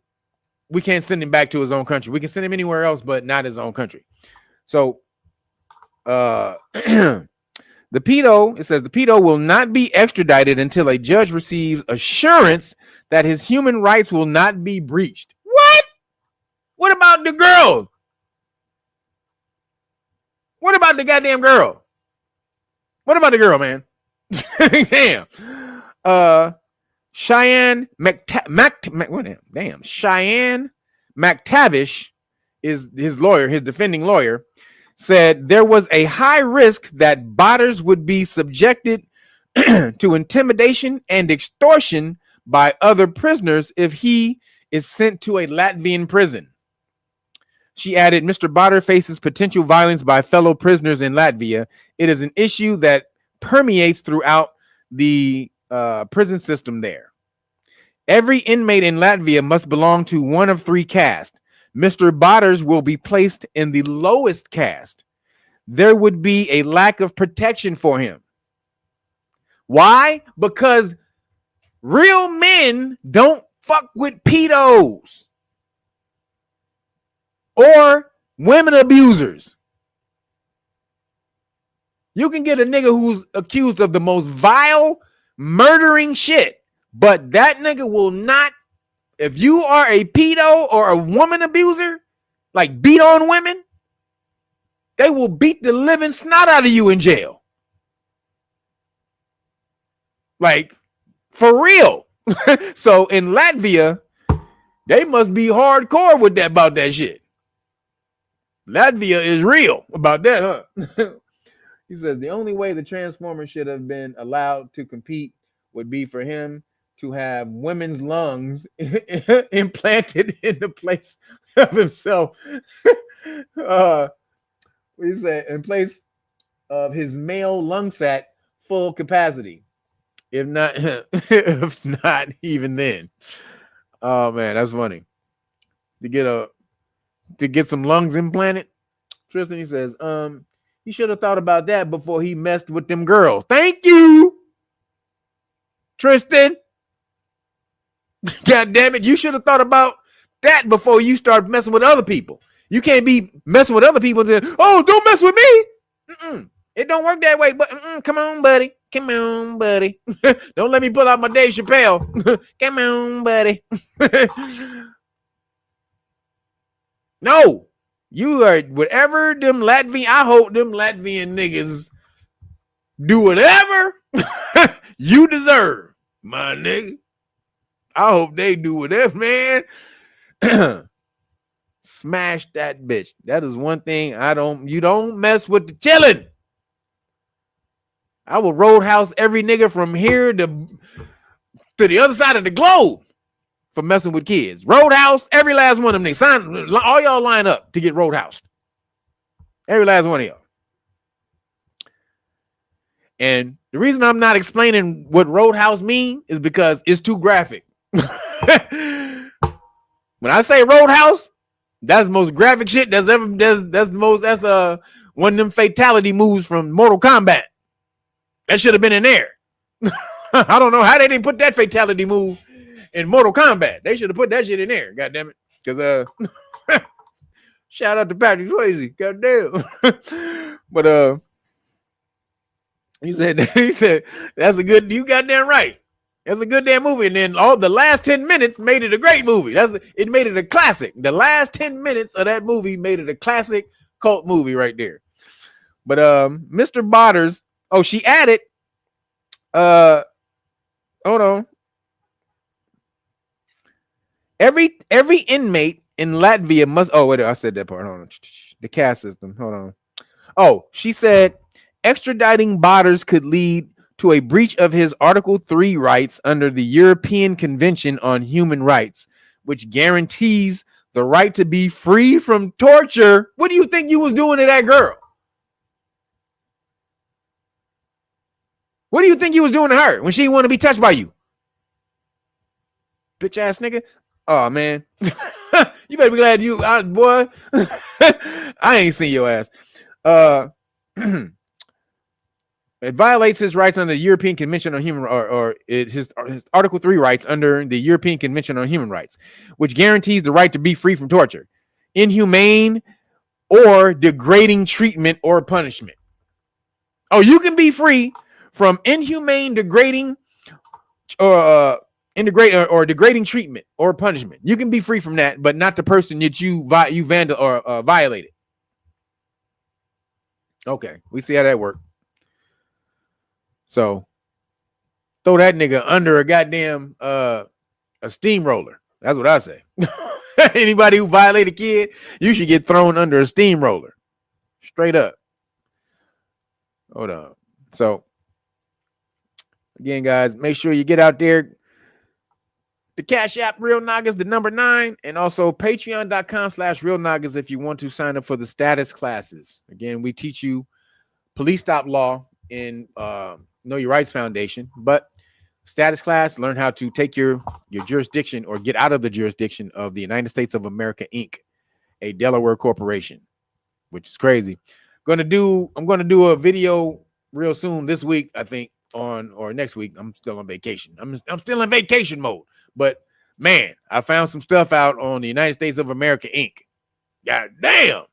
we can't send him back to his own country. We can send him anywhere else, but not his own country. So the pedo will not be extradited until a judge receives assurance that his human rights will not be breached. What? What about the girl? What about the goddamn girl? What about the girl, man? Damn. Cheyenne McTavish is his lawyer, his defending lawyer, said there was a high risk that Botters would be subjected to intimidation and extortion by other prisoners if he is sent to a Latvian prison. She added, Mr. Botter faces potential violence by fellow prisoners in Latvia. It is an issue that permeates throughout the prison system there. Every inmate in Latvia must belong to one of 3 castes. Mr. Botters will be placed in the lowest caste. There would be a lack of protection for him. Why? Because real men don't fuck with pedos or women abusers. You can get a nigga who's accused of the most vile, murdering shit, But that nigga will not, if you are a pedo or a woman abuser, like beat on women, they will beat the living snot out of you in jail. Like, for real. So in Latvia, they must be hardcore with that about that shit. Latvia is real about that, huh? He says the only way the Transformer should have been allowed to compete would be for him to have women's lungs implanted in the place of himself. He said in place of his male lung sac full capacity. If not even then. Oh man, that's funny. To get some lungs implanted. Tristan, he says, he should have thought about that before he messed with them girls. Thank you, Tristan. God damn it. You should have thought about that before you start messing with other people. You can't be messing with other people and say, oh, don't mess with me. Mm-mm. It don't work that way, but come on, buddy. Come on, buddy. Don't let me pull out my Dave Chappelle. Come on, buddy. No. You are whatever them Latvian. I hope them Latvian niggas do whatever you deserve, my nigga. I hope they do whatever, man. Smash that bitch. That is one thing you don't mess with the chillin'. I will roadhouse every nigga from here to the other side of the globe for messing with kids. Roadhouse every last one of them niggas. Sign, all y'all line up to get roadhoused. Every last one of y'all. And the reason I'm not explaining what roadhouse mean is because it's too graphic. When I say roadhouse, that's the most graphic shit that's ever that's one of them fatality moves from Mortal Kombat. That should have been in there. I don't know how they didn't put that fatality move in Mortal Kombat. They should have put that shit in there. God damn it. Because shout out to Patrick Swayze. God damn. But he said that's a good, you goddamn right. That's a good damn movie. And then all the last 10 minutes made it a great movie. It made it a classic. The last 10 minutes of that movie made it a classic cult movie right there. But Mr. Botters, she added, hold on. Every inmate in Latvia must, I said that part. Hold on. The caste system. Hold on. She said extraditing Botters could lead to a breach of his Article 3 rights under the European Convention on Human Rights, which guarantees the right to be free from torture. What do you think you was doing to that girl? What do you think you was doing to her when she didn't want to be touched by you? Bitch ass nigga. Oh man. You better be glad boy. I ain't seen your ass. It violates his rights under the European Convention on Human his Article 3 rights under the European Convention on Human Rights, which guarantees the right to be free from torture, inhumane or degrading treatment or punishment. You can be free from inhumane, degrading, or degrading treatment or punishment. You can be free from that, but not the person that you violated. Okay, we see how that works. So throw that nigga under a goddamn a steamroller. That's what I say. Anybody who violate a kid, you should get thrown under a steamroller. Straight up. Hold on. So again, guys, make sure you get out there. The Cash App, Real Nagas, the number 9, and also patreon.com/Real Nagas if you want to sign up for the status classes. Again, we teach you police stop law in Know Your Rights Foundation, but status class, learn how to take your jurisdiction or get out of the jurisdiction of the United States of America, Inc., a Delaware corporation, which is crazy. I'm going to do a video real soon this week, I think, or next week. I'm still on vacation. I'm still in vacation mode, but man, I found some stuff out on the United States of America, Inc. God damn.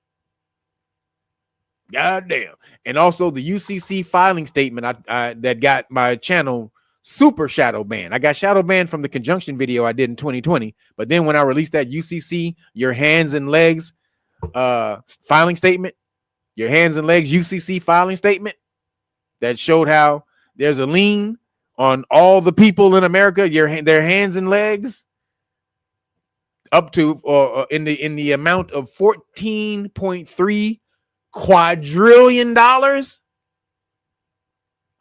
And also the UCC filing statement that got my channel super shadow banned. I got shadow banned from the conjunction video I did in 2020. But then when I released that UCC, your hands and legs filing statement, your hands and legs UCC filing statement that showed how there's a lien on all the people in America, their hands and legs, up to in the amount of $14.3 quadrillion.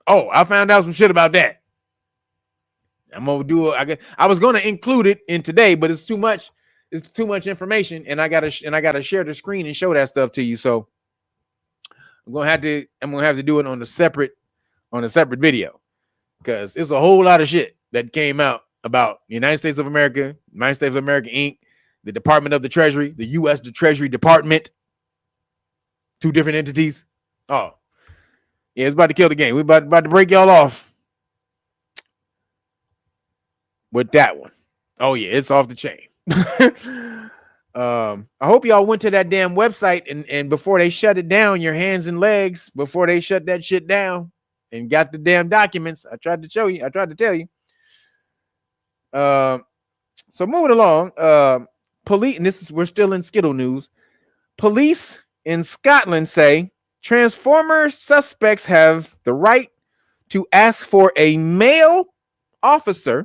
Oh, I found out some shit about that. I'm gonna do it. I was gonna include it in today, but it's too much. It's too much information, and I gotta share the screen and show that stuff to you. So I'm gonna have to do it on a separate video, because it's a whole lot of shit that came out about the United States of America, United States of America Inc., the Department of the Treasury, the U.S. Treasury Department, two different entities. Oh, yeah, it's about to kill the game. We're about to break y'all off with that one. Oh yeah, it's off the chain. I hope y'all went to that damn website and before they shut it down, your hands and legs, before they shut that shit down and got the damn documents. I tried to show you. I tried to tell you. So moving along, police, and we're still in Skittle news. Police in Scotland say transformer suspects have the right to ask for a male officer.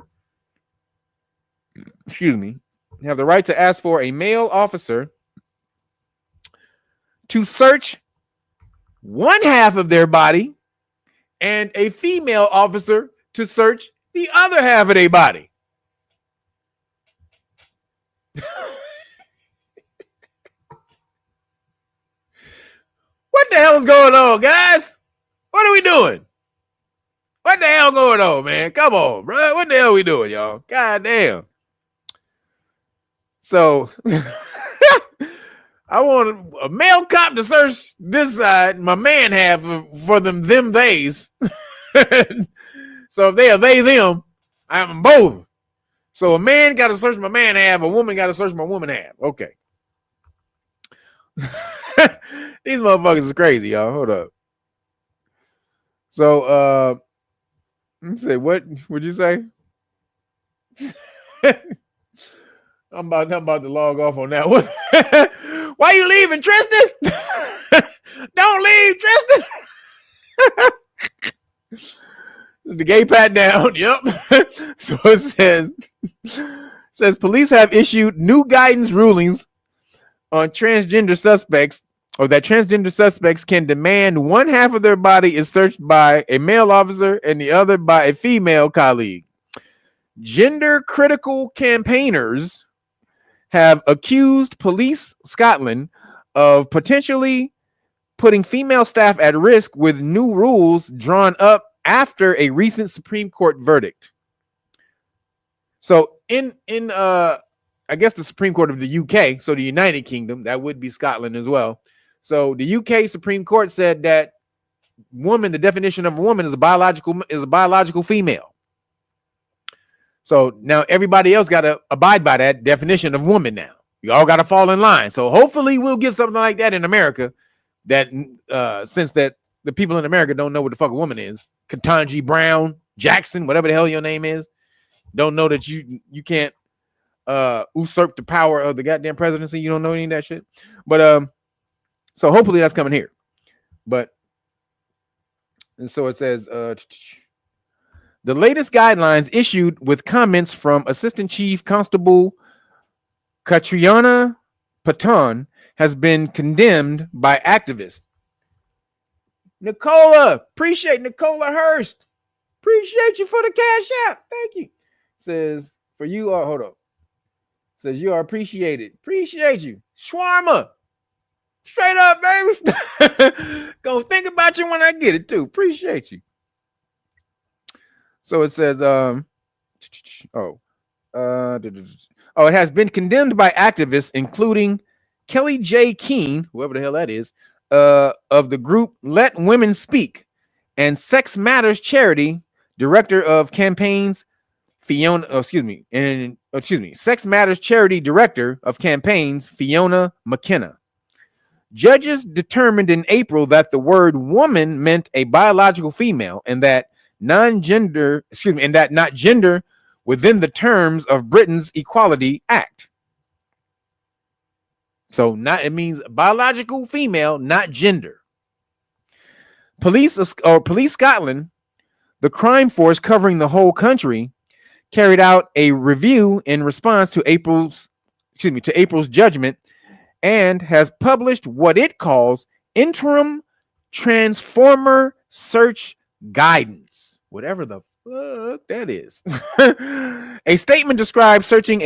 Have the right to ask for a male officer to search one half of their body and a female officer to search the other half of their body. What the hell is going on, guys? What are we doing? What the hell going on, man? Come on, bro. What the hell are we doing, y'all? God damn. So I want a male cop to search this side, my man half for them theys. So if they are they, them, I'm both. So a man got to search my man half, a woman got to search my woman half. Okay. These motherfuckers is crazy, y'all. Hold up. So let me say, what would you say? I'm about to log off on that one. Why you leaving, Tristan? Don't leave, Tristan. The gay pat down. Yep. So it says police have issued new guidance rulings on transgender suspects, or that transgender suspects can demand one half of their body is searched by a male officer and the other by a female colleague. Gender critical campaigners have accused Police Scotland of potentially putting female staff at risk with new rules drawn up after a recent Supreme Court verdict. So in I guess the Supreme Court of the UK, so the United Kingdom, that would be Scotland as well. So the UK Supreme Court said that woman, the definition of a woman is a biological female. So now everybody else got to abide by that definition of woman now. You all got to fall in line. So hopefully we'll get something like that in America, that since that the people in America don't know what the fuck a woman is. Ketanji Brown Jackson, whatever the hell your name is, don't know that you can't usurp the power of the goddamn presidency. You don't know any of that shit. But so hopefully that's coming here. But and so it says the latest guidelines issued with comments from Assistant Chief Constable Catriona Patton has been condemned by activists. Nicola, appreciate Nicola Hurst. Appreciate you for the cash out. Thank you. Says for you are hold up. Says you are appreciated. Appreciate you. Shawarma. Straight up, baby. Gonna think about you when I get it too. Appreciate you. So it says, it has been condemned by activists, including Kelly J. Keene, whoever the hell that is, of the group Let Women Speak, and Sex Matters Charity, director of campaigns, Sex Matters Charity director of campaigns, Fiona McKenna. Judges determined in April that the word woman meant a biological female, and that non-gender, and that not gender within the terms of Britain's Equality Act. So it means biological female, not gender. Police Scotland, the crime force covering the whole country, carried out a review in response to April's judgment and has published what it calls interim transformer search guidance, whatever the fuck that is. A statement described searching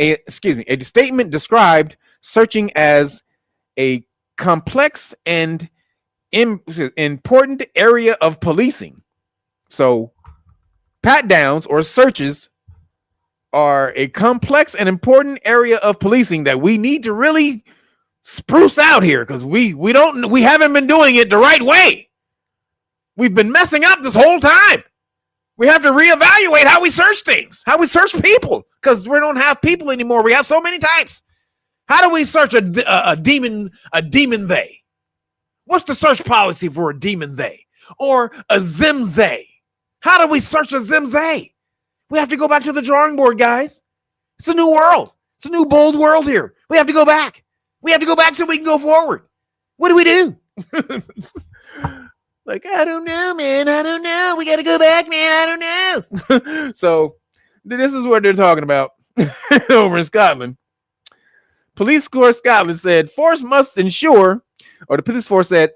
as a complex and important area of policing. So pat downs or searches are a complex and important area of policing that we need to really spruce out here, because we haven't been doing it the right way. We've been messing up this whole time. We have to reevaluate how we search things, how we search people, because we don't have people anymore. We have so many types. How do we search a demon they? What's the search policy for a demon they or a zimzay? How do we search a zimzay? We have to go back to the drawing board, guys. It's a new world. It's a new bold world here. We have to go back. We have to go back so we can go forward. What do we do? Like, I don't know, man. I don't know. We got to go back, man. I don't know. So this is what they're talking about over in Scotland. Police force Scotland said the police force said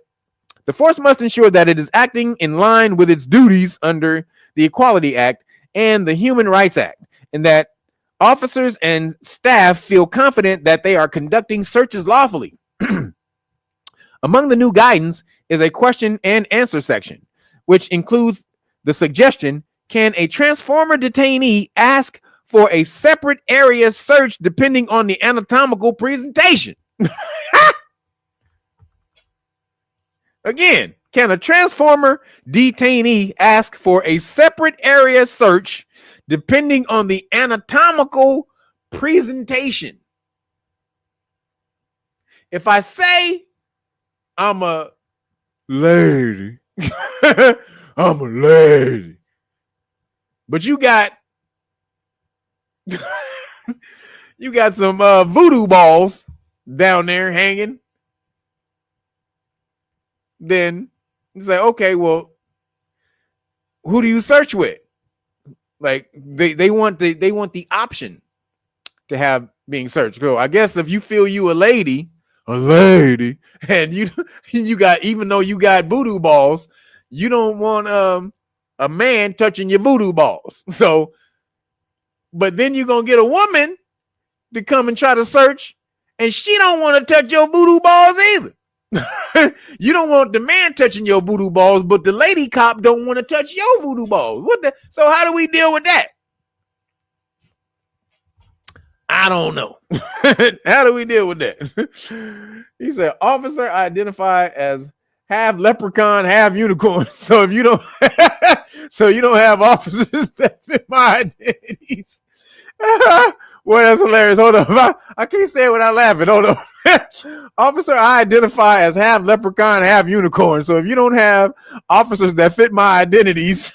the force must ensure that it is acting in line with its duties under the Equality Act and the Human Rights Act, and that officers and staff feel confident that they are conducting searches lawfully. Among the new guidance is a question and answer section, which includes the suggestion: can a transformer detainee ask for a separate area search depending on the anatomical presentation? Again, can a transformer detainee ask for a separate area search depending on the anatomical presentation? If I say I'm a lady, I'm a lady, but you got some voodoo balls down there hanging, then you say, okay, well, who do you search with? Like they want the option to have being searched. So I guess if you feel you a lady, and you got, even though you got voodoo balls, you don't want a man touching your voodoo balls. So, but then you're gonna get a woman to come and try to search, and she don't want to touch your voodoo balls either. You don't want the man touching your voodoo balls, but the lady cop don't want to touch your voodoo balls. So how do we deal with that? I don't know. How do we deal with that? He said, officer identified as half leprechaun, half unicorn. So if you don't, have officers that fit my identities. Well, that's hilarious. Hold on. I can't say it without laughing. Hold on. Officer, I identify as half leprechaun, half unicorn. So if you don't have officers that fit my identities,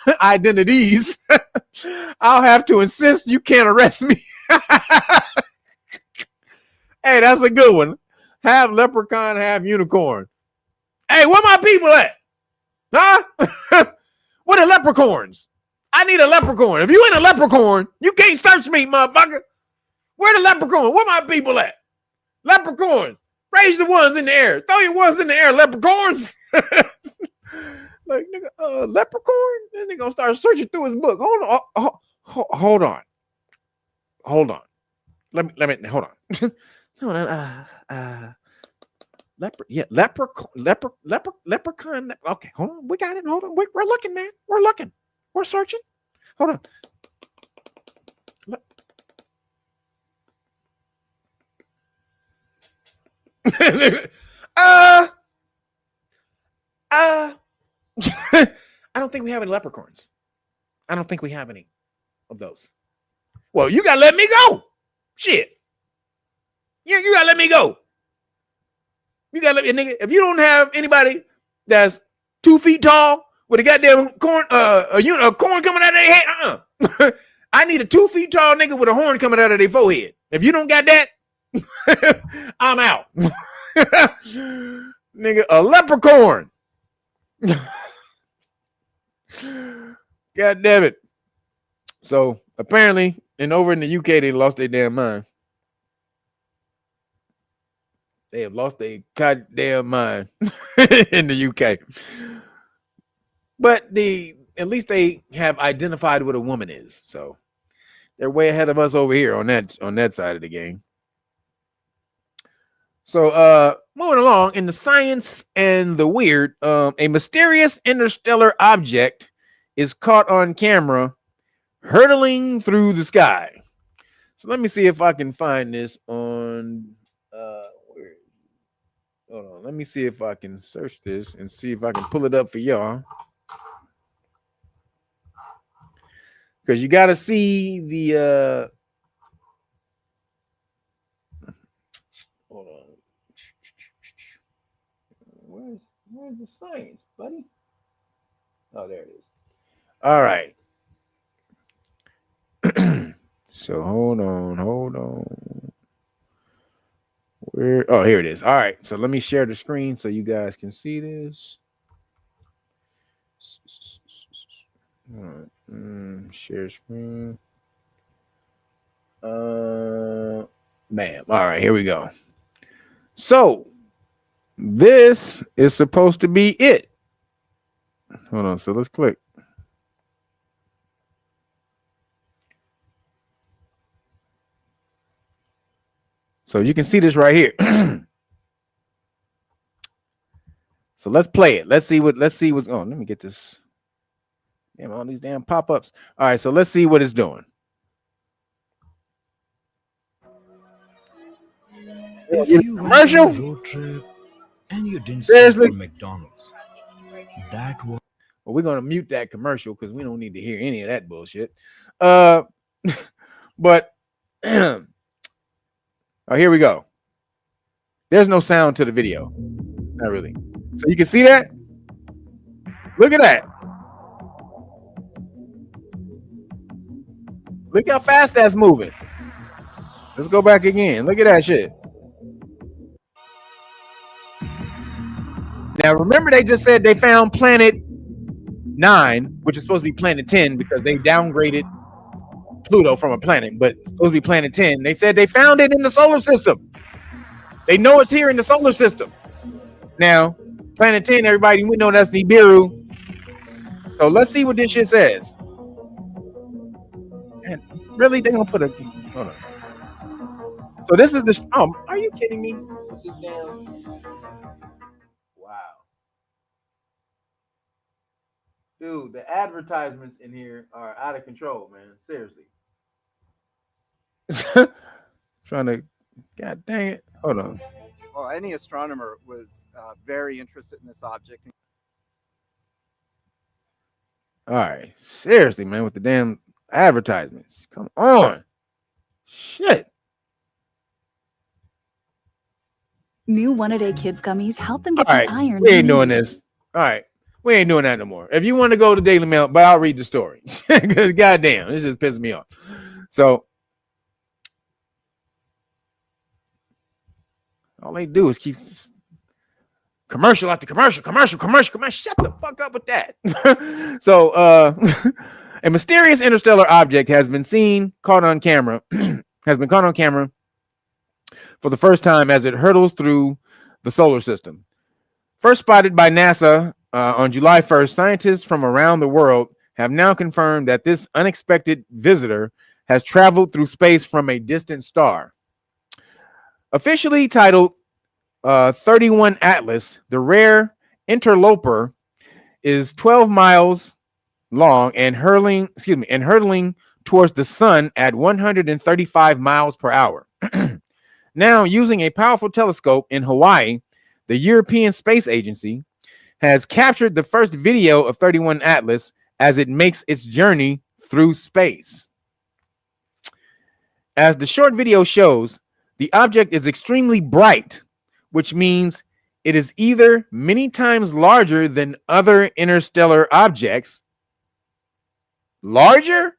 I'll have to insist you can't arrest me. Hey, that's a good one. Half leprechaun, half unicorn. Hey, where my people at? Huh? Where the leprechauns? I need a leprechaun. If you ain't a leprechaun, you can't search me, motherfucker. Where the leprechaun? Where my people at? Leprechauns. Raise the ones in the air. Throw your ones in the air, leprechauns. Like, nigga, leprechaun? Then they gonna start searching through his book. Hold on. Let me hold on. Hold on. Leprechaun. Okay, hold on. We got it. Hold on. We're looking, man. We're looking. We're searching. Hold on. I don't think we have any leprechauns. I don't think we have any of those. Well, you gotta let me go. Shit. You gotta let me go. You gotta let me, nigga. If you don't have anybody that's 2 feet tall with a goddamn corn, a unit of corn coming out of their head. I need a 2 feet tall nigga with a horn coming out of their forehead. If you don't got that, I'm out. Nigga, a leprechaun. God damn it. So apparently, and over in the UK, they lost their damn mind. They have lost their goddamn mind in the UK. But at least they have identified what a woman is. So they're way ahead of us over here on that side of the game. So moving along in the science and the weird, a mysterious interstellar object is caught on camera hurtling through the sky. So let me see if I can find this on where. Hold on, let me see if I can search this and see if I can pull it up for y'all. Because you got to see the hold on. Where's the science, buddy? Oh, there it is. All right. So hold on. Where? Oh, here it is. All right. So let me share the screen so you guys can see this. All right. Share screen. Bam. All right, here we go. So this is supposed to be it. Hold on. So let's click. So you can see this right here. So let's play it. Let's see what's going on. Let me get this. Damn, all these damn pop-ups. All right, so let's see what it's doing. If you commercial went on a road trip and you didn't stop for McDonald's, that was. Well, we're gonna mute that commercial because we don't need to hear any of that bullshit. But oh, here we go. There's no sound to the video. Not really. So you can see that. Look at that. Look how fast that's moving. Let's go back again. Look at that shit. Now, remember they just said they found planet 9, which is supposed to be planet 10 because they downgraded Pluto from a planet, but it's supposed to be planet 10. They said they found it in the solar system. They know it's here in the solar system. Now, planet 10, everybody, we know that's Nibiru. So let's see what this shit says. Man, really? They're going to put a... Hold on. So this is the... Oh, are you kidding me? This damn... Wow. Dude, the advertisements in here are out of control, man. Seriously. Trying to... God dang it. Hold on. Well, any astronomer was very interested in this object. All right. Seriously, man, with the damn advertisements. Come on. Shit. New One-A-Day Kids Gummies help them get All right. the iron. We ain't doing this. All right. We ain't doing that no more. If you want to go to Daily Mail, but I'll read the story. Because goddamn, this just pisses me off. So all they do is keep commercial after commercial. Shut the fuck up with that. So a mysterious interstellar object has been caught on camera for the first time as it hurtles through the solar system. First spotted by NASA on July 1st, scientists from around the world have now confirmed that this unexpected visitor has traveled through space from a distant star. Officially titled 31 Atlas, the rare interloper is 12 miles long and hurtling towards the sun at 135 miles per hour. Now, using a powerful telescope in Hawaii, the European Space Agency has captured the first video of 31 Atlas as it makes its journey through space. As the short video shows, the object is extremely bright, which means it is either many times larger than other interstellar objects, larger,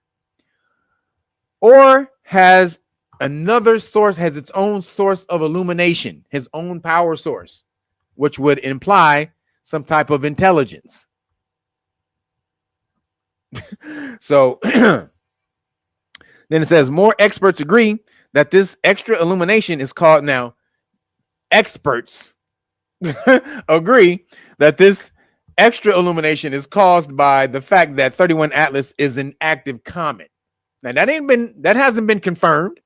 or has its own source of illumination, his own power source, which would imply some type of intelligence. So then it says more experts agree that this extra illumination is called, now experts agree that this extra illumination is caused by the fact that 31 Atlas is an active comet. Now that hasn't been confirmed.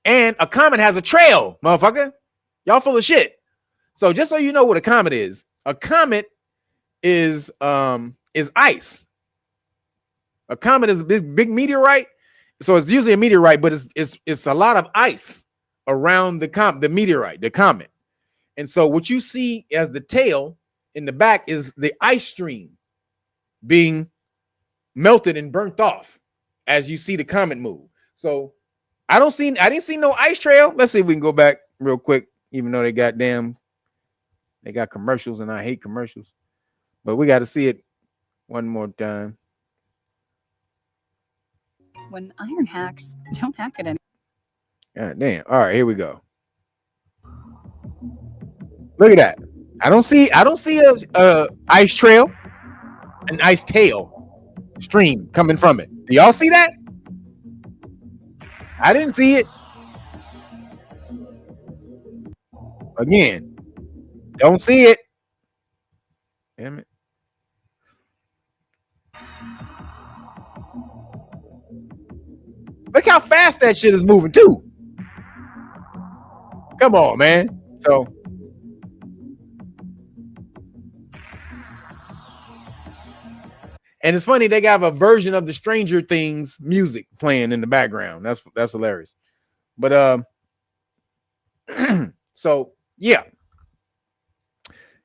And a comet has a trail, motherfucker. Y'all full of shit. So just so you know what a comet is ice. A comet is a big meteorite. So it's usually a meteorite, but it's a lot of ice around the meteorite, the comet. And so what you see as the tail in the back is the ice stream being melted and burnt off as you see the comet move. So I didn't see no ice trail. Let's see if we can go back real quick, even though they got commercials and I hate commercials. But we got to see it one more time. When iron hacks, don't hack it anymore. God damn. All right, here we go. Look at that. I don't see a ice trail, an ice tail stream coming from it. Do y'all see that? I didn't see it. Again, don't see it. Damn it. Look how fast that shit is moving too. Come on, man. So and it's funny, they got a version of the Stranger Things music playing in the background. That's hilarious. But so yeah.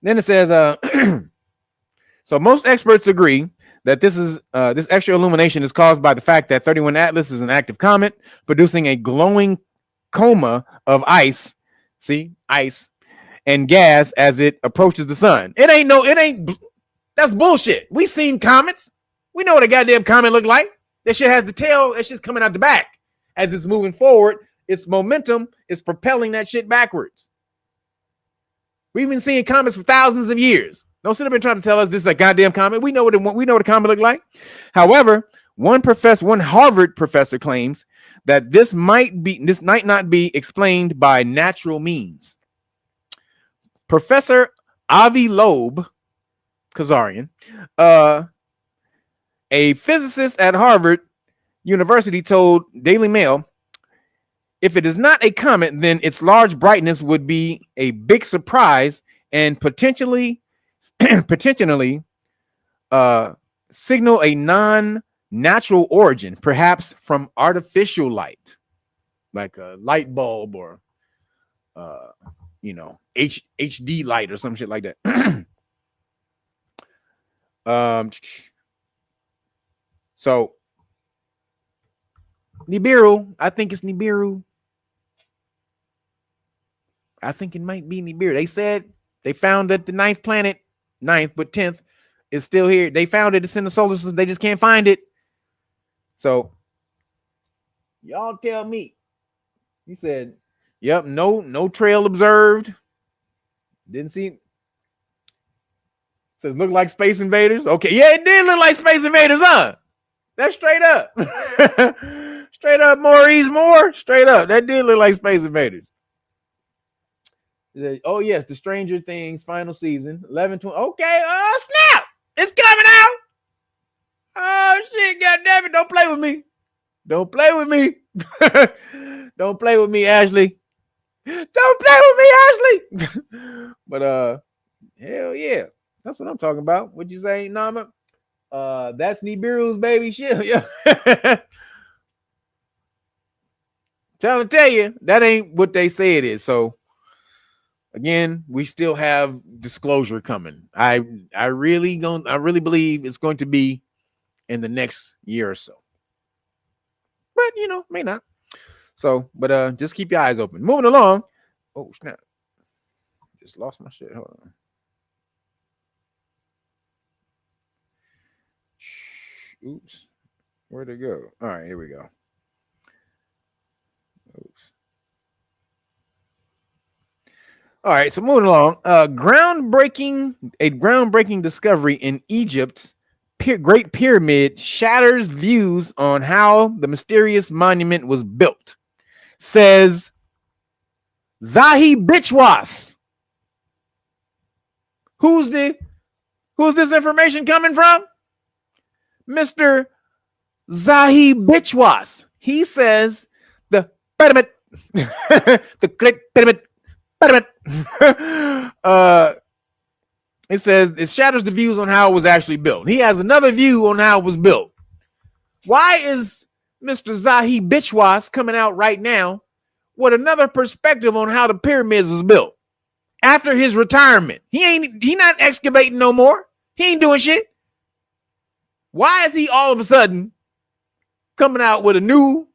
Then it says so most experts agree that this extra illumination is caused by the fact that 31 Atlas is an active comet producing a glowing coma of ice, ice and gas as it approaches the sun. That's bullshit. We seen comets. We know what a goddamn comet look like. That shit has the tail. That shit's coming out the back. As it's moving forward, its momentum is propelling that shit backwards. We've been seeing comets for thousands of years. Don't sit up and try to tell us this is a goddamn comet. We know what a comet look like. However, one Harvard professor claims that this might not be explained by natural means. Professor Avi Loeb Kazarian, a physicist at Harvard University, told Daily Mail, if it is not a comet, then its large brightness would be a big surprise and potentially signal a non-natural origin, perhaps from artificial light, like a light bulb or HD light or some shit like that. So Nibiru, I think it's Nibiru. I think it might be Nibiru. They said they found that the 9th planet, 9th but 10th, is still here. They found it. It's in the solar system. They just can't find it. So y'all tell me. He said, yep, no trail observed. Didn't see. Says look like Space Invaders. Okay, yeah, it did look like Space Invaders, huh? That's straight up. Straight up, Maurice Moore. Straight up. That did look like Space Invaders. Oh, yes, the Stranger Things final season. 11-20. Okay, oh, snap. It's coming out. Oh, shit, goddamn it. Don't play with me. Don't play with me. Don't play with me, Ashley. Don't play with me, Ashley. But, hell yeah. That's what I'm talking about. What'd you say, Nama? That's Nibiru's baby shit. Yeah. Tell you, that ain't what they say it is. So again, we still have disclosure coming. I really believe it's going to be in the next year or so. But may not. So, but just keep your eyes open. Moving along. Oh, snap. just lost my shit. Hold on. Oops. Where'd it go? All right, here we go. Oops. All right, so moving along. A groundbreaking discovery in Egypt's Great Pyramid shatters views on how the mysterious monument was built, says Zahi Bichwas. Who's this information coming from? Mr. Zahi Bichwas. He says the pyramid, the Great Pyramid. It says it shatters the views on how it was actually built. He has another view on how it was built. Why is Mr. Zahi Bichwas coming out right now with another perspective on how the pyramids was built after his retirement? He not excavating no more. He ain't doing shit. Why is he all of a sudden coming out with a new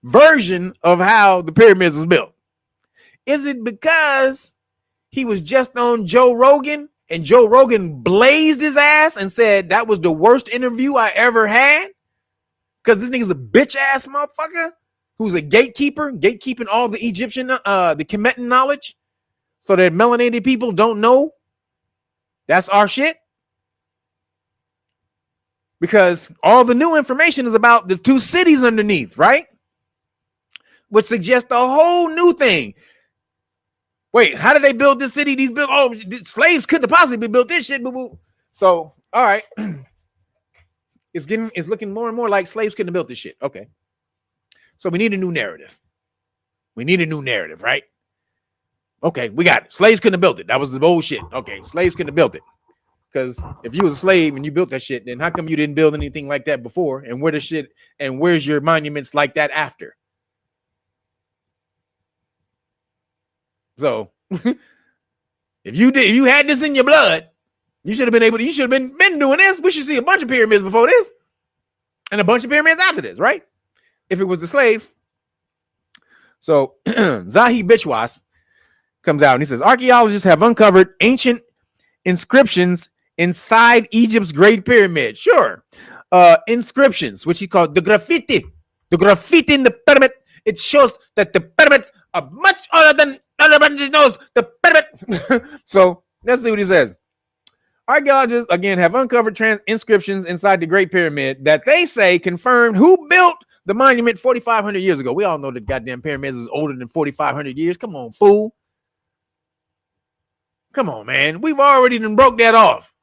version of how the pyramids was built? Is it because he was just on Joe Rogan and Joe Rogan blazed his ass and said that was the worst interview I ever had? Because this nigga's a bitch ass motherfucker who's a gatekeeper, gatekeeping all the Egyptian, the Kemetan knowledge so that melanated people don't know that's our shit. Because all the new information is about the two cities underneath, right? Which suggests a whole new thing. Wait, how did they build this city? Slaves couldn't have possibly built this shit. Boo-boo. So, all right. It's looking more and more like slaves couldn't have built this shit. Okay. So we need a new narrative. Right? Okay, we got it. Slaves couldn't have built it. That was the bullshit. Okay, slaves couldn't have built it. Because if you was a slave and you built that shit, then how come you didn't build anything like that before? And where's your monuments like that after? So if you had this in your blood, you should have been doing this. We should see a bunch of pyramids before this and a bunch of pyramids after this, right? If it was the slave. So Zahi Bichwas comes out and he says, archaeologists have uncovered ancient inscriptions inside Egypt's Great Pyramid. Sure. Inscriptions, which he called the graffiti. The graffiti in the pyramid. It shows that the pyramids are much older than everybody knows the pyramid. So let's see what he says. Archaeologists again have uncovered inscriptions inside the Great Pyramid that they say confirmed who built the monument 4,500 years ago. We all know the goddamn pyramids is older than 4,500 years. Come on, fool. Come on, man. We've already done broke that off.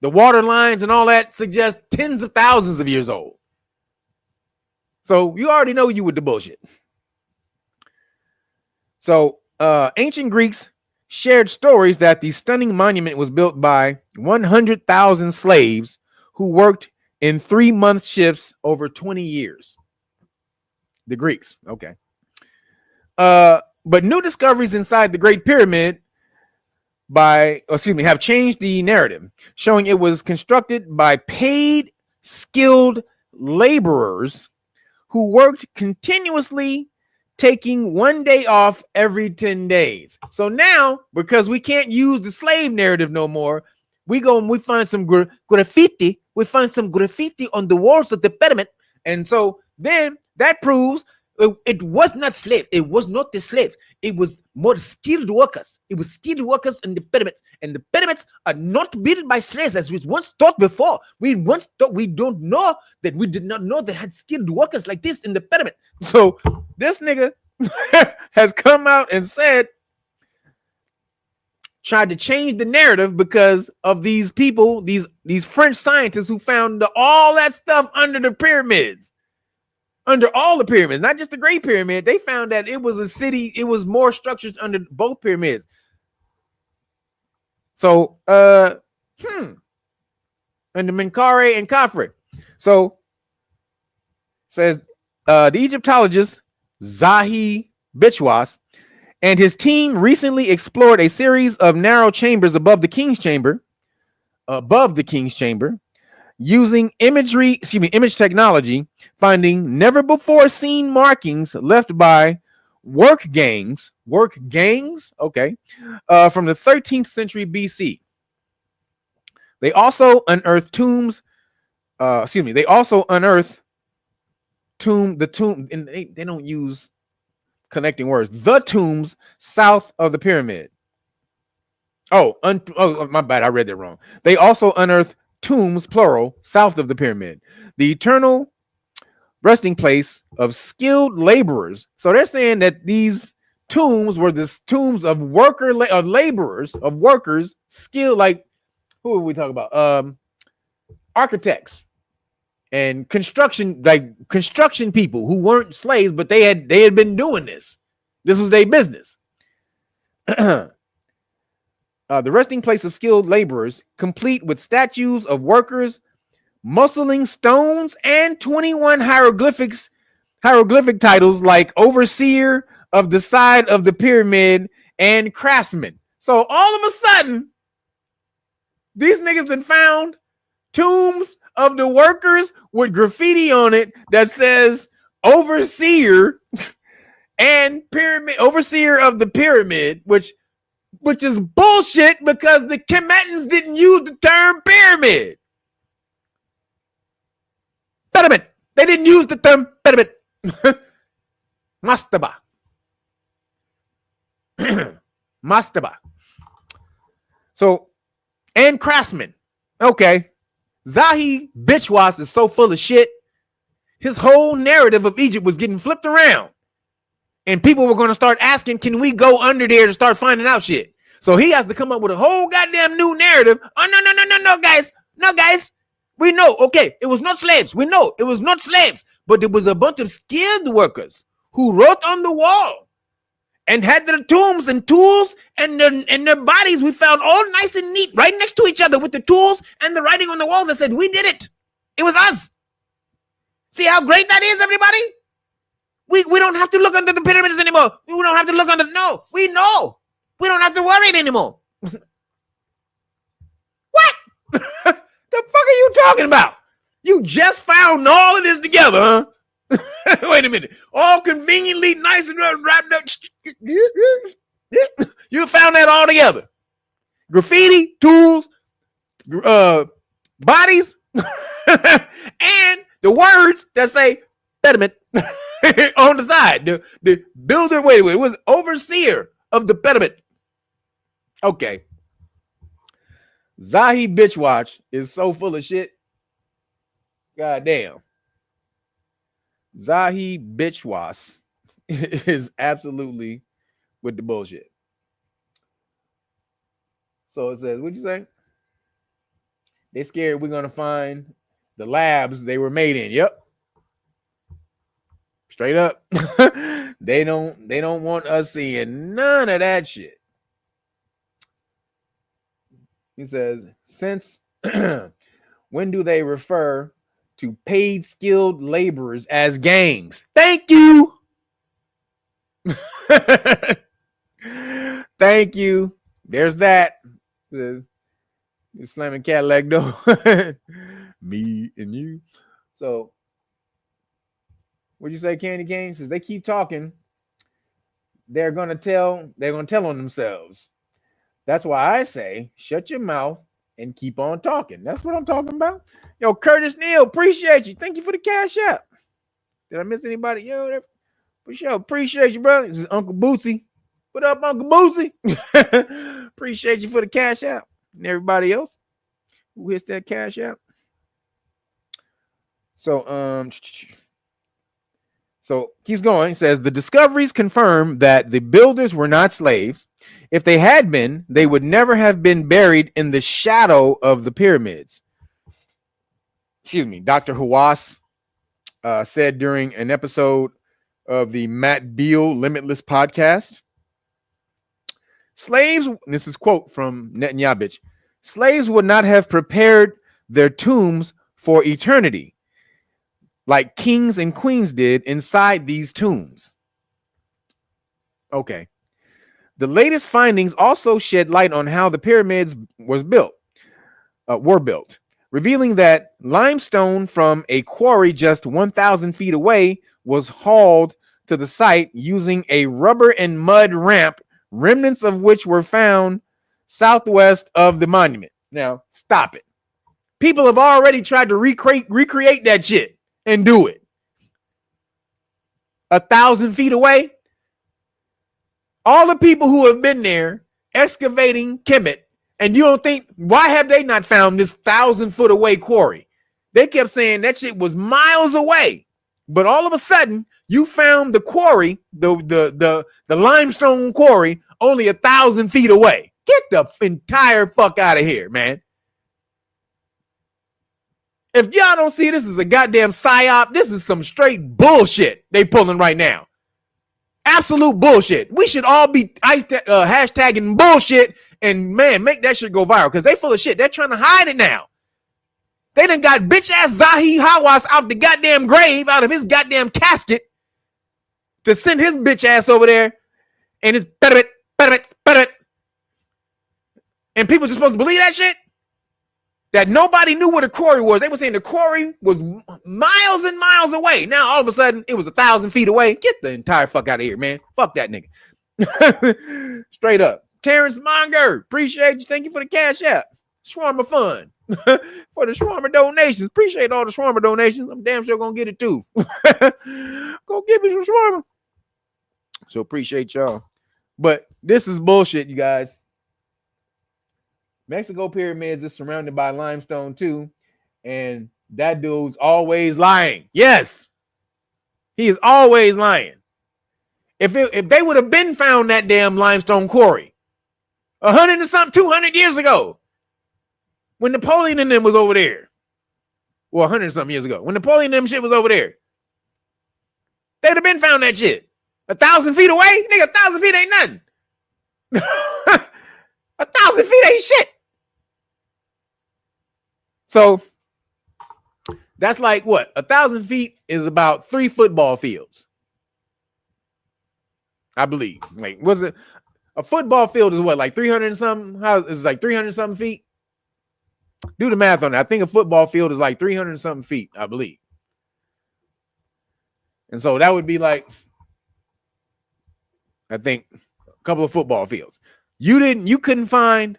The water lines and all that suggest tens of thousands of years old. So you already know you with the bullshit. So ancient Greeks shared stories that the stunning monument was built by 100,000 slaves who worked in 3-month shifts over 20 years. The Greeks, okay. But new discoveries inside the Great Pyramid have changed the narrative, showing it was constructed by paid, skilled laborers who worked continuously, taking one day off every 10 days. So now, because we can't use the slave narrative no more, we find some graffiti. We find some graffiti on the walls of the pyramid. And so then that proves it was not slaves. It was not the slaves. It was more skilled workers. It was skilled workers in the pyramids. And the pyramids are not built by slaves, as we once thought before. We did not know they had skilled workers like this in the pyramid. So this nigga has come out and tried to change the narrative because of these people, these French scientists who found all that stuff under the pyramids. Under all the pyramids, not just the Great Pyramid, they found that it was a city. It was more structures under both pyramids. So, and the Menkaure and Khafre. So, says the Egyptologist Zahi Bichwas and his team recently explored a series of narrow chambers above the King's Chamber, using image technology, finding never before seen markings left by work gangs, okay, from the 13th century BC. They also unearthed tombs. They also unearthed the tomb, and they don't use connecting words. The tombs south of the pyramid. Oh, my bad. I read that wrong. They also unearthed tombs, plural, south of the pyramid. The eternal resting place of skilled laborers. So they're saying that these tombs were the tombs of laborers, of workers, skilled, like, who are we talking about? Architects and construction people who weren't slaves, but they had been doing this. This was their business. The resting place of skilled laborers, complete with statues of workers, muscling stones, and 21 hieroglyphic titles like overseer of the side of the pyramid and craftsman. So all of a sudden, these niggas then found tombs of the workers with graffiti on it that says overseer and overseer of the pyramid, which is bullshit because the Kemetans didn't use the term pyramid. Pyramid. They didn't use the term pyramid. Mastaba. Mastaba. So, and craftsman. Okay. Zahi Bichwas is so full of shit. His whole narrative of Egypt was getting flipped around. And people were going to start asking, can we go under there to start finding out shit? So he has to come up with a whole goddamn new narrative. Oh, no, guys. No, guys. We know, okay, it was not slaves. We know it was not slaves. But it was a bunch of skilled workers who wrote on the wall and had their tombs and tools and their bodies. We found all nice and neat right next to each other with the tools and the writing on the wall that said, we did it. It was us. See how great that is, everybody? We don't have to look under the pyramids anymore. We don't have to look under. No, we know. We don't have to worry anymore. What? The fuck are you talking about? You just found all of this together, huh? Wait a minute. All conveniently nice and wrapped up. You found that all together. Graffiti, tools, bodies, and the words that say pediment on the side. The builder, wait, it was overseer of the pediment. Okay. Zahi Bitchwatch is so full of shit. God damn. Zahi Bitchwas is absolutely with the bullshit. So it says, what'd you say? They scared we're gonna find the labs they were made in. Yep. Straight up. They don't want us seeing none of that shit. He says, since when do they refer to paid skilled laborers as gangs? Thank you. Thank you. There's that. You're slamming Cadillac door. Me and you. So what'd you say, Candy Cane? Says they keep talking. They're gonna tell on themselves. That's why I say shut your mouth and keep on talking. That's what I'm talking about. Yo, Curtis Neal, appreciate you. Thank you for the cash app. Did I miss anybody? Yo, for sure. Appreciate you, brother. This is Uncle Bootsy. What up, Uncle Bootsy? Appreciate you for the cash app. And everybody else who hits that cash app. So keeps going. He says the discoveries confirm that the builders were not slaves. If they had been, they would never have been buried in the shadow of the pyramids. Excuse me, Dr. Hawass said during an episode of the Matt Beal Limitless podcast. Slaves, this is quote from Netanyahu, slaves would not have prepared their tombs for eternity like kings and queens did inside these tombs. Okay. The latest findings also shed light on how the pyramids were built, revealing that limestone from a quarry just 1,000 feet away was hauled to the site using a rubber and mud ramp, remnants of which were found southwest of the monument. Now, stop it. People have already tried to recreate that shit and do it. 1,000 feet away. All the people who have been there excavating Kemet, and you don't think, why have they not found this 1,000-foot away quarry? They kept saying that shit was miles away. But all of a sudden, you found the quarry, the limestone quarry, only 1,000 feet away. Get the entire fuck out of here, man. If y'all don't see this as a goddamn psyop, this is some straight bullshit they pulling right now. Absolute bullshit. We should all be hashtagging bullshit and, man, make that shit go viral because they full of shit. They're trying to hide it now. They done got bitch-ass Zahi Hawass out the goddamn grave, out of his goddamn casket to send his bitch ass over there, and it's better. And people just supposed to believe that shit? That nobody knew where the quarry was. They were saying the quarry was miles and miles away. Now, all of a sudden, it was 1,000 feet away. Get the entire fuck out of here, man. Fuck that nigga. Straight up. Terrence Monger, appreciate you. Thank you for the cash app. Shawarma fun. For the shawarma donations. Appreciate all the shawarma donations. I'm damn sure gonna get it too. Go give me some shawarma. So appreciate y'all. But this is bullshit, you guys. Mexico pyramids is surrounded by limestone too, and that dude's always lying. Yes, he is always lying. If they would have been found that damn limestone quarry 100 and something, 200 years ago, when Napoleon and them was over there, well, 100 and something years ago, when Napoleon and them shit was over there, they'd have been found that shit 1,000 feet away. Nigga, 1,000 feet ain't nothing. 1,000 feet ain't shit. So that's like what? 1,000 feet is about 3 football fields, I believe. Like, was it a football field is what, like 300 and something? How is it like 300 and something feet? Do the math on that. I think a football field is like 300 and something feet, I believe. And so that would be like, I think, a couple of football fields. You couldn't find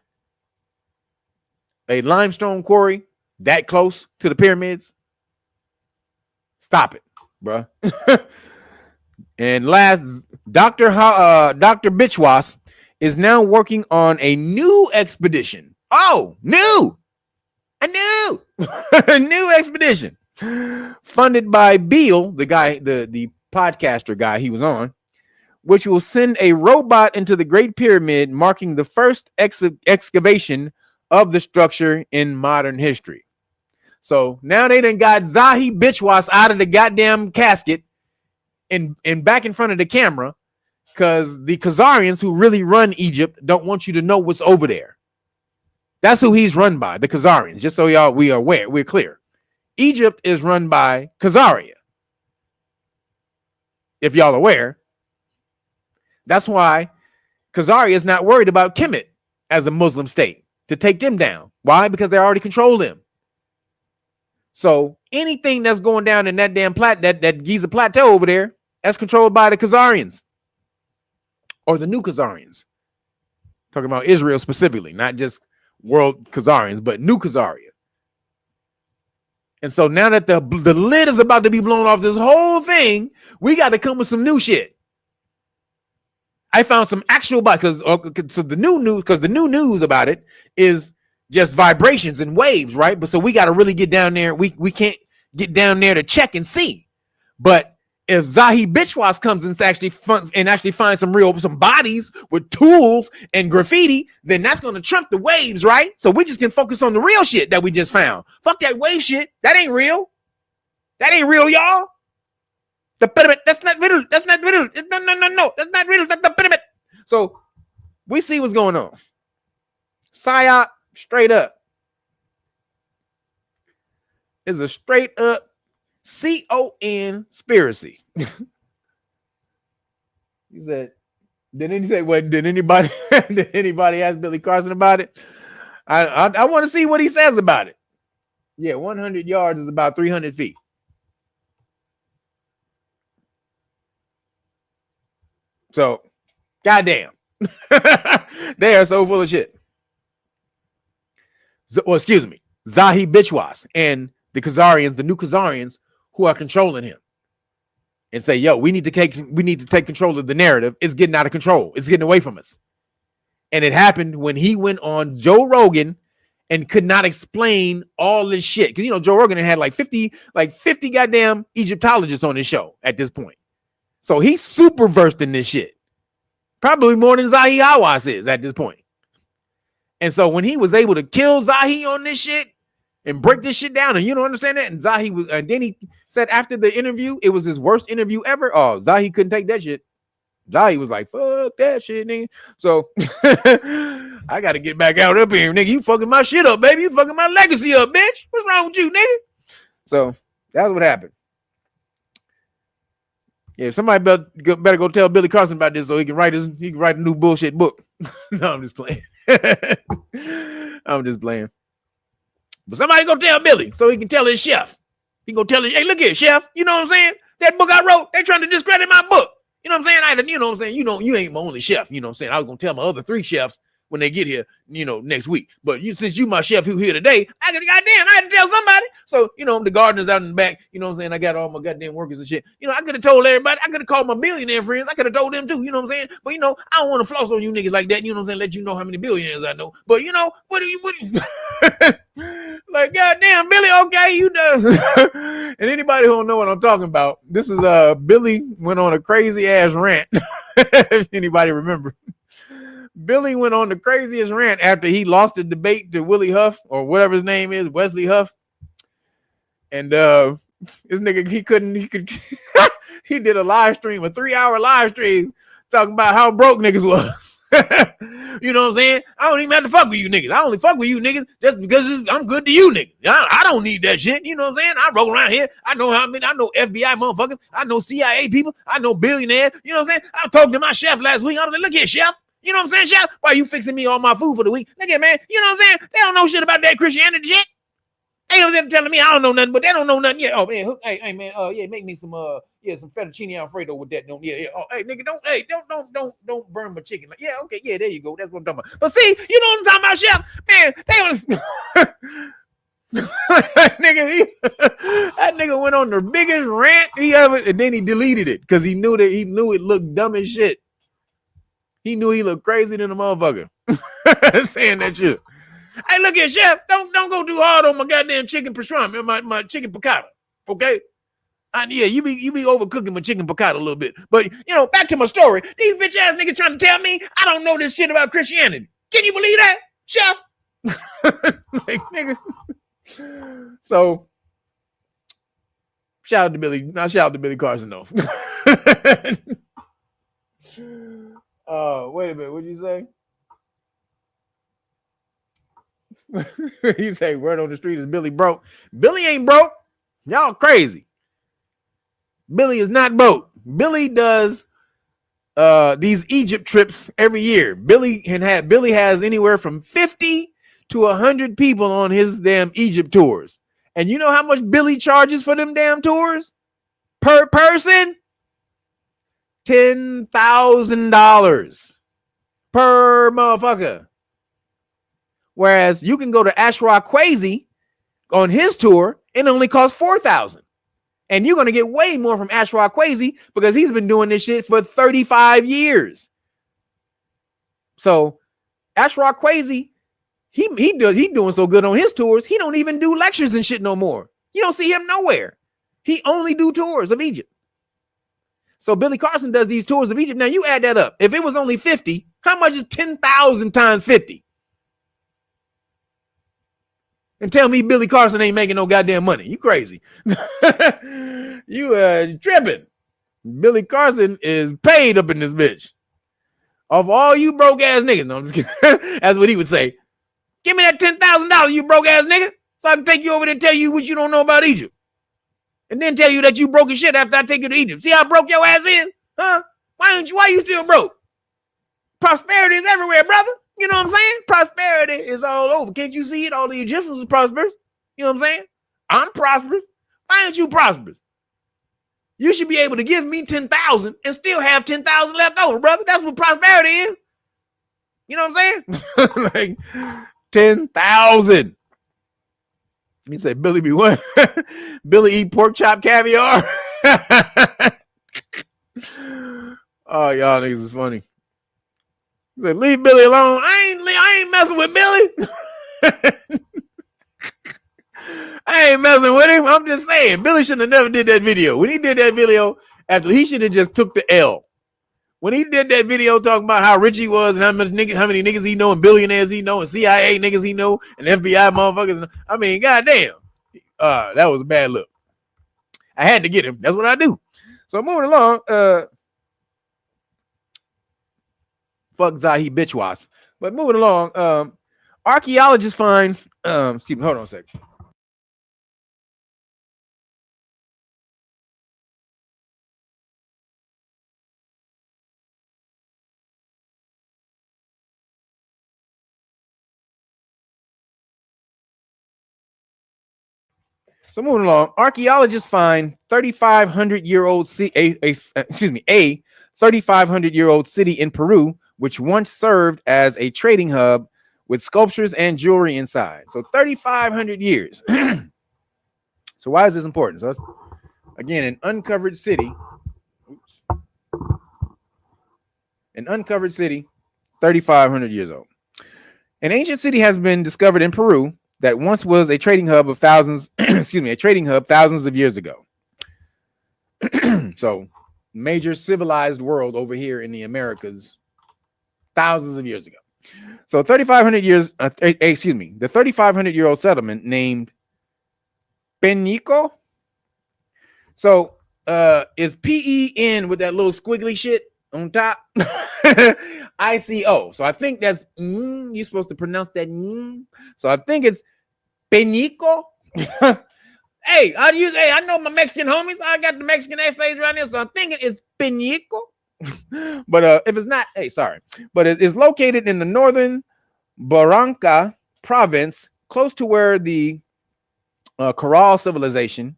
a limestone quarry that close to the pyramids? Stop it, bruh. And last, Dr. Bitchwas is now working on a new expedition. Oh, new! A new expedition. Funded by Beale, the guy, the podcaster guy he was on, which will send a robot into the Great Pyramid, marking the first excavation of the structure in modern history. So now they done got Zahi Bitchwas out of the goddamn casket and back in front of the camera because the Khazarians who really run Egypt don't want you to know what's over there. That's who he's run by, the Khazarians, just so y'all we are aware, we're clear. Egypt is run by Khazaria. If y'all aware. That's why Khazaria is not worried about Kemet as a Muslim state to take them down. Why? Because they already control them. So anything that's going down in that damn that Giza plateau over there, that's controlled by the Khazarians or the new Khazarians. Talking about Israel specifically, not just world Khazarians, but new Khazaria. And so now that the lid is about to be blown off this whole thing, we got to come with some new shit. I found some actual because the new news about it is just vibrations and waves, right? But so we got to really get down there. We can't get down there to check and see. But if Zahi Bitchwas comes and actually finds some bodies with tools and graffiti, then that's going to trump the waves, right? So we just can focus on the real shit that we just found. Fuck that wave shit. That ain't real. That ain't real, y'all. The pyramid, that's not real. That's not real. No. That's not real. That's the pyramid. So we see what's going on. PSYOP, straight up. Is a straight up conspiracy. He said, did anybody ask Billy Carson about it? I want to see what he says about it. Yeah, 100 yards is about 300 feet. So, goddamn. They are so full of shit. Well, excuse me, Zahi Bichwas and the Khazarians, the new Khazarians who are controlling him, and say, yo, we need to take control of the narrative. It's getting out of control. It's getting away from us. And it happened when he went on Joe Rogan and could not explain all this shit. Because, you know, Joe Rogan had like 50 goddamn Egyptologists on his show at this point. So he's super versed in this shit. Probably more than Zahi Hawass is at this point. And so when he was able to kill Zahi on this shit and break this shit down, and you don't understand that, and Zahi was, and then he said after the interview, it was his worst interview ever. Oh, Zahi couldn't take that shit. Zahi was like, fuck that shit, nigga. So I got to get back out up here, nigga. You fucking my shit up, baby. You fucking my legacy up, bitch. What's wrong with you, nigga? So that's what happened. Yeah, somebody better go tell Billy Carson about this so he can write a new bullshit book. No, I'm just playing. I'm just playing. But somebody go tell Billy so he can tell his chef. He go tell his, hey, look here, chef. You know what I'm saying? That book I wrote, they trying to discredit my book. You know what I'm saying? You know what I'm saying? You ain't my only chef. You know what I'm saying? I was gonna tell my other 3 chefs when they get here, you know, next week. But since you my chef who here today, I had to tell somebody. So, you know, the gardeners out in the back, you know what I'm saying? I got all my goddamn workers and shit. You know, I could have told everybody. I could have called my billionaire friends. I could have told them too, you know what I'm saying? But, you know, I don't want to floss on you niggas like that. You know what I'm saying? Let you know how many billionaires I know. But, you know, what like, goddamn, Billy, okay, you know. And anybody who don't know what I'm talking about, this is Billy went on a crazy ass rant. If anybody remember. Billy went on the craziest rant after he lost the debate to Willie Huff or whatever his name is, Wesley Huff. And this nigga, he did a live stream, a 3-hour live stream talking about how broke niggas was. You know what I'm saying? I don't even have to fuck with you niggas. I only fuck with you niggas just because I'm good to you niggas. I don't need that shit. You know what I'm saying? I roll around here. I know how many. I know FBI motherfuckers. I know CIA people. I know billionaires. You know what I'm saying? I talked to my chef last week. I was like, look here, chef. You know what I'm saying, chef? Why are you fixing me all my food for the week? Look here, man. You know what I'm saying? They don't know shit about that Christianity shit. They was telling me I don't know nothing, but they don't know nothing yet. Oh man, hey man, yeah, make me some some fettuccine alfredo with that. Don't Oh, hey nigga, don't burn my chicken. Like, yeah, okay, yeah, there you go. That's what I'm talking about. But see, you know what I'm talking about, chef? Man, they was that nigga went on the biggest rant he ever, and then he deleted it because he knew it looked dumb as shit. He knew he looked crazy than a motherfucker saying that shit. Hey, look here, chef. Don't go too hard on my goddamn chicken pastrami, my chicken piccata. Okay? Yeah, you be overcooking my chicken piccata a little bit. But you know, back to my story. These bitch ass niggas trying to tell me I don't know this shit about Christianity. Can you believe that, chef? Like, nigga. So shout out to Billy. Not shout out to Billy Carson though. Wait a minute. What'd you say? You say word on the street is Billy broke. Billy ain't broke. Y'all crazy. Billy is not broke. Billy does these Egypt trips every year. Billy has anywhere from 50 to 100 people on his damn Egypt tours. And you know how much Billy charges for them damn tours? Per person? $10,000 per motherfucker. Whereas you can go to Ashraf Kwesi on his tour and it only costs $4,000. And you're going to get way more from Ashraf Kwesi because he's been doing this shit for 35 years. So Ashraf Kwesi, he doing so good on his tours, he don't even do lectures and shit no more. You don't see him nowhere. He only do tours of Egypt. So Billy Carson does these tours of Egypt. Now you add that up. If it was only 50, how much is 10,000 times 50? And tell me Billy Carson ain't making no goddamn money. You crazy. You tripping. Billy Carson is paid up in this bitch. Of all you broke ass niggas. No, I'm just kidding. That's what he would say. Give me that $10,000, you broke ass nigga, so I can take you over there and tell you what you don't know about Egypt. And then tell you that you broke as shit after I take you to Egypt. See how broke your ass is? Huh? Why you still broke? Prosperity is everywhere, brother. You know what I'm saying? Prosperity is all over. Can't you see it? All the Egyptians are prosperous. You know what I'm saying? I'm prosperous. Why aren't you prosperous? You should be able to give me 10,000 and still have 10,000 left over, brother. That's what prosperity is. You know what I'm saying? Like 10,000. He said, Billy be what? Billy eat pork chop caviar. Oh, y'all niggas is funny. He said, leave Billy alone. I ain't messing with Billy. I ain't messing with him. I'm just saying, Billy should have never did that video. When he did that video, after he should have just took the L. When he did that video talking about how rich he was and how many niggas he know and billionaires he know and CIA niggas he know and FBI motherfuckers. I mean, goddamn. That was a bad look. I had to get him. That's what I do. So moving along, fuck Zahi bitch wasp. But moving along, archaeologists find excuse me, hold on a second. So moving along, archaeologists find 3,500-year-old a 3,500-year-old city in Peru, which once served as a trading hub with sculptures and jewelry inside. So 3,500 years. So why is this important? So it's, again, an uncovered city. Oops. An uncovered city, 3,500 years old. An ancient city has been discovered in Peru that once was a trading hub of thousands, thousands of years ago. So, major civilized world over here in the Americas, thousands of years ago. So, 3,500 years, the 3,500-year-old settlement named Penico. So, is PEN with that little squiggly shit on top? ICO. So, I think that's, you're supposed to pronounce that. So, I think it's Penico. Hey, I know my Mexican homies. I got the Mexican essays right here, so I'm thinking it's Penico. But if it's not, hey, sorry. But it is located in the northern Barranca province, close to where the Corral civilization,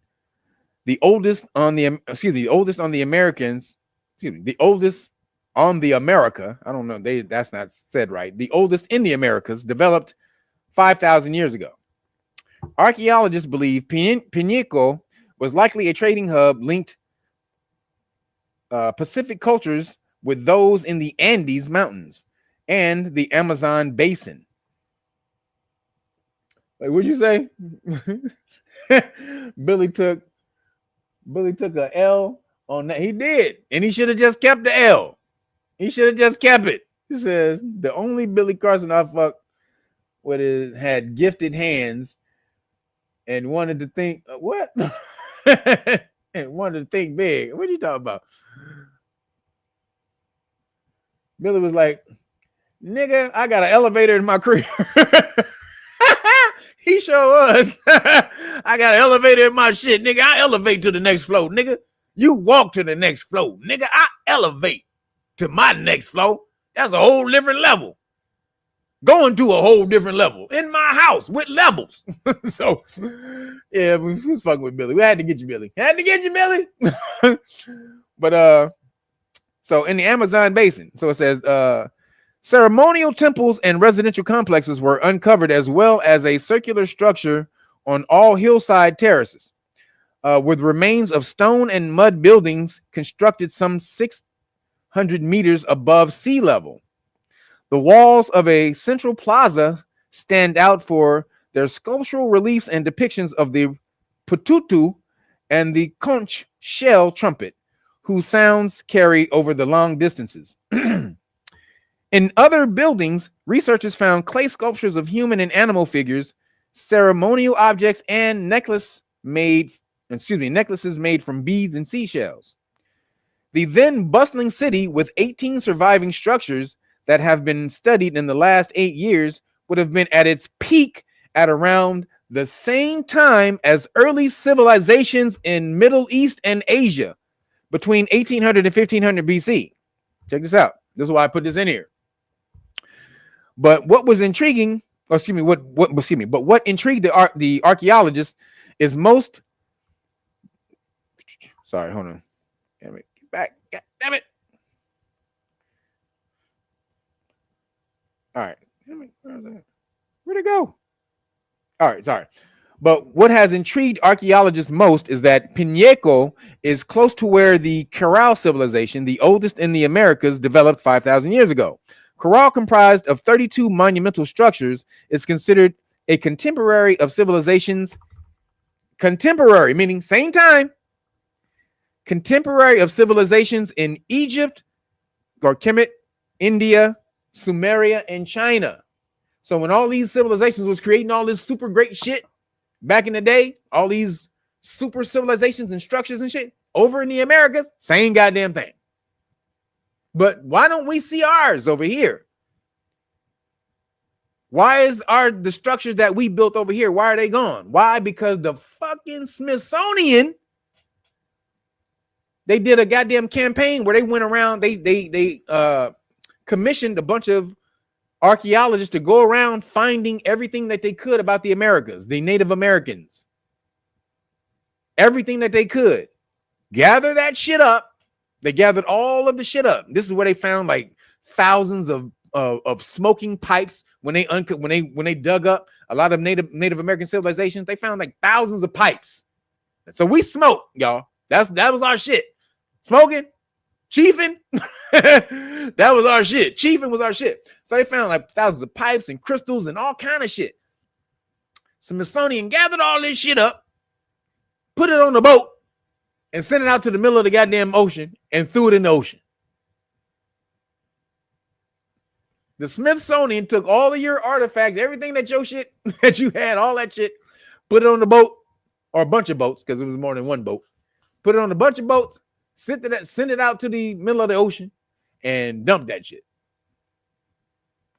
the oldest on the America. I don't know. That's not said right. The oldest in the Americas developed 5,000 years ago. Archaeologists believe Penico was likely a trading hub linked Pacific cultures with those in the Andes Mountains and the Amazon basin. Like, what'd you say? Billy took a L on that. He did, and he should have just kept the L. He should have just kept it. He says the only Billy Carson I fucked with had gifted hands. And wanted to think what? And wanted to think big. What are you talking about? Billy was like, nigga, I got an elevator in my crib. He sure was. I got an elevator in my shit, nigga. I elevate to the next floor, nigga. You walk to the next floor, nigga. I elevate to my next floor. That's a whole different level. Going to a whole different level in my house with levels. So, yeah, we was fucking with Billy. We had to get you, Billy. But so in the Amazon basin, so it says ceremonial temples and residential complexes were uncovered, as well as a circular structure on all hillside terraces, with remains of stone and mud buildings constructed some 600 meters above sea level. The walls of a central plaza stand out for their sculptural reliefs and depictions of the pututu and the conch shell trumpet, whose sounds carry over the long distances. In other buildings, researchers found clay sculptures of human and animal figures, ceremonial objects, and necklaces made from beads and seashells. The then bustling city, with 18 surviving structures that have been studied in the last 8 years, would have been at its peak at around the same time as early civilizations in Middle East and Asia, between 1800 and 1500 BC. Check this out. This is why I put this in here. But what was intriguing, but what intrigued the archaeologists is most. Sorry, hold on. Damn it. Get back. God damn it. All right. Damn it. Where'd it go? All right. Sorry. But what has intrigued archaeologists most is that Piñeco is close to where the Corral civilization, the oldest in the Americas, developed 5,000 years ago. Corral, comprised of 32 monumental structures, is considered a contemporary of civilizations. Contemporary, meaning same time. Contemporary of civilizations in Egypt, Kemet, India, Sumeria, and China. So when all these civilizations was creating all this super great shit back in the day, all these super civilizations and structures and shit over in the Americas, same goddamn thing. But why don't we see ours over here? Why is the structures that we built over here, why are they gone? Why? Because the fucking Smithsonian, they did a goddamn campaign where they went around, they commissioned a bunch of archaeologists to go around finding everything that they could about the Americas, the Native Americans, everything that they could. Gather that shit up. They gathered all of the shit up. This is where they found like thousands of smoking pipes when they dug up a lot of Native American civilizations. They found like thousands of pipes. So we smoked, y'all. That was our shit. Smoking, chiefing. That was our shit. Chiefing was our shit. So they found like thousands of pipes and crystals and all kind of shit. Smithsonian gathered all this shit up, put it on the boat, and sent it out to the middle of the goddamn ocean and threw it in the ocean. The Smithsonian took all of your artifacts, everything that your shit that you had, all that shit, put it on the boat or a bunch of boats because it was more than one boat. Put it on a bunch of boats, send it out to the middle of the ocean, and dump that shit.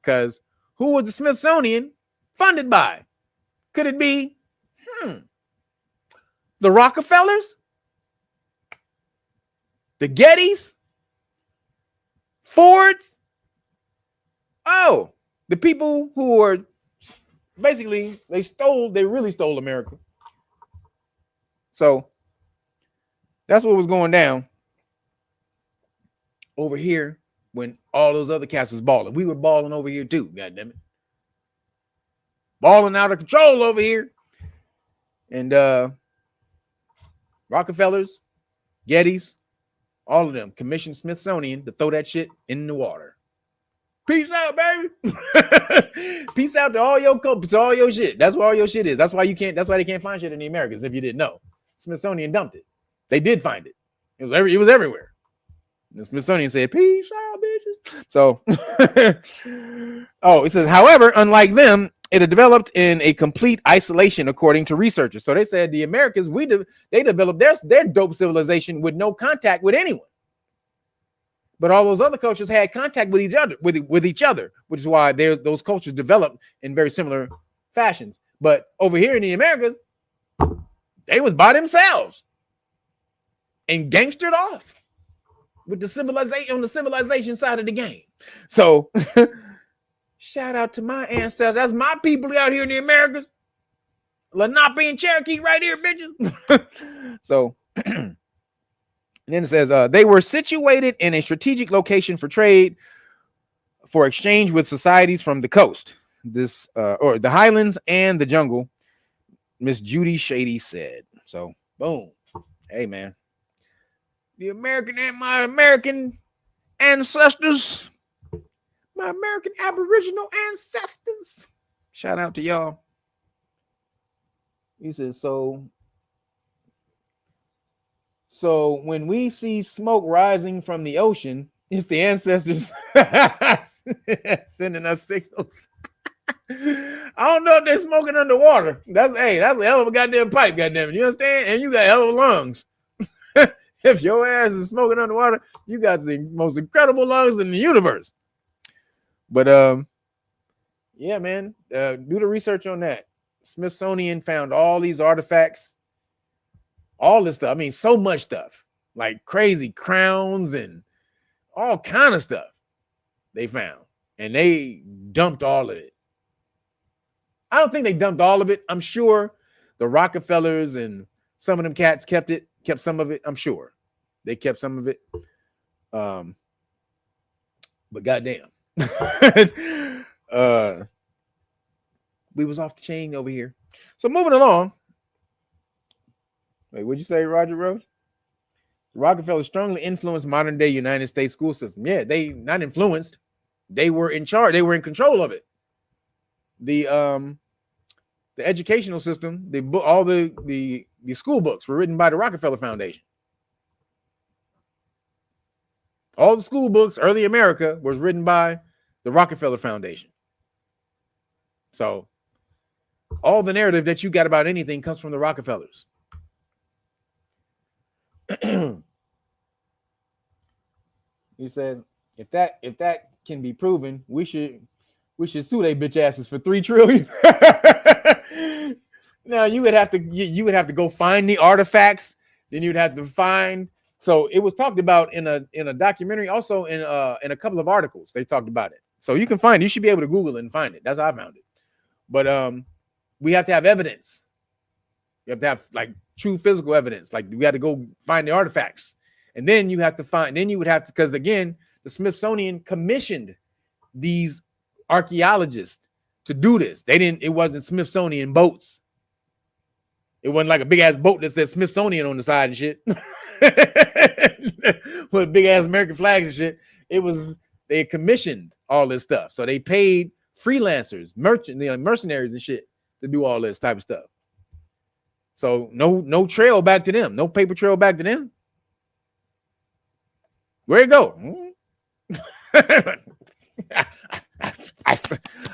Because who was the Smithsonian funded by? Could it be the Rockefellers? The Gettys? Fords? Oh, the people who were basically, they really stole America. So that's what was going down over here when all those other cats was balling. We were balling over here too, goddammit. Balling out of control over here. And Rockefellers, Gettys, all of them commissioned Smithsonian to throw that shit in the water. Peace out, baby. Peace out to all your culprits, all your shit. That's where all your shit is. That's why they can't find shit in the Americas, if you didn't know. Smithsonian dumped it. They did find it. It was everywhere. And the Smithsonian said, peace out, bitches. So it says, however, unlike them, it had developed in a complete isolation, according to researchers. So they said the Americans, they developed their dope civilization with no contact with anyone. But all those other cultures had contact with each other, which is why those cultures developed in very similar fashions. But over here in the Americas, they was by themselves and gangstered off with the civilization on the civilization side of the game. So shout out to my ancestors. That's my people out here in the Americas. Lenape and Cherokee right here, bitches. So and then it says they were situated in a strategic location for trade, for exchange with societies from the coast, or the highlands and the jungle, Miss Judy Shady said. So boom. Hey man. The American and my American ancestors, my American Aboriginal ancestors. Shout out to y'all. He says, so when we see smoke rising from the ocean, it's the ancestors sending us signals. I don't know if they're smoking underwater. That's a hell of a goddamn pipe, goddamn it. You understand? And you got hell of lungs. If your ass is smoking underwater, you got the most incredible lungs in the universe. But yeah, man, do the research on that. Smithsonian found all these artifacts. All this stuff. I mean, so much stuff, like crazy crowns and all kind of stuff they found, and they dumped all of it. I don't think they dumped all of it. I'm sure the Rockefellers and some of them cats kept some of it. I'm sure, They kept some of it. But goddamn. We was off the chain over here. So moving along. Wait, what'd you say, Roger Rose? Rockefeller strongly influenced modern day United States school system. Yeah, they not influenced. They were in charge. They were in control of it. The educational system, all the school books were written by the Rockefeller Foundation. All the school books, early America, was written by the Rockefeller Foundation. So all the narrative that you got about anything comes from the Rockefellers. He says, if that can be proven, we should sue they bitch asses for $3 trillion. Now you would have to go find the artifacts. Then you'd have to find. So it was talked about in a documentary, also in a couple of articles. They talked about it. So you can find. You should be able to Google it and find it. That's how I found it. But we have to have evidence. You have to have like true physical evidence. Like we had to go find the artifacts, and then you have to find. Then you would have to, because again, the Smithsonian commissioned these archaeologists to do this. They didn't. It wasn't Smithsonian boats. It wasn't like a big ass boat that says Smithsonian on the side and shit, with big ass American flags and shit. It was they commissioned all this stuff, so they paid freelancers, mercenaries and shit to do all this type of stuff. So no trail back to them, no paper trail back to them. Where'd it go?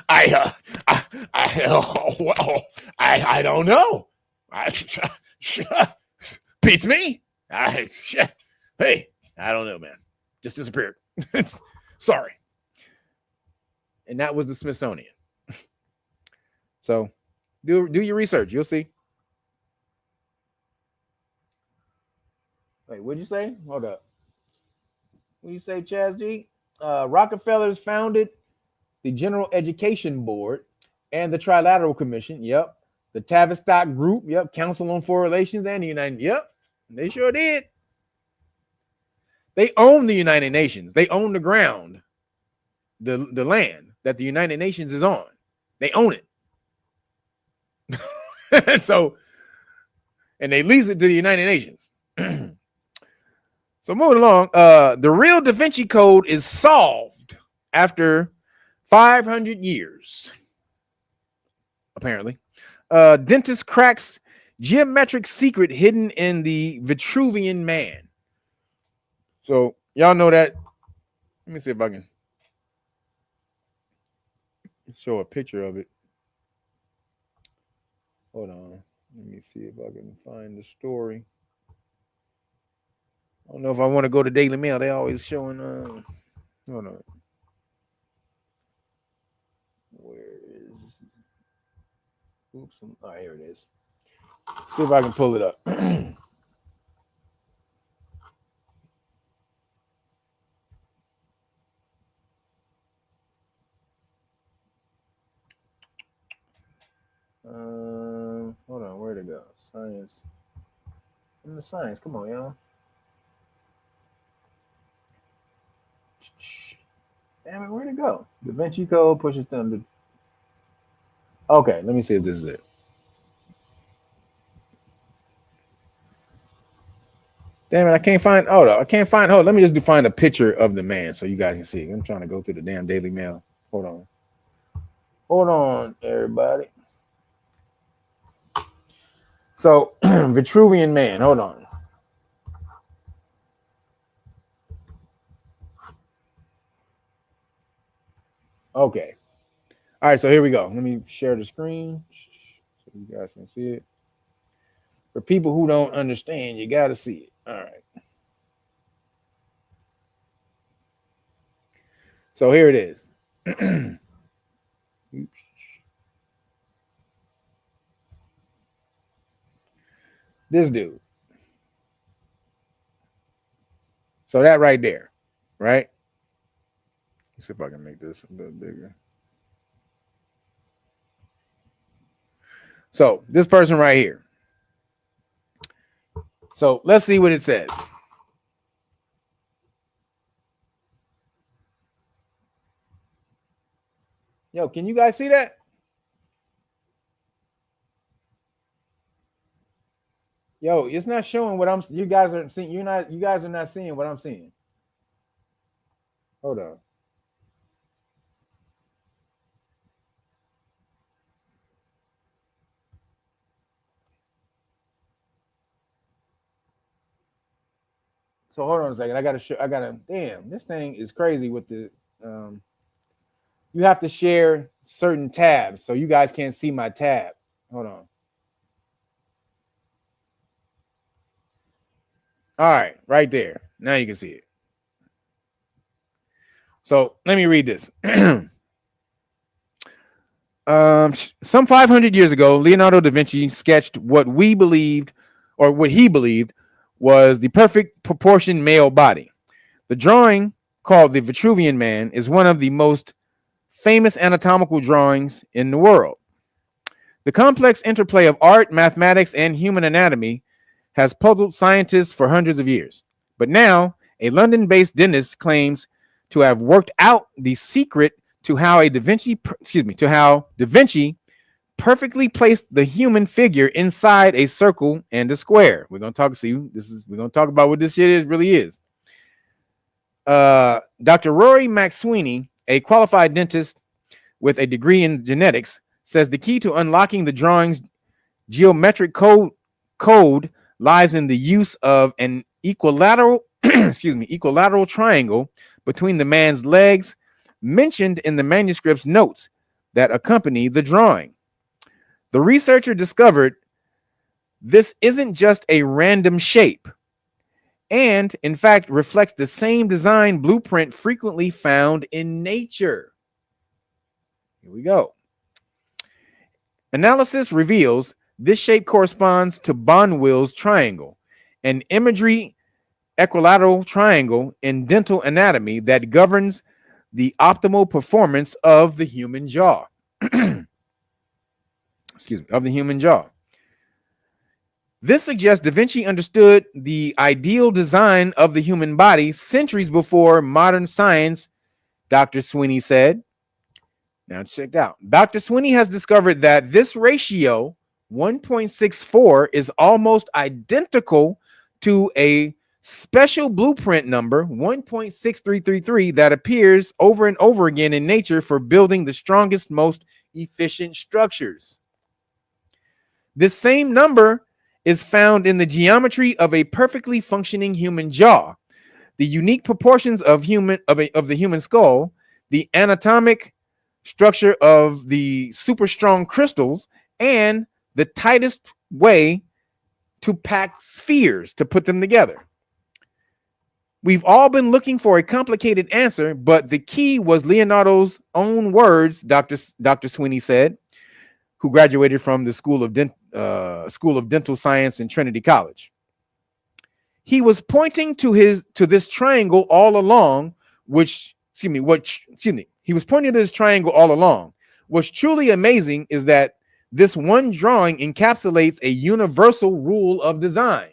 I don't know. Beats me. Hey, I don't know, man. Just disappeared. Sorry. And that was the Smithsonian. So do your research. You'll see. Wait, what'd you say? Hold up. What'd you say, Chaz G? Rockefellers founded the General Education Board and the Trilateral Commission. Yep. The Tavistock Group. Yep. Council on Foreign Relations and the United. Yep. They sure did. They own the United Nations. They own the ground, the land that the United Nations is on. They own it. So, and they lease it to the United Nations. So moving along, the real Da Vinci Code is solved after 500 years. Apparently, dentist cracks geometric secret hidden in the Vitruvian Man. So y'all know that. Let me see if I can show a picture of it. Hold on. Let me see if I can find the story. I don't know if I want to go to Daily Mail. They always showing. Hold on. Where is? Oops. Oh, here it is. See if I can pull it up. Hold on. Where'd it go? Science. In the science. Come on, y'all. Damn it, where'd it go? Da Vinci Code pushes them to. Okay, let me see if this is it. Damn it, I can't find. Oh, no, I can't find. Hold on, let me just find a picture of the man so you guys can see. I'm trying to go through the damn Daily Mail. Hold on. Hold on, everybody. So, Vitruvian Man. Hold on. Okay. All right, so here we go. Let me share the screen so you guys can see it. For people who don't understand, you got to see it. All right. So here it is. This dude. So that right there, right? Let's see if I can make this a bit bigger. So this person right here. So let's see what it says. Yo, can you guys see that? Yo, it's not showing what I'm. You guys aren't seeing. You're not. You guys are not seeing what I'm seeing. Hold on. So hold on a second. I gotta show. I gotta. Damn, this thing is crazy with the. You have to share certain tabs, so you guys can't see my tab. Hold on. All right, right there. Now you can see it. So let me read this. Some 500 years ago, Leonardo da Vinci sketched what we believed, or what he believed, was the perfect proportioned male body. The drawing, called the Vitruvian Man, is one of the most famous anatomical drawings in the world. The complex interplay of art, mathematics, and human anatomy has puzzled scientists for hundreds of years. But now, a London-based dentist claims to have worked out the secret to how Da Vinci perfectly placed the human figure inside a circle and a square. We're gonna talk. We're gonna talk about what this shit really is. Dr. Rory McSweeney, a qualified dentist with a degree in genetics, says the key to unlocking the drawing's geometric code lies in the use of an equilateral equilateral triangle between the man's legs, mentioned in the manuscript's notes that accompany the drawing. The researcher discovered this isn't just a random shape, and in fact reflects the same design blueprint frequently found in nature. Here we go. Analysis reveals this shape corresponds to Bonwill's triangle, an imagery equilateral triangle in dental anatomy that governs the optimal performance of the human jaw. Of the human jaw. This suggests Da Vinci understood the ideal design of the human body centuries before modern science, Dr. Sweeney said. Now check out. Dr. Sweeney has discovered that this ratio, 1.64, is almost identical to a special blueprint number, 1.6333, that appears over and over again in nature for building the strongest, most efficient structures. This same number is found in the geometry of a perfectly functioning human jaw, the unique proportions of the human skull, the anatomic structure of the super strong crystals, and the tightest way to pack spheres to put them together. We've all been looking for a complicated answer, but the key was Leonardo's own words, Dr. Sweeney said, who graduated from the School of Dental Science in Trinity College. He was pointing to this triangle all along, he was pointing to this triangle all along. What's truly amazing is that this one drawing encapsulates a universal rule of design.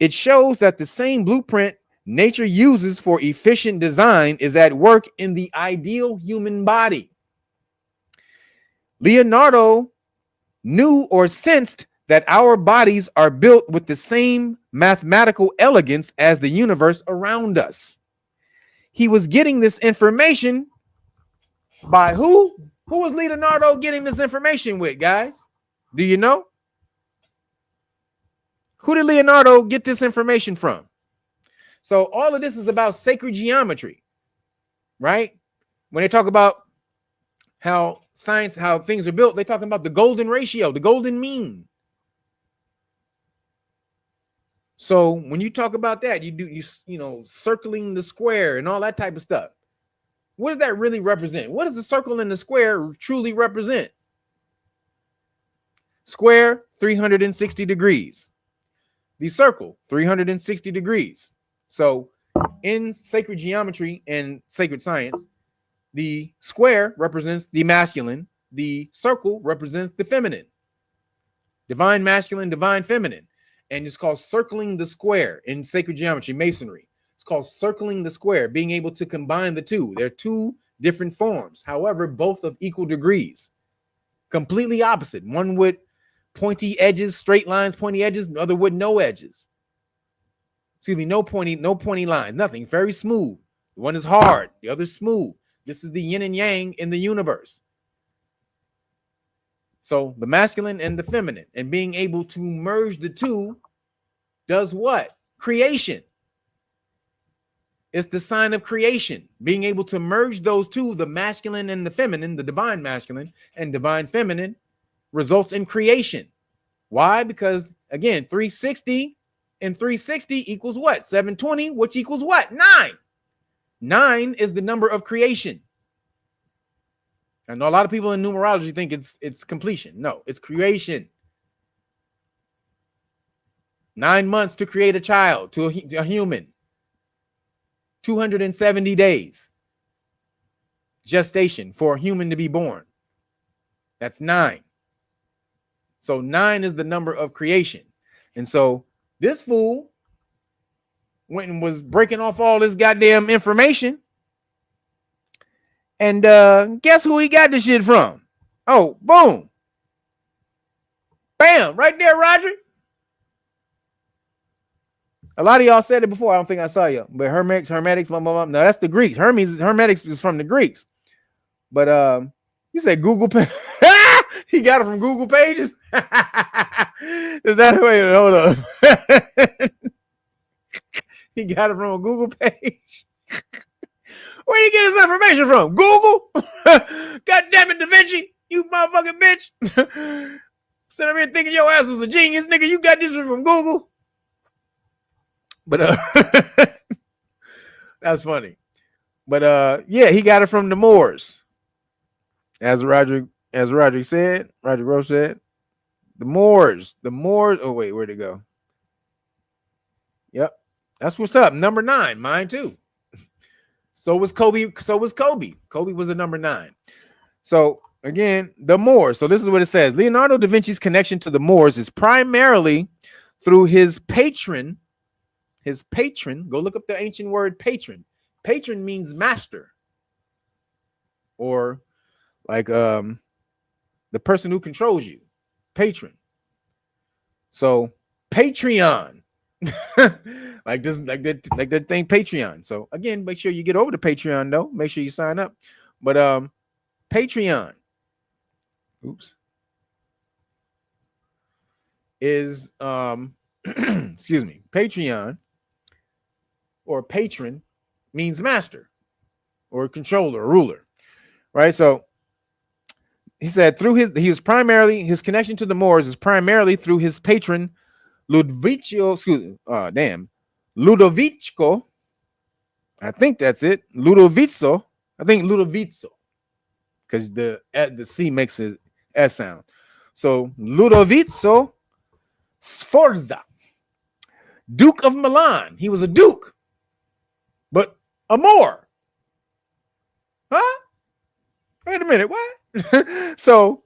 It shows that the same blueprint nature uses for efficient design is at work in the ideal human body. Leonardo knew or sensed that our bodies are built with the same mathematical elegance as the universe around us. He was getting this information by who? Who was Leonardo getting this information with, guys? Do you know? Who did Leonardo get this information from? So all of this is about sacred geometry, right? When they talk about how things are built, they're talking about the golden ratio, the golden mean. So when you talk about that, you know, circling the square and all that type of stuff. What does that really represent? What does the circle and the square truly represent? Square, 360 degrees. The circle, 360 degrees. So in sacred geometry and sacred science, the square represents the masculine, the circle represents the feminine. Divine masculine, divine feminine. And it's called circling the square in sacred geometry, masonry. It's called circling the square, being able to combine the two. They're two different forms, however, both of equal degrees. Completely opposite. One with pointy edges, straight lines, pointy edges, the other with no edges. Excuse me, no pointy lines, nothing. Very smooth. One is hard, the other is smooth. This is the yin and yang in the universe. So the masculine and the feminine, and being able to merge the two does what? Creation. It's the sign of creation. Being able to merge those two, the masculine and the feminine, the divine masculine and divine feminine, results in creation. Why? Because again, 360 and 360 equals what? 720, which equals what? 9. 9 is the number of creation. I know a lot of people in numerology think it's completion. No, it's creation. 9 months to create a child, to a human. 270 days gestation for a human to be born. That's 9. So 9 is the number of creation. And so this fool went and was breaking off all this goddamn information. And guess who he got this shit from? Oh, boom. Bam, right there, Roger. A lot of y'all said it before. I don't think I saw you. But hermetics, blah, blah, blah. No, that's the Greeks. Hermetics is from the Greeks. But you said Google Page. He got it from Google Pages. Is that the way? Hold up. He got it from a Google page. Where you get his information from? Google? God damn it, Da Vinci, you motherfucking bitch. Sit up here thinking your ass was a genius, nigga. You got this from Google. But that's funny. But yeah, he got it from the Moors. As Roger Roche said, the Moors. Oh, wait, where'd it go? Yep. That's what's up. Number 9, mine too. So was Kobe. Kobe was a number 9. So again, the Moors. So this is what it says. Leonardo da Vinci's connection to the Moors is primarily through his patron. His patron. Go look up the ancient word patron. Patron means master. Or like the person who controls you. Patron. So Patreon. like that thing Patreon. So again, make sure you get over to Patreon though. Make sure you sign up. But Patreon is excuse me, Patreon or patron means master or controller or ruler, right? So he said his connection to the Moors is primarily through his patron Ludovico, I think that's it. Ludovico, because the C makes an S sound. So Ludovico Sforza, Duke of Milan. He was a duke, but a Moor. Huh? Wait a minute, what? So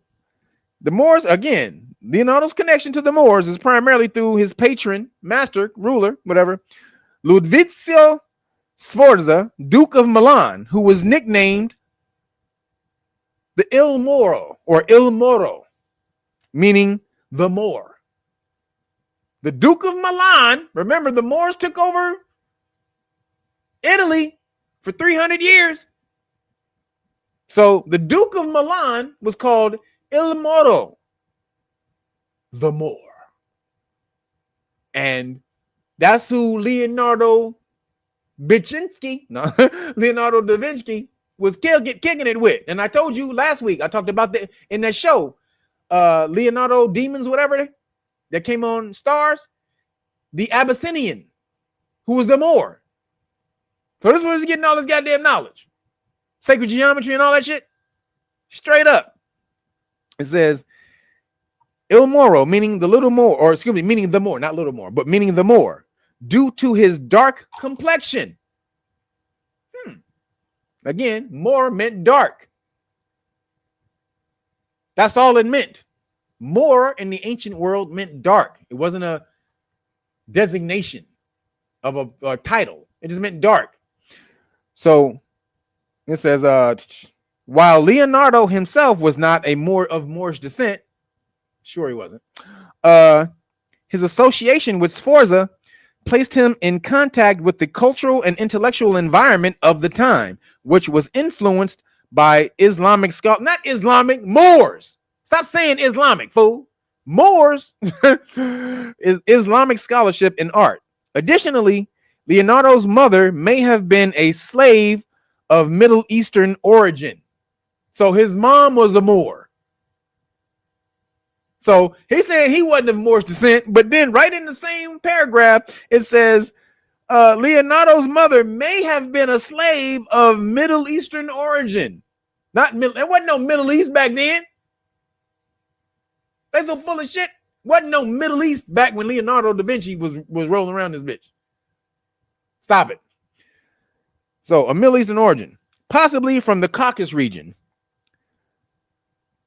the Moors, again, Leonardo's connection to the Moors is primarily through his patron, master, ruler, whatever, Ludovico Sforza, Duke of Milan, who was nicknamed the Il Moro or Il Moro, meaning the Moor. The Duke of Milan, remember the Moors took over Italy for 300 years. So the Duke of Milan was called Il Moro, the Moor. And that's who Leonardo da Vinci was kicking it with. And I told you last week, I talked about that in that show, Leonardo Demons, whatever, that came on Stars, the Abyssinian, who was the Moor. So this is where he's getting all this goddamn knowledge. Sacred geometry and all that shit. Straight up. It says, Il Moro, meaning the little Moor, or excuse me, meaning the Moor, not little Moor, but meaning the Moor, due to his dark complexion. Again, Moor meant dark. That's all it meant. Moor in the ancient world meant dark. It wasn't a designation of a title. It just meant dark. So it says, while Leonardo himself was not of Moorish descent, sure he wasn't, his association with Sforza placed him in contact with the cultural and intellectual environment of the time, which was influenced by Islamic scholars, not Islamic, Moors. Stop saying Islamic, fool. Moors, Islamic scholarship and art. Additionally, Leonardo's mother may have been a slave of Middle Eastern origin. So his mom was a Moor. So he's saying he wasn't of Moorish descent, but then right in the same paragraph, it says, Leonardo's mother may have been a slave of Middle Eastern origin. There wasn't no Middle East back then. They so full of shit. Wasn't no Middle East back when Leonardo da Vinci was rolling around this bitch. Stop it. So a Middle Eastern origin, possibly from the Caucasus region,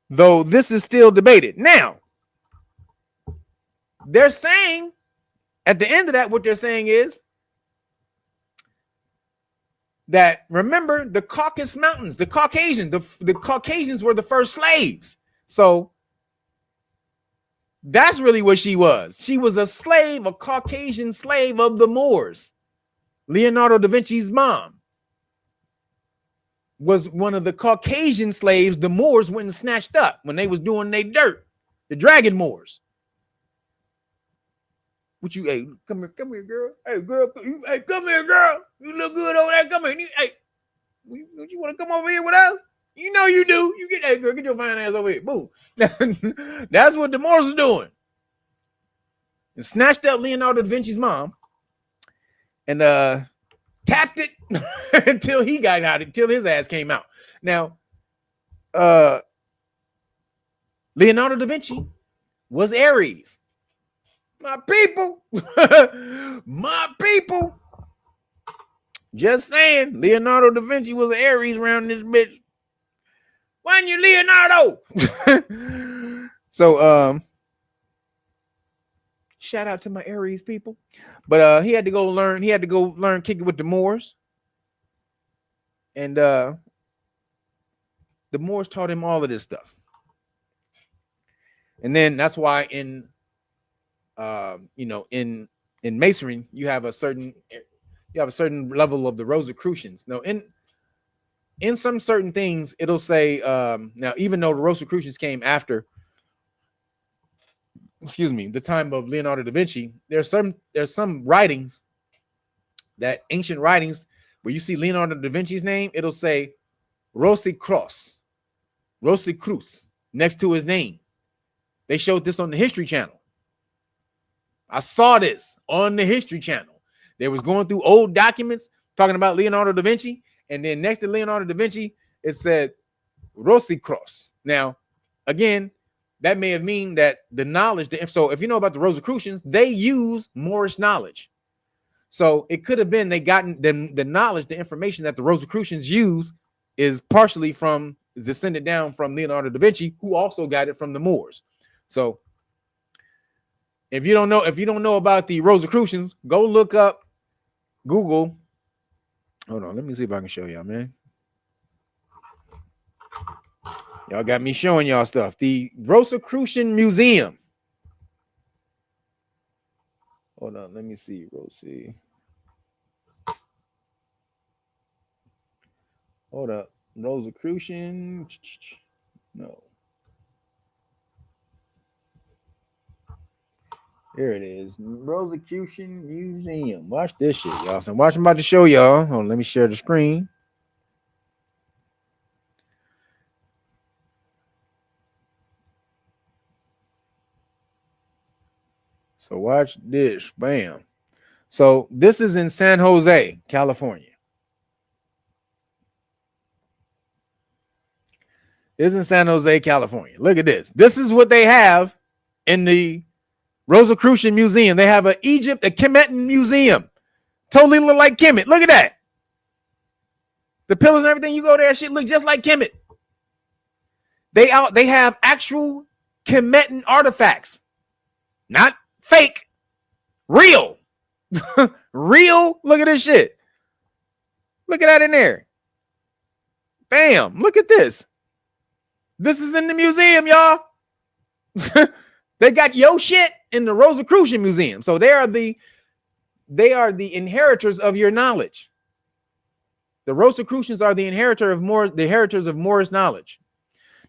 though this is still debated. Now, they're saying at the end of that, what they're saying is that, remember, the Caucasus Mountains, the Caucasians, the Caucasians were the first slaves. So that's really what she was. She was a slave, a Caucasian slave of the Moors. Leonardo da Vinci's mom was one of the Caucasian slaves the Moors went and snatched up when they was doing their dirt, the Dragon Moors. What you, hey, come here, girl. Hey, girl, hey, come here, girl. You look good over there. Come here. Hey, you want to come over here with us? You know you do. You get that girl. Get your fine ass over here. Boom. That's what the Moors are doing. And snatched up Leonardo da Vinci's mom and tapped it until he got out, until his ass came out. Now, Leonardo da Vinci was Aries. My people, my people. Just saying, Leonardo da Vinci was Aries around this bitch. Why you Leonardo? So, shout out to my Aries people. But he had to go learn kicking with the Moors. And the Moors taught him all of this stuff. And then that's why in masonry, you have a certain level of the Rosicrucians. Now, in some certain things, it'll say, now, even though the Rosicrucians came after, the time of Leonardo da Vinci, there's some writings, that ancient writings, where you see Leonardo da Vinci's name, it'll say Rosicruce next to his name. They showed this on the History Channel. I saw this on the History Channel. They was going through old documents talking about Leonardo da Vinci, and then next to Leonardo da Vinci, it said Rosicruce. Now, again, that may have mean that the knowledge, so if you know about the Rosicrucians, they use Moorish knowledge. So it could have been they gotten the knowledge, the information that the Rosicrucians use is partially descended down from Leonardo da Vinci, who also got it from the Moors. So if you don't know about the Rosicrucians, go look up Google. Hold on, let me see if I can show y'all, man. Y'all got me showing y'all stuff. The Rosicrucian Museum. Hold on, let me see. Hold up. Rosicrucian. No. Here it is. Rosicrucian Museum. Watch this shit, y'all. So I'm about to show y'all. Hold on, let me share the screen. So watch this. Bam. So this is in San Jose, California. This is in San Jose, California. Look at this. This is what they have in the Rosicrucian Museum. They have a Kemetan museum. Totally look like Kemet. Look at that. The pillars and everything, you go there, shit look just like Kemet. They have actual Kemetan artifacts. Not fake. Real. Real. Look at this shit. Look at that in there. Bam. Look at this. This is in the museum, y'all. They got your shit in the Rosicrucian Museum. So they are the inheritors of your knowledge. The Rosicrucians are the inheritors of Moorish knowledge.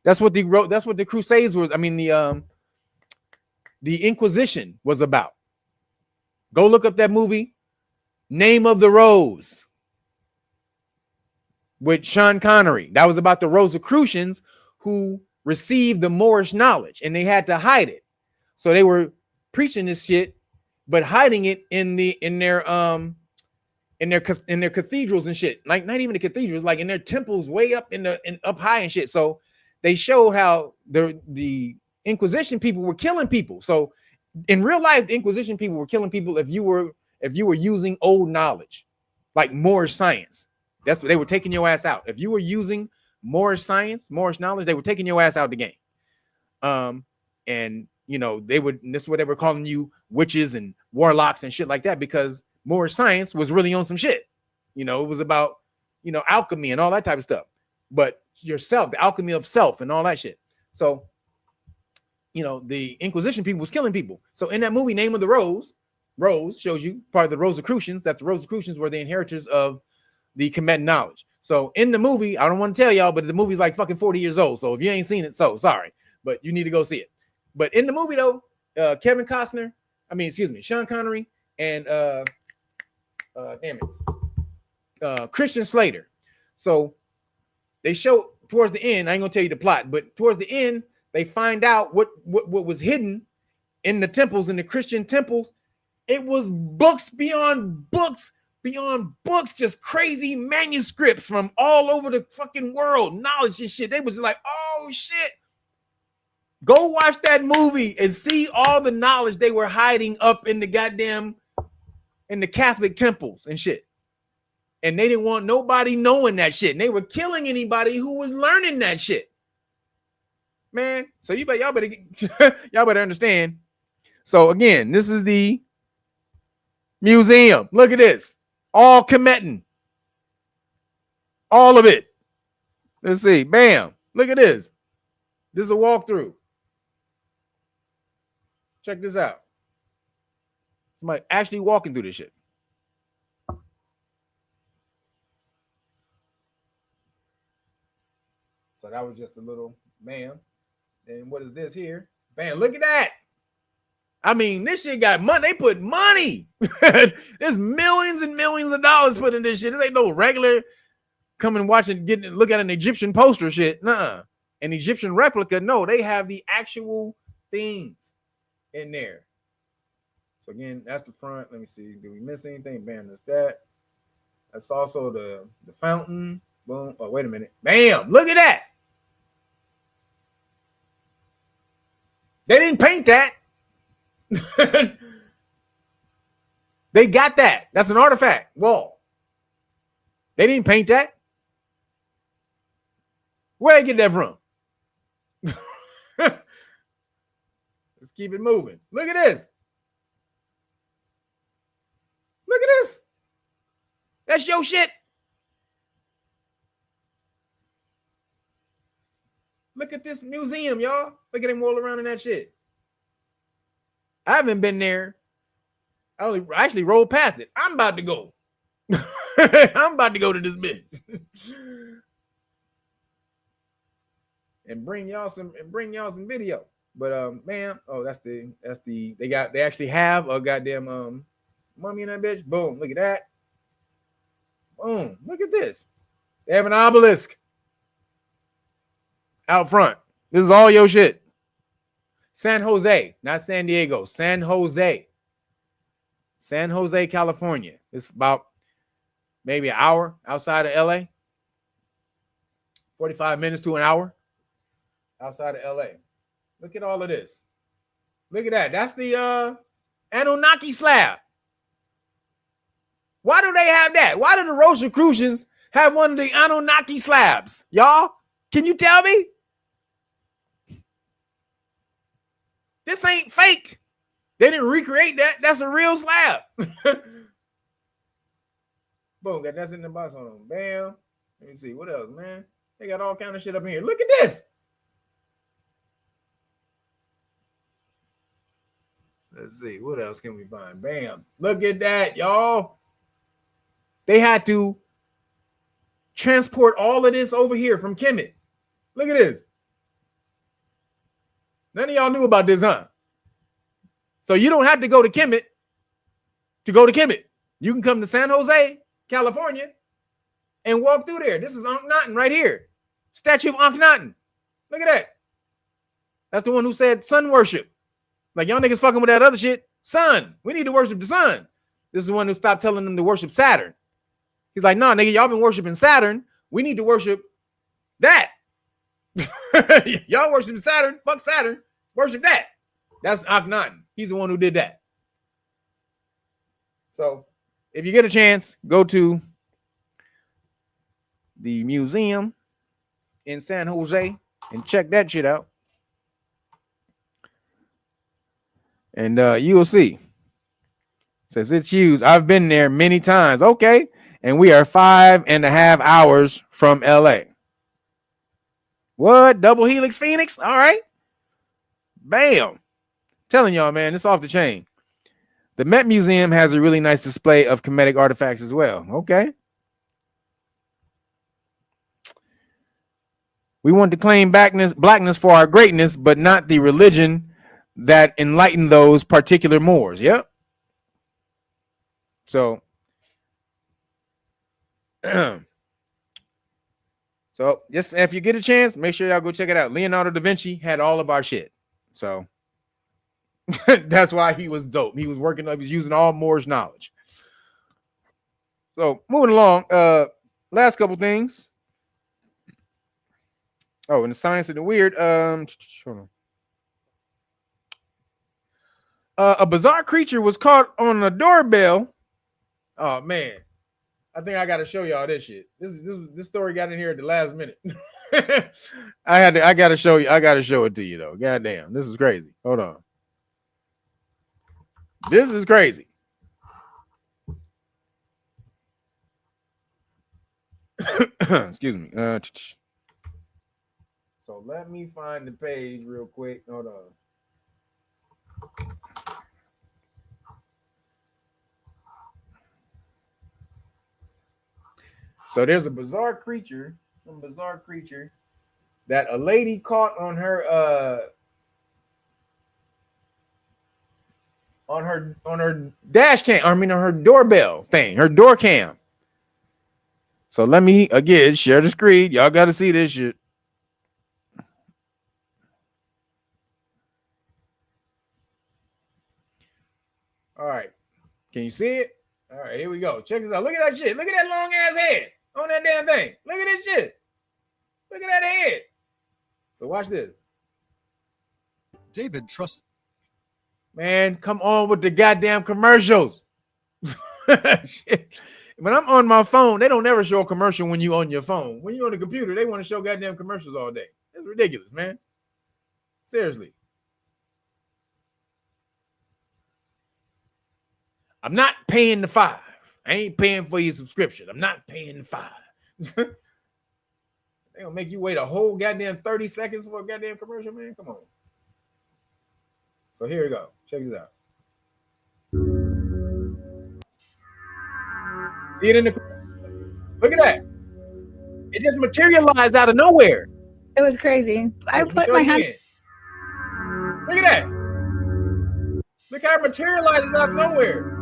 That's what the Crusades was. I mean, the Inquisition was about. Go look up that movie, Name of the Rose, with Sean Connery. That was about the Rosicrucians who received the Moorish knowledge, and they had to hide it. So they were preaching this shit, but hiding it in their cathedrals and shit. Like not even the cathedrals, like in their temples, way up up high and shit. So they showed how the Inquisition people were killing people. So in real life, the Inquisition people were killing people if you were using old knowledge, like Moorish science. That's what they were taking your ass out. If you were using Moorish science, Moorish knowledge, they were taking your ass out the game. And you know, this is what they were calling you, witches and warlocks and shit like that, because Moorish science was really on some shit. You know, it was about, you know, alchemy and all that type of stuff. But yourself, the alchemy of self and all that shit. So, you know, the Inquisition people was killing people. So in that movie, Name of the Rose shows you part of the Rosicrucians, that the Rosicrucians were the inheritors of the Kemetic knowledge. So in the movie, I don't want to tell y'all, but the movie's like fucking 40 years old. So if you ain't seen it, so sorry, but you need to go see it. But in the movie though, Sean Connery and Christian Slater. So they show towards the end, I ain't gonna tell you the plot, but towards the end, they find out what was hidden in the temples, in the Christian temples. It was books beyond books, just crazy manuscripts from all over the fucking world, knowledge and shit. They was like, oh shit. Go watch that movie and see all the knowledge they were hiding up in the Catholic temples and shit. And they didn't want nobody knowing that shit. And they were killing anybody who was learning that shit. Man, so y'all better understand. So again, this is the museum. Look at this. All Kemetic. All of it. Let's see. Bam. Look at this. This is a walkthrough. Check this out. Somebody actually walking through this shit. So that was just a little bam. And what is this here? Bam, look at that. I mean, this shit got money. They put money. There's millions and millions of dollars put in this shit. This ain't no regular come and watch and look at an Egyptian poster shit. Nuh-uh. An Egyptian replica. No, they have the actual things in there. So again, that's the front. Let me see. Did we miss anything? Bam, that's that. That's also the fountain. Boom. Oh, wait a minute. Bam. Look at that. They didn't paint that. They got that. That's an artifact wall. They didn't paint that. Where'd they get that from? Let's keep it moving. Look at this. Look at this. That's your shit. Look at this museum, y'all. Look at him roll around in that shit. I haven't been there. I actually rolled past it. I'm about to go. I'm about to go to this bitch. and bring y'all some video. But man, oh, that's the they actually have a goddamn mummy in that bitch. Boom, look at that. Boom, look at this. They have an obelisk out front. This is all your shit. San Jose, not San Diego. San Jose, California. It's about maybe an hour outside of LA. 45 minutes to an hour outside of LA. Look at all of this. Look at that. That's the Anunnaki slab. Why do they have that? Why do the Rosicrucians have one of the Anunnaki slabs? Y'all, can you tell me? This ain't fake. They didn't recreate that. That's a real slab. Boom, got that's in the box. Hold on. Bam. Let me see. What else, man? They got all kind of shit up in here. Look at this. Let's see. What else can we find? Bam. Look at that, y'all. They had to transport all of this over here from Kemet. Look at this. None of y'all knew about this, huh? So you don't have to go to Kemet to go to Kemet. You can come to San Jose, California, and walk through there. This is Akhenaten right here. Statue of Akhenaten. Look at that. That's the one who said sun worship. Like y'all niggas fucking with that other shit. Sun. We need to worship the sun. This is the one who stopped telling them to worship Saturn. He's like, nah, nigga, y'all been worshiping Saturn. We need to worship that. Y'all worship Saturn. Fuck Saturn. Worship that. That's Akhenaten. He's the one who did that. So if you get a chance, go to the museum in San Jose and check that shit out. And you will see. Says it's huge. I've been there many times. Okay. And we are 5.5 hours from LA. What? Double Helix Phoenix? All right. Bam. Telling y'all, man, it's off the chain. The Met Museum has a really nice display of Kemetic artifacts as well. Okay. We want to claim blackness for our greatness, but not the religion that enlightened those particular Moors. Yep. So, just if you get a chance, make sure y'all go check it out. Leonardo da Vinci had all of our shit. So that's why he was dope. He was using all Moorish knowledge. So moving along, last couple things. Oh, and the science and the weird. A bizarre creature was caught on a doorbell. Oh man, I think I got to show y'all this shit. This story got in here at the last minute. I got to show you. I got to show it to you though. Goddamn, this is crazy. Hold on. This is crazy. Excuse me. So let me find the page real quick. Hold on. So there's a bizarre creature, some bizarre creature that a lady caught on her dash cam. I mean on her doorbell thing, her door cam. So let me again share the screen. Y'all got to see this shit. All right. Can you see it? All right, here we go. Check this out. Look at that shit. Look at that long ass head on that damn thing. Look at this shit. Look at that head. So watch this. David trusts. Man, come on with the goddamn commercials. Shit. When I'm on my phone, they don't ever show a commercial when you on your phone. When you on the computer, they want to show goddamn commercials all day. It's ridiculous, man. Seriously. I'm not paying the $5. I ain't paying for your subscription. I'm not paying the $5. They gonna make you wait a whole goddamn 30 seconds for a goddamn commercial, man. Come on. So here we go. Check this out. See it in the. Look at that. It just materialized out of nowhere. It was crazy. I put my hand. Look at that. Look how it materializes out of nowhere.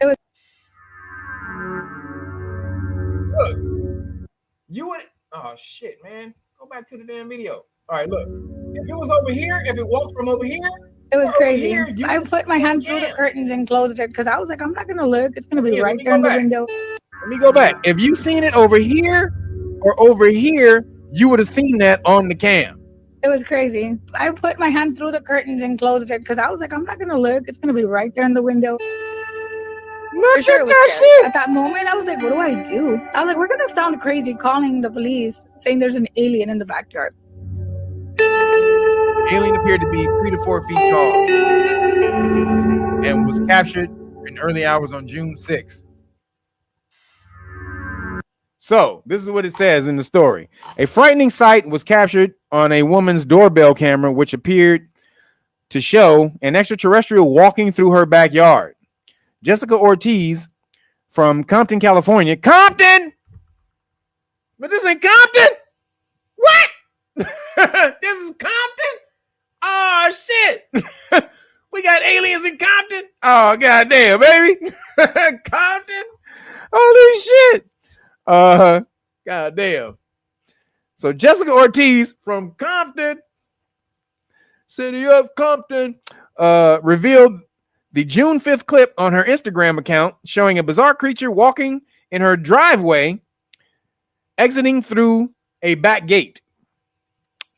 It was. Look. You would. Oh shit, man. Go back to the damn video. All right, look. If it was over here, if it walked from over here. It was crazy. Here, I put my hand through the curtains and closed it because I was like, I'm not gonna look. It's gonna be right there in the window. Let me go back. If you seen it over here or over here, you would have seen that on the cam. It was crazy. I put my hand through the curtains and closed it because I was like, I'm not gonna look. It's gonna be right there in the window. Look For sure, at it was that scary. shit. At that moment, I was like, what do I do? I was like, we're gonna sound crazy calling the police, saying there's an alien in the backyard. The alien appeared to be 3 to 4 feet tall and was captured in early hours on June 6th. So this is what it says in the story. A frightening sight was captured on a woman's doorbell camera, which appeared to show an extraterrestrial walking through her backyard. Jessica Ortiz from Compton, California. Compton? But this ain't Compton? What? This is Compton? Oh, shit. We got aliens in Compton? Oh, goddamn, baby. Compton? Holy shit. Goddamn. So Jessica Ortiz from Compton, city of Compton, revealed the June 5th clip on her Instagram account showing a bizarre creature walking in her driveway, exiting through a back gate.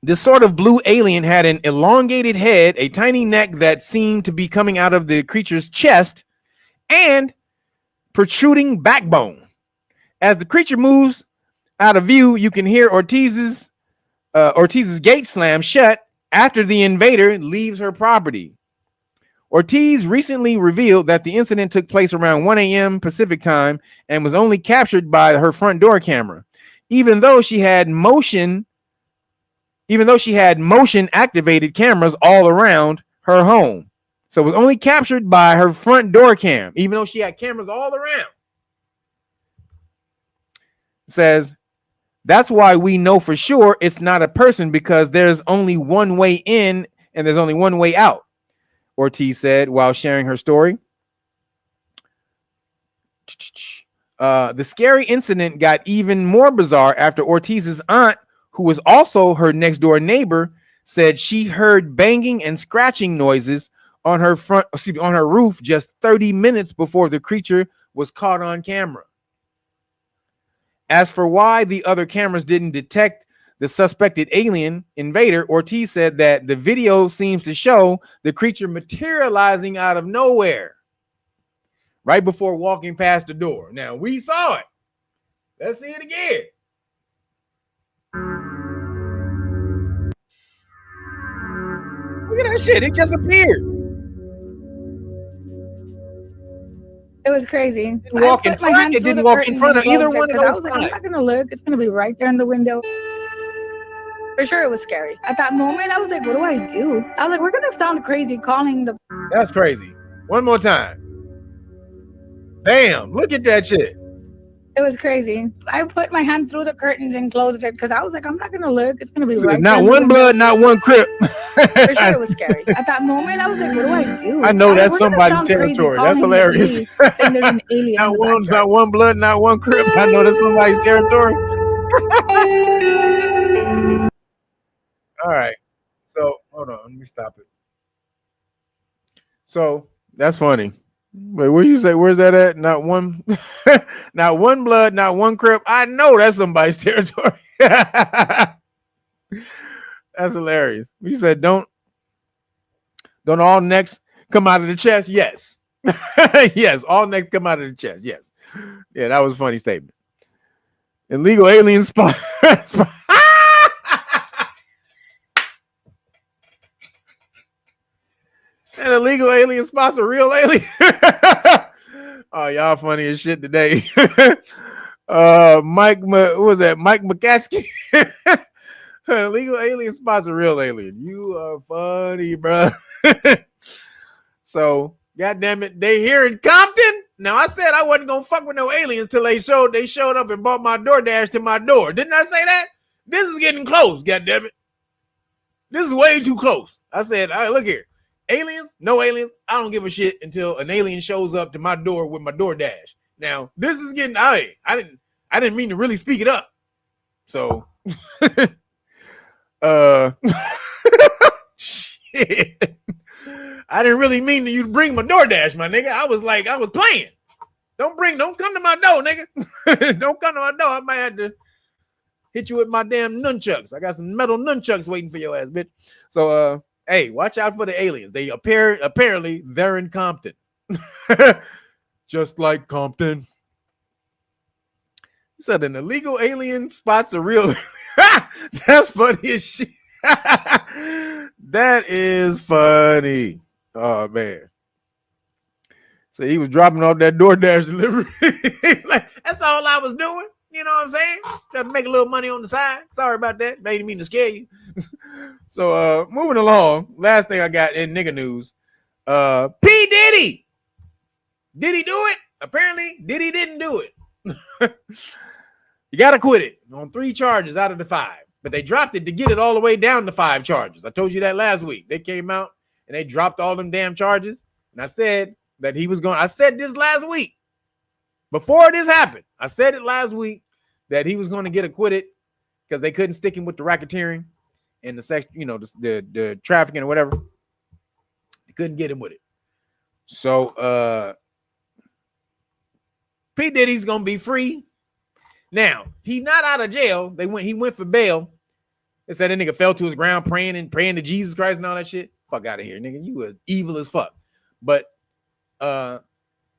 This sort of blue alien had an elongated head, a tiny neck that seemed to be coming out of the creature's chest, and protruding backbone. As the creature moves out of view, you can hear Ortiz's gate slam shut after the invader leaves her property. Ortiz recently revealed that the incident took place around 1 a.m. Pacific time and was only captured by her front door camera, even though she had motion activated cameras all around her home. So it was only captured by her front door cam, even though she had cameras all around. It says, that's why we know for sure it's not a person, because there's only one way in and there's only one way out, Ortiz said while sharing her story. The scary incident got even more bizarre after Ortiz's aunt, who was also her next door neighbor, said she heard banging and scratching noises on her roof just 30 minutes before the creature was caught on camera. As for why the other cameras didn't detect the suspected alien invader, Ortiz said that the video seems to show the creature materializing out of nowhere right before walking past the door. Now, we saw it. Let's see it again. Look at that shit. It just appeared. It was crazy. It didn't walk in front. It didn't walk in front of either one of those. I was like, I'm not gonna look. It's gonna be right there in the window. For sure, it was scary. At that moment, I was like, what do I do? I was like, we're gonna sound crazy calling the. That's crazy. One more time. Bam! Look at that shit. It was crazy. I put my hand through the curtains and closed it because I was like, I'm not gonna look. It's gonna be right. Not one blood, not one crip. For sure, it was scary. At that moment, I was like, what do I do? I know that's somebody's territory. That's hilarious. Saying there's an alien not one blood, not one crip. I know that's somebody's territory. All right. So hold on, let me stop it. So that's funny. Wait, where you say? Where's that at? Not one, not one blood, not one crip. I know that's somebody's territory. That's hilarious. You said don't all necks come out of the chest? Yes. Yes, all necks come out of the chest. Yes. Yeah, that was a funny statement. Illegal alien spot. And illegal alien spots a real alien. Oh, y'all funny as shit today. Mike McCaskey. Illegal alien spots a real alien. You are funny, bro. So, goddamn it, they here in Compton. Now, I said I wasn't gonna fuck with no aliens till they showed up and bought my DoorDash to my door. Didn't I say that? This is getting close. Goddamn it, this is way too close. I said, all right, look here. Aliens, no aliens, I don't give a shit until an alien shows up to my door with my DoorDash. Now, this is getting, I didn't mean to really speak it up. So, shit. I didn't really mean you to bring my DoorDash, my nigga. I was playing. Don't come to my door, nigga. Don't come to my door. I might have to hit you with my damn nunchucks. I got some metal nunchucks waiting for your ass, bitch. So, hey, watch out for the aliens. They apparently they're in Compton. Just like Compton. He said an illegal alien spots a real. That's funny as shit. That is funny. Oh man. So he was dropping off that DoorDash delivery. Like, that's all I was doing. You know what I'm saying? Trying to make a little money on the side. Sorry about that. Made me to scare you. So moving along. Last thing I got in nigga news. P. Diddy. Did he do it? Apparently, Diddy didn't do it. You gotta quit it on 3 charges out of the 5. But they dropped it to get it all the way down to 5 charges. I told you that last week. They came out and they dropped all them damn charges. And I said that he was going. I said this last week. Before this happened, I said it last week that he was going to get acquitted because they couldn't stick him with the racketeering and the sex, you know, the trafficking or whatever. They couldn't get him with it. So P. Diddy's gonna be free. Now, he's not out of jail. He went for bail. They said that nigga fell to his ground praying to Jesus Christ and all that shit. Fuck out of here, nigga. You were evil as fuck. But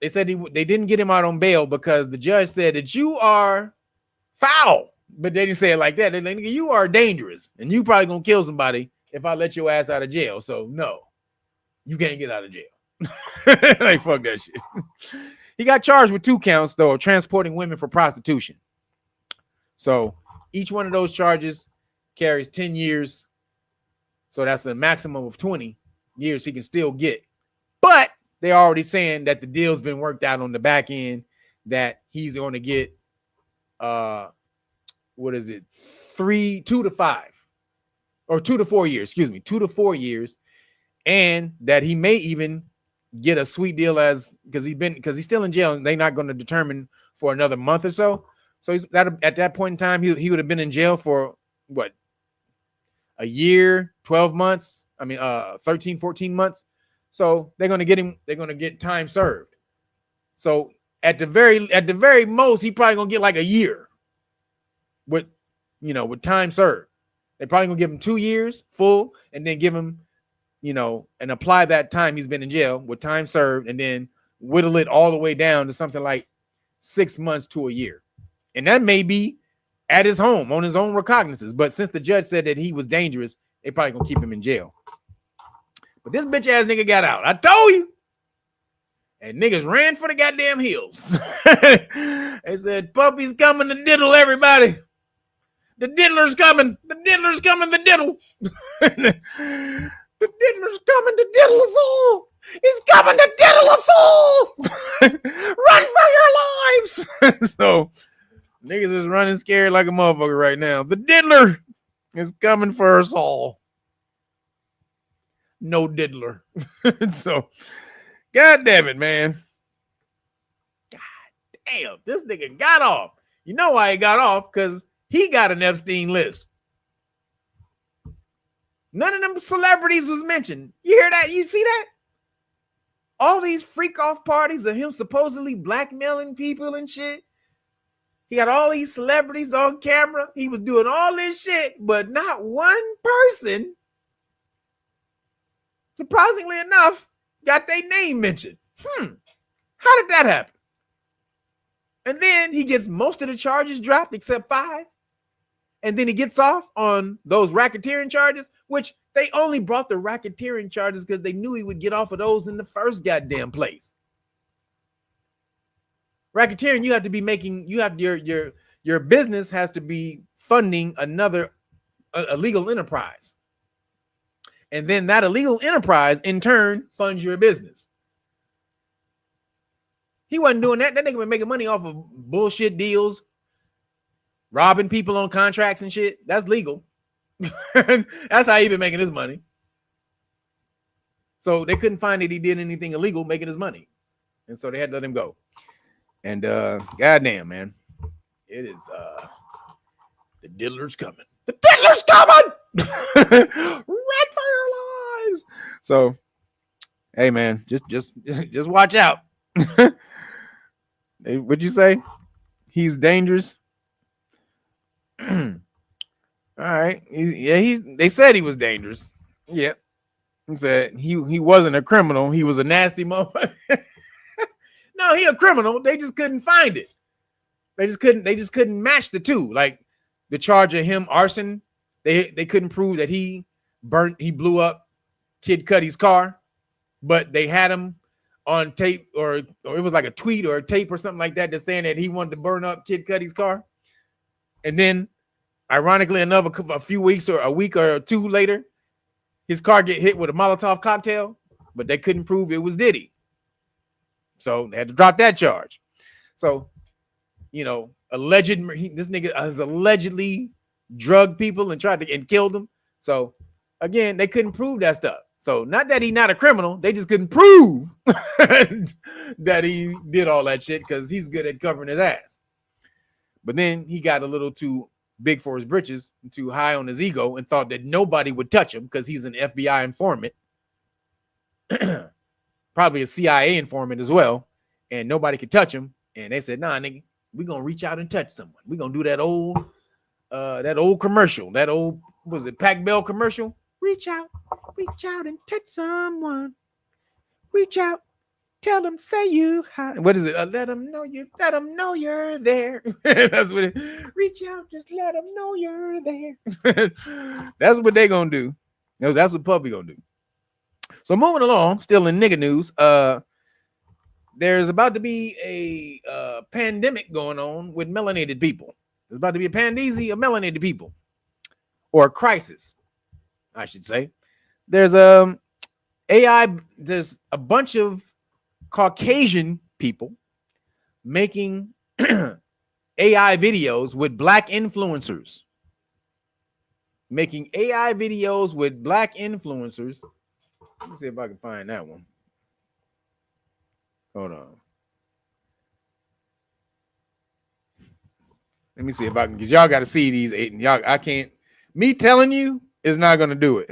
they said they didn't get him out on bail because the judge said that you are foul. But they didn't say it like that. They like, nigga, you are dangerous. And you probably gonna kill somebody if I let your ass out of jail. So no, you can't get out of jail. Like, fuck that shit. He got charged with 2 counts, though, of transporting women for prostitution. So each one of those charges carries 10 years. So that's a maximum of 20 years he can still get. But they're already saying that the deal's been worked out on the back end, that he's going to get, 2 to 5 or 2 to 4 years, 2 to 4 years. And that he may even get a sweet deal because he's still in jail and they're not going to determine for another month or so. So at that point in time, he would have been in jail for what? A year, 12 months. 13, 14 months. So they're going to get him. They're going to get time served. So at the very most, he probably going to get like a year with time served. They're probably going to give him 2 years full and then give him, and apply that time he's been in jail with time served and then whittle it all the way down to something like 6 months to a year. And that may be at his home on his own recognizance. But since the judge said that he was dangerous, they probably gonna keep him in jail. But this bitch ass nigga got out. I told you. And niggas ran for the goddamn hills. They said, Puffy's coming to diddle everybody. The diddler's coming. The diddler's coming to diddle. The diddler's coming to diddle us all. He's coming to diddle us all. Run for your lives. So niggas is running scared like a motherfucker right now. The diddler is coming for us all. No diddler. So, God damn it, man. God damn, this nigga got off. You know why he got off? Because he got an Epstein list. None of them celebrities was mentioned. You hear that? You see that? All these freak off parties of him supposedly blackmailing people and shit. He got all these celebrities on camera. He was doing all this shit, but not one person, surprisingly enough, got their name mentioned. How did that happen? And then he gets most of the charges dropped except 5. And then he gets off on those racketeering charges, which they only brought the racketeering charges because they knew he would get off of those in the first goddamn place. Racketeering, you have to be making, your business has to be funding another illegal enterprise. And then that illegal enterprise in turn funds your business. He wasn't doing that. That nigga was making money off of bullshit deals, robbing people on contracts and shit. That's legal. That's how he been making his money. So they couldn't find that he did anything illegal making his money. And so they had to let him go. And goddamn, man. It is the diddler's coming. The diddler's coming! Run for your lives. So hey man, just watch out. What'd you say? He's dangerous. All right. They said he was dangerous. Yeah. He said he wasn't a criminal. He was a nasty motherfucker. No, he a criminal. They just couldn't find it. They just couldn't match the two. Like the charge of him arson. They couldn't prove that he blew up Kid Cudi's car, but they had him on tape, or it was like a tweet or a tape or something like that, that's saying that he wanted to burn up Kid Cudi's car. And then, ironically enough, a few weeks or a week or two later, his car get hit with a Molotov cocktail, but they couldn't prove it was Diddy. So they had to drop that charge. So, you know, this nigga has allegedly drugged people and tried to and killed them. So again, they couldn't prove that stuff. So not that he's not a criminal, they just couldn't prove that he did all that shit because he's good at covering his ass. But then he got a little too big for his britches, too high on his ego, and thought that nobody would touch him because he's an FBI informant, probably a CIA informant as well, and nobody could touch him. And they said, nah, nigga, we're gonna reach out and touch someone. We're gonna do that old commercial, that old, was it Pac Bell commercial? Reach out and touch someone. Reach out, tell them, say you hi. What is it? Let them know you're there. That's what it. Reach out, just let them know you're there. That's what they gonna do. That's what Puppy gonna do. So moving along, still in nigga news. There's about to be a pandemic going on with melanated people. There's about to be a pandemia of melanated people, or a crisis, I should say. There's AI. There's a bunch of Caucasian people making AI videos with black influencers. Making AI videos with black influencers. Let me see if I can find that one. Hold on. Let me see if I can, because y'all got to see these eight. And y'all, I can't. Me telling you is not going to do it.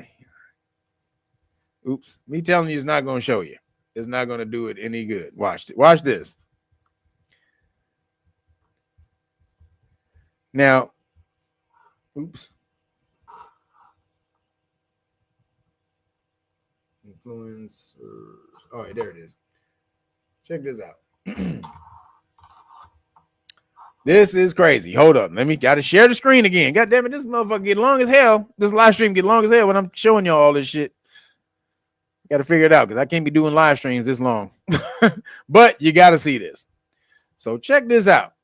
Oops. Me telling you is not going to show you. It's not going to do it any good. Watch it. Watch this. Now, oops. Influencers. All right, there it is. Check this out. This is crazy. Hold up. Gotta share the screen again. God damn it, this motherfucker get long as hell. This live stream get long as hell when I'm showing y'all all this shit. Got to figure it out because I can't be doing live streams this long. But you got to see this. So check this out.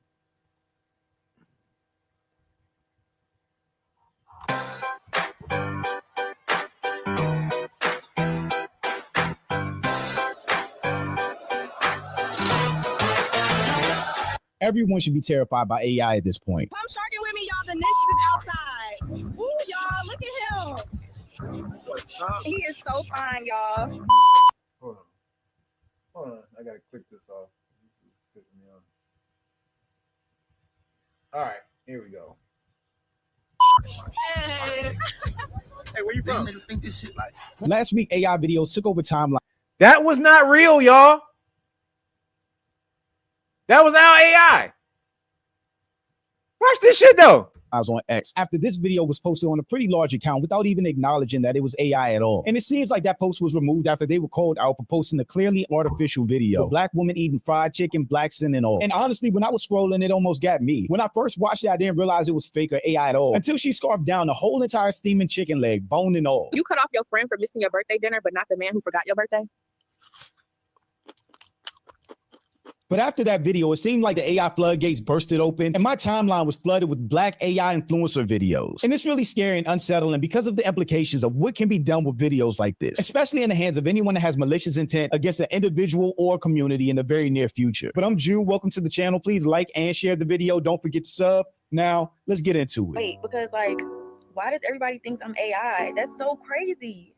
Everyone should be terrified by AI at this point. Come sharking with me, y'all. The next is outside. Ooh, y'all, look at him. He is so fine, y'all. Hold on. I gotta click this off. This is pissing me off. All right, here we go. Hey, where you from? Last week, AI videos took over timeline. That was not real, y'all. That was our AI. Watch this shit though. I was on X after this video was posted on a pretty large account without even acknowledging that it was AI at all. And it seems like that post was removed after they were called out for posting a clearly artificial video. A black woman eating fried chicken, black sin and all. And honestly, when I was scrolling, it almost got me. When I first watched it, I didn't realize it was fake or AI at all until she scarfed down the whole entire steaming chicken leg, bone and all. you cut off your friend for missing your birthday dinner, but not the man who forgot your birthday? But after that video, it seemed like the AI floodgates bursted open and my timeline was flooded with black AI influencer videos. And it's really scary and unsettling because of the implications of what can be done with videos like this, especially in the hands of anyone that has malicious intent against an individual or community in the very near future. But I'm Jew. Welcome to the channel. Please like and share the video. Don't forget to sub. Now, let's get into it. Wait, because like, why does everybody think I'm AI? That's so crazy.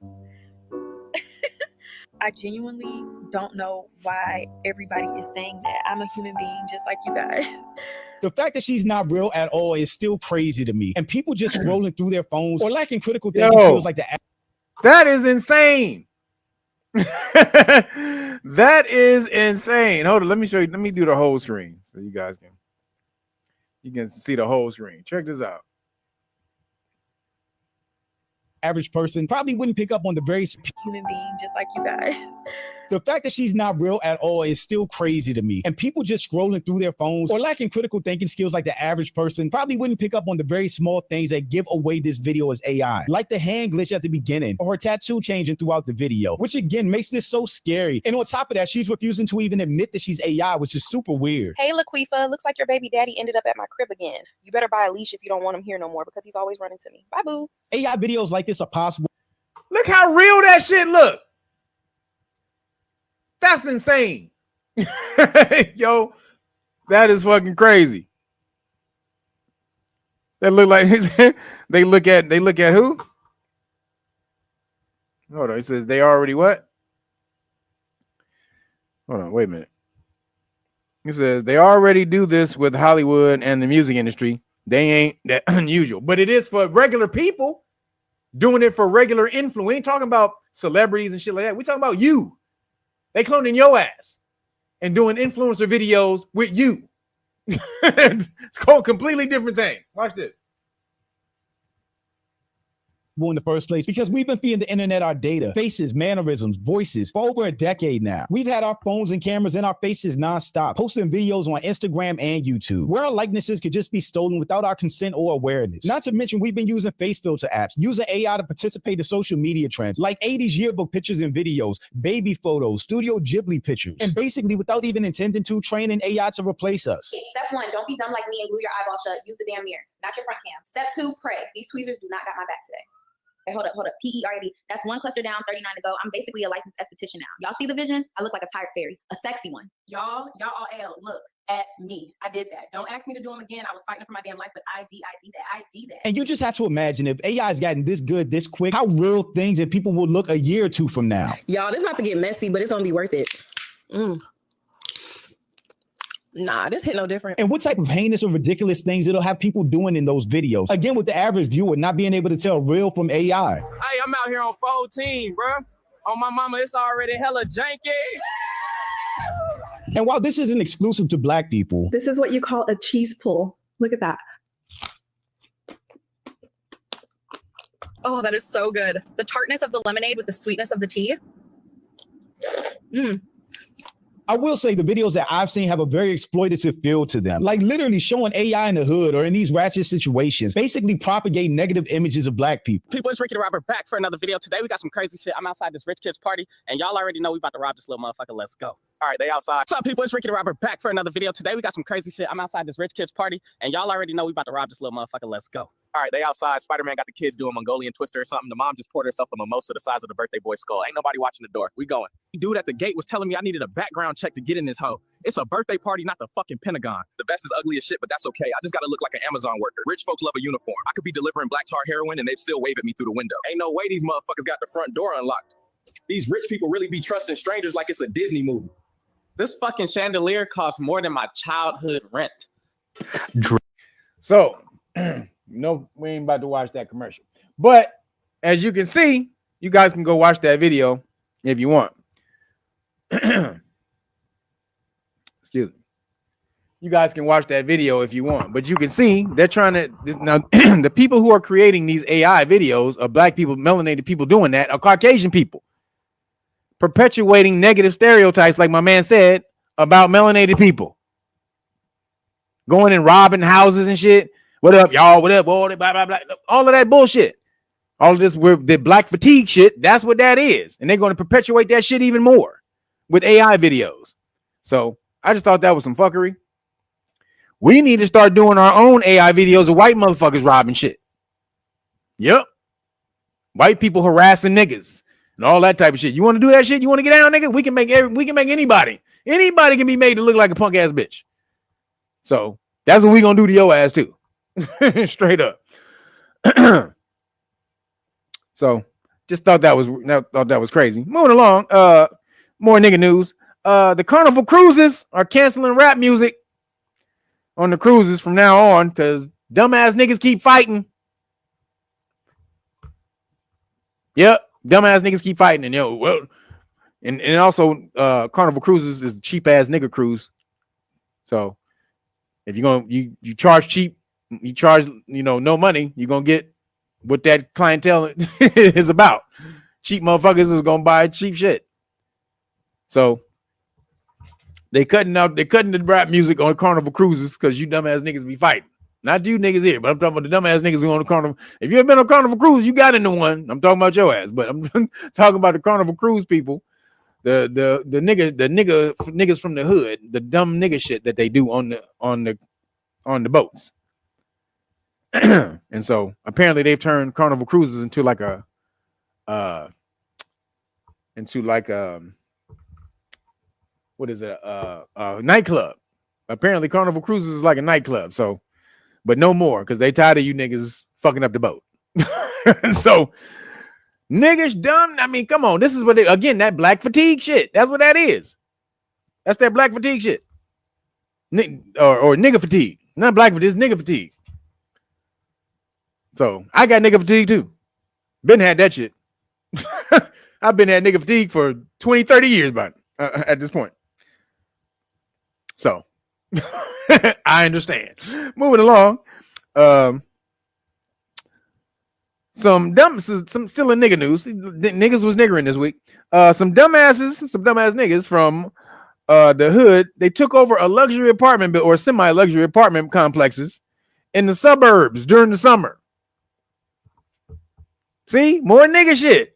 I genuinely don't know why everybody is saying that. I'm a human being just like you guys. The fact that she's not real at all is still crazy to me. And people just scrolling through their phones or lacking critical thinking skills like that. That is insane. That is insane. Hold on, let me show you. Let me do the whole screen so you guys can see the whole screen. Check this out. Average person probably wouldn't pick up on the very human being just like you guys. The fact that she's not real at all is still crazy to me. And people just scrolling through their phones or lacking critical thinking skills like the average person probably wouldn't pick up on the very small things that give away this video as AI. Like the hand glitch at the beginning or her tattoo changing throughout the video, which again makes this so scary. And on top of that, she's refusing to even admit that she's AI, which is super weird. Hey, Laquifa, looks like your baby daddy ended up at my crib again. You better buy a leash if you don't want him here no more because he's always running to me. Bye, boo. AI videos like this are possible. Look how real that shit look. That's insane. Yo, that is fucking crazy. That look like they look at who? Hold on, it says they already what? Hold on, wait a minute. It says they already do this with Hollywood and the music industry. They ain't that unusual, but it is for regular people doing it for regular influence. We ain't talking about celebrities and shit like that. We talking about you. They cloning your ass and doing influencer videos with you. It's called a completely different thing. Watch this. In the first place, because we've been feeding the internet our data, faces, mannerisms, voices for over a decade now. We've had our phones and cameras in our faces nonstop, posting videos on Instagram and YouTube, where our likenesses could just be stolen without our consent or awareness. Not to mention, we've been using face filter apps, using AI to participate in social media trends, like 80s yearbook pictures and videos, baby photos, Studio Ghibli pictures, and basically without even intending to, training AI to replace us. Step 1, don't be dumb like me and glue your eyeball shut. Use the damn mirror, not your front cam. Step 2, pray. These tweezers do not got my back today. Hey, hold up. P-E-R-A-D. That's 1 cluster down, 39 to go. I'm basically a licensed esthetician now. Y'all see the vision? I look like a tired fairy, a sexy one. Y'all all L, look at me. I did that. Don't ask me to do them again. I was fighting for my damn life, but I did that. And you just have to imagine if AI has gotten this good, this quick, how real things and people will look a year or two from now. Y'all, this about to get messy, but it's going to be worth it. Nah, this hit no different. And what type of heinous or ridiculous things it'll have people doing in those videos. Again, with the average viewer not being able to tell real from AI. Hey, I'm out here on 14, bro. On my mama, it's already hella janky. And while this isn't exclusive to Black people, this is what you call a cheese pull. Look at that. Oh, that is so good. The tartness of the lemonade with the sweetness of the tea. I will say the videos that I've seen have a very exploitative feel to them, like literally showing AI in the hood or in these ratchet situations, basically propagate negative images of Black people. People, it's Ricky the Robber back for another video. Today we got some crazy shit. I'm outside this rich kid's party, and y'all already know we about to rob this little motherfucker. Let's go. All right, they outside. What's up, people? It's Ricky the Robber back for another video. Today we got some crazy shit. I'm outside this rich kid's party, and y'all already know we about to rob this little motherfucker. Let's go. All right, they outside. Spider-Man got the kids doing Mongolian twister or something. The mom just poured herself a mimosa the size of the birthday boy's skull. Ain't nobody watching the door. We going. The dude at the gate was telling me I needed a background check to get in this hoe. It's a birthday party, not the fucking Pentagon. The vest is ugly as shit, but that's okay. I just gotta look like an Amazon worker. Rich folks love a uniform. I could be delivering black tar heroin and they'd still wave at me through the window. Ain't no way these motherfuckers got the front door unlocked. These rich people really be trusting strangers like it's a Disney movie. This fucking chandelier costs more than my childhood rent. So, no, we ain't about to watch that commercial. But as you can see, you guys can go watch that video if you want. Excuse me. You guys can watch that video if you want, but you can see they're trying to now the people who are creating these AI videos are Black people, melanated people doing that are Caucasian people, perpetuating negative stereotypes, like my man said, about melanated people, going and robbing houses and shit. What up, y'all? What up? Blah, blah, blah, blah. All of that bullshit. All of this, the Black fatigue shit, that's what that is. And they're going to perpetuate that shit even more with AI videos. So I just thought that was some fuckery. We need to start doing our own AI videos of white motherfuckers robbing shit. Yep. White people harassing niggas and all that type of shit. You want to do that shit? You want to get down, nigga? We can make anybody can be made to look like a punk ass bitch. So that's what we gonna do to your ass too. Straight up. So just thought that was crazy. Moving along, more nigga news. The Carnival cruises are canceling rap music on the cruises from now on because dumbass niggas keep fighting. Yep, dumbass niggas keep fighting, and and also Carnival Cruises is cheap ass nigga cruise. So if you're gonna you charge cheap, you charge no money, you're gonna get what that clientele is about. Cheap motherfuckers is gonna buy cheap shit. So they cutting the rap music on Carnival cruises because you dumbass niggas be fighting. Not you niggas here, but I'm talking about the dumbass niggas who on the Carnival. If you ever been on Carnival cruise, you got into one. I'm talking about your ass, but I'm talking about the Carnival cruise people. The niggas from the hood, the dumb nigga shit that they do on the boats. And so apparently they've turned Carnival cruises into like a what is it? A nightclub. Apparently Carnival cruises is like a nightclub. So, but no more because they tired of you niggas fucking up the boat. So niggas dumb. I mean, come on. This is what they, again, that black fatigue shit. That's what that is. That's that black fatigue shit. Or nigga fatigue. Not black fatigue, it's nigga fatigue. So I got nigga fatigue too. Been had that shit. I've been had nigga fatigue for 20, 30 years by at this point. So I understand. Moving along. Some silly nigga news. Niggas was niggering this week. Some dumbass niggas from the hood. They took over a luxury apartment or semi-luxury apartment complexes in the suburbs during the summer. See, more nigga shit.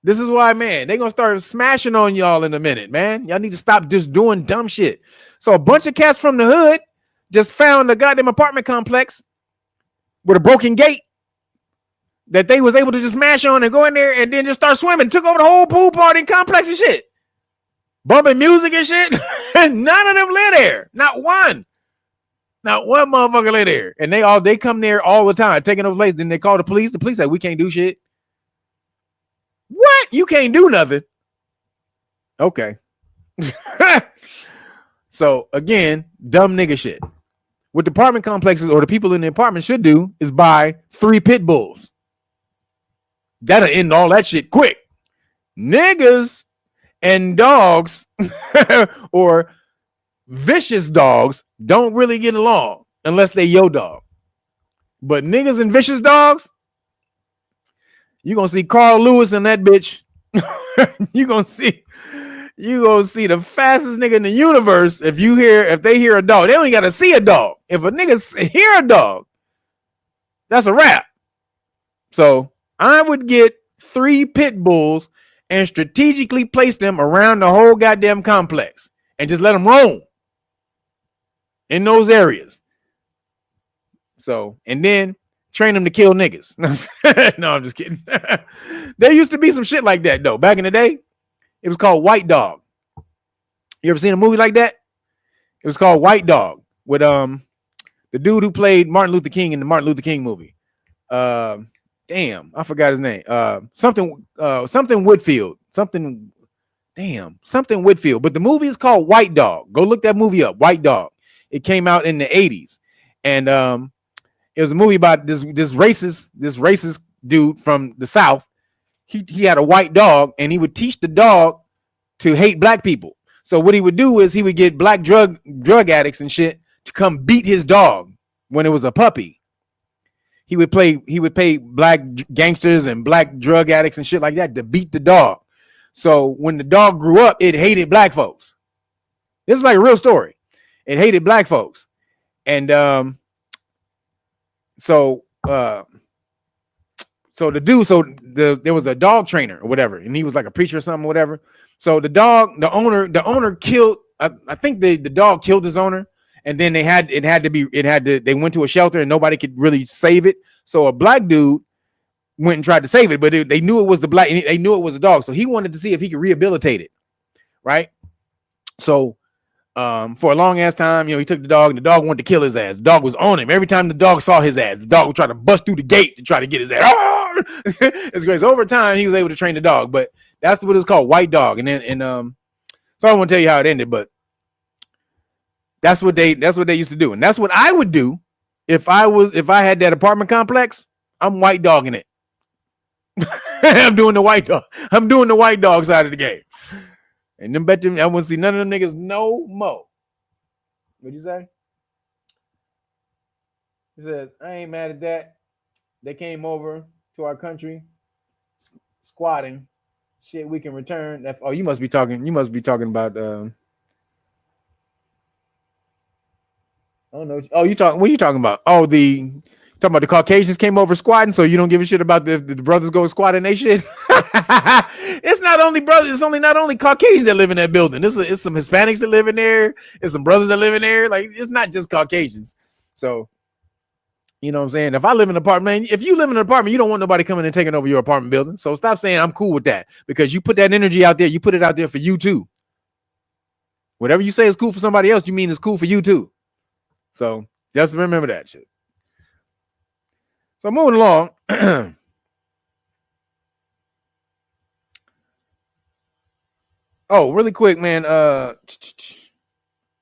This is why, man, they gonna start smashing on y'all in a minute, man. Y'all need to stop just doing dumb shit. So a bunch of cats from the hood just found a goddamn apartment complex with a broken gate that they was able to just smash on and go in there and then just start swimming. Took over the whole pool party complex and shit. Bumping music and shit. None of them live there. Not one. Not one motherfucker live there. And they come there all the time, taking over place. Then they call the police. The police say, we can't do shit. What? You can't do nothing. Okay. So again, dumb nigga shit. What the apartment complexes or the people in the apartment should do is buy 3 pit bulls. That'll end all that shit quick. Niggas and dogs or vicious dogs don't really get along unless they your dog. But niggas and vicious dogs, you're gonna see Carl Lewis in that bitch. you're gonna see the fastest nigga in the universe. If they hear a dog, they only gotta see a dog. If a nigga hear a dog, that's a wrap. So I would get 3 pit bulls and strategically place them around the whole goddamn complex and just let them roam in those areas. So, and then train them to kill niggas. No, I'm just kidding. There used to be some shit like that though. Back in the day, it was called White Dog. You ever seen a movie like that? It was called White Dog with the dude who played Martin Luther King in the Martin Luther King movie. Damn, I forgot his name. Something Whitfield. Something Whitfield. But the movie is called White Dog. Go look that movie up. White Dog. It came out in the 80s. And it was a movie about this racist dude from the South. He had a white dog, and he would teach the dog to hate black people. So what he would do is he would get black drug addicts and shit to come beat his dog when it was a puppy. He would pay black gangsters and black drug addicts and shit like that to beat the dog. So when the dog grew up, it hated black folks. This is like a real story. It hated black folks. And there was a dog trainer or whatever, and he was like a preacher or something, or whatever. So the owner killed, I think the dog killed his owner. And then they went to a shelter and nobody could really save it. So a black dude went and tried to save it, but they knew it was they knew it was a dog. So he wanted to see if he could rehabilitate it. Right. So, for a long ass time, he took the dog and the dog wanted to kill his ass. The dog was on him. Every time the dog saw his ass, the dog would try to bust through the gate to try to get his ass. It's great. So over time, he was able to train the dog, but that's what it's called, White Dog. And then, so I won't tell you how it ended, but that's what they used to do. And that's what I would do if I had that apartment complex. I'm white dogging it. I'm doing the white dog. I'm doing the white dog side of the game. And then bet them I wouldn't see none of them niggas no more. What'd you say? He says, I ain't mad at that. They came over to our country squatting, shit we can return. Oh, you must be talking about I don't know. Oh, what are you talking about? Oh, talking about the Caucasians came over squatting, so you don't give a shit about the brothers going squatting they shit. It's not only brothers, it's not only Caucasians that live in that building. It's some Hispanics that live in there, it's some brothers that live in there. Like, it's not just Caucasians. So, you know what I'm saying? If I live in an apartment, if you live in an apartment, you don't want nobody coming and taking over your apartment building. So stop saying I'm cool with that, because you put that energy out there, you put it out there for you too. Whatever you say is cool for somebody else, you mean it's cool for you too. So just remember that shit. So moving along. Oh, really quick, man. There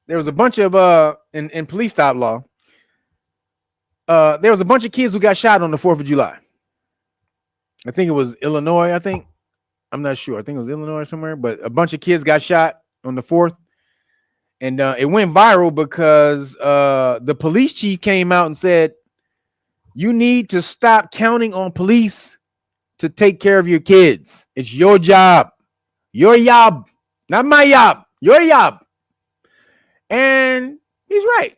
was a bunch of in police stop law. There was a bunch of kids who got shot on the 4th of July. I think it was Illinois. I'm not sure. I think it was Illinois somewhere, but a bunch of kids got shot on the 4th. And it went viral because the police chief came out and said, you need to stop counting on police to take care of your kids. It's your job. Your job. Not my job. Your job. And he's right.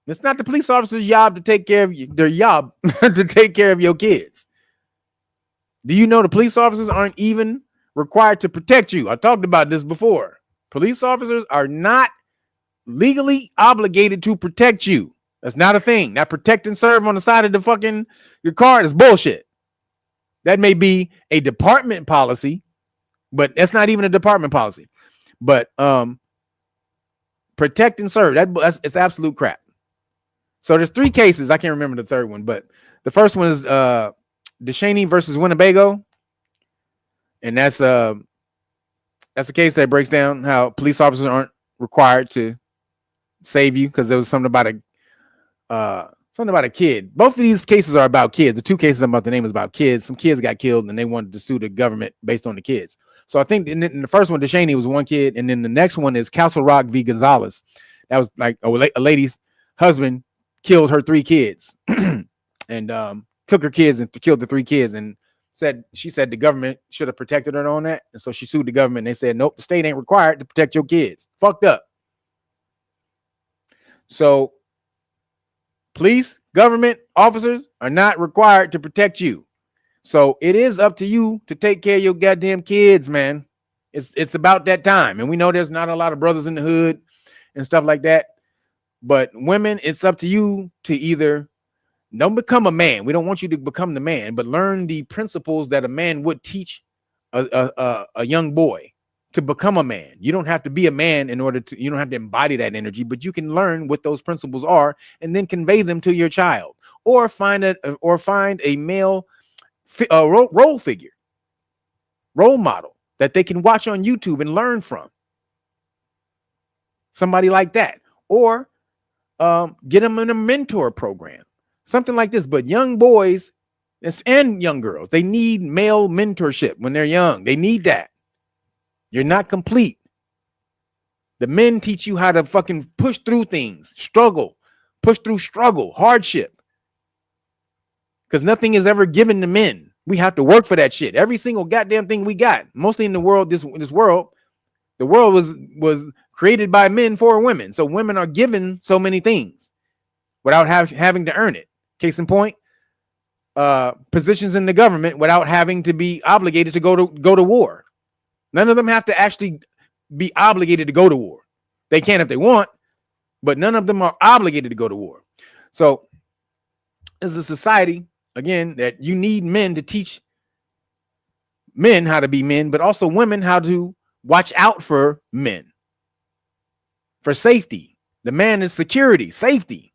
It's not the police officer's job to take care of you. Their job to take care of your kids. Do you know the police officers aren't even required to protect you? I talked about this before. Police officers are not legally obligated to protect you. That's not a thing. That protect and serve on the side of the fucking your card is bullshit. That may be a department policy, but that's not even a department policy. But protect and serve, it's absolute crap. So there's 3 cases. I can't remember the third one, but the first one is DeShaney versus Winnebago, and that's a case that breaks down how police officers aren't required to save you because there was something about a kid. Both of these cases are about kids. The 2 cases I'm about to name is about kids. Some kids got killed and they wanted to sue the government based on the kids. So I think in the first one, DeShaney was 1 kid, and then the next one is Castle Rock v. Gonzalez. That was like a lady's husband killed her 3 kids and took her kids and killed the 3 kids, and she said the government should have protected her on that. And so she sued the government, and they said, nope, the state ain't required to protect your kids. Fucked up. So police, government, officers are not required to protect you. So it is up to you to take care of your goddamn kids, man. It's about that time. And we know there's not a lot of brothers in the hood and stuff like that. But women, it's up to you to either don't become a man. We don't want you to become the man, but learn the principles that a man would teach a young boy to become a man. You don't have to be a man you don't have to embody that energy, but you can learn what those principles are and then convey them to your child, or find a male role model that they can watch on YouTube and learn from. Somebody like that, or get them in a mentor program, something like this. But young boys and young girls, they need male mentorship when they're young. They need that. You're not complete. The men teach you how to fucking push through things, push through struggle, hardship. Because nothing is ever given to men. We have to work for that shit. Every single goddamn thing we got. Mostly in the world, the world was created by men for women. So women are given so many things without having to earn it. Case in point, positions in the government without having to be obligated to go to war. None of them have to actually be obligated to go to war. They can if they want, but none of them are obligated to go to war. So as a society, again, that you need men to teach men how to be men, but also women how to watch out for men, for safety. The man is security, safety,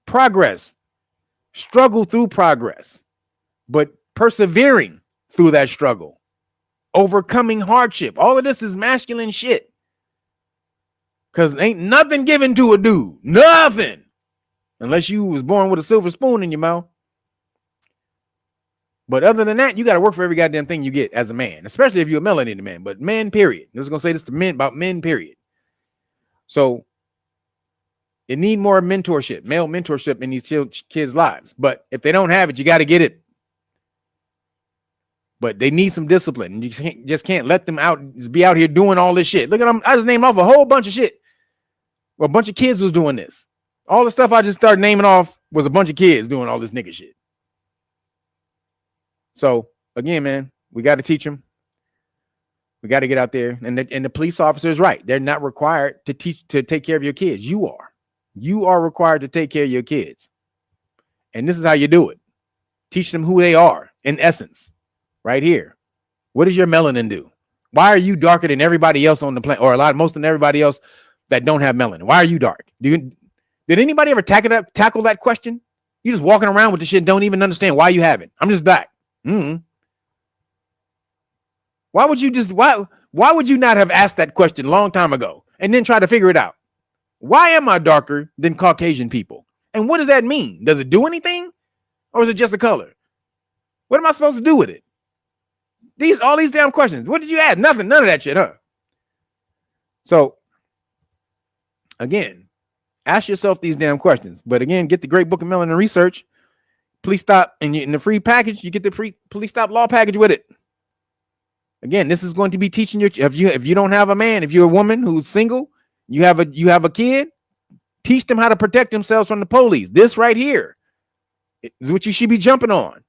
progress, struggle through progress, but persevering through that struggle, overcoming hardship. All of this is masculine shit. Because ain't nothing given to a dude. Nothing. Unless you was born with a silver spoon in your mouth. But other than that, you got to work for every goddamn thing you get as a man, especially if you're a melanated man. But men, period. I was going to say this to men about men, period. So it need more mentorship, male mentorship in these kids' lives. But if they don't have it, you got to get it. but they need some discipline. And you just can't let them be out here doing all this shit. Look at them. I just named off a whole bunch of shit. Well, a bunch of kids was doing this. All the stuff I just started naming off was a bunch of kids doing all this nigga shit. So again, man, we got to teach them. We got to get out there. And the police officer is right. They're not required to take care of your kids. You are. You are required to take care of your kids. And this is how you do it. Teach them who they are in essence. Right here. What does your melanin do? Why are you darker than everybody else on the planet, or most than everybody else that don't have melanin? Why are you dark? Did anybody ever tackle that question? You just walking around with the shit and don't even understand why you have it. I'm just black. Why would you not have asked that question a long time ago and then try to figure it out? Why am I darker than Caucasian people? And what does that mean? Does it do anything? Or is it just a color? What am I supposed to do with it? All these damn questions. What did you add? Nothing. None of that shit, huh? So, again, ask yourself these damn questions. But again, get the Great Book of Melanin Research. Please stop. And in the free package, you get the Please Stop Law package with it. Again, this is going to be teaching if you don't have a man, if you're a woman who's single, you have a kid, teach them how to protect themselves from the police. This right here is what you should be jumping on.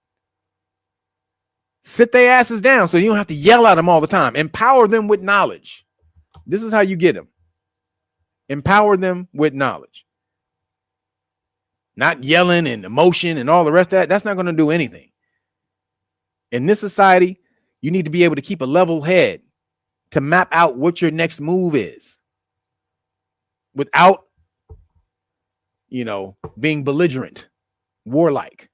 Sit their asses down so you don't have to yell at them all the time. Empower them with knowledge. This is how you get them. Empower them with knowledge. Not yelling and emotion and all the rest of that. That's not going to do anything. In this society, you need to be able to keep a level head to map out what your next move is without, being belligerent, warlike.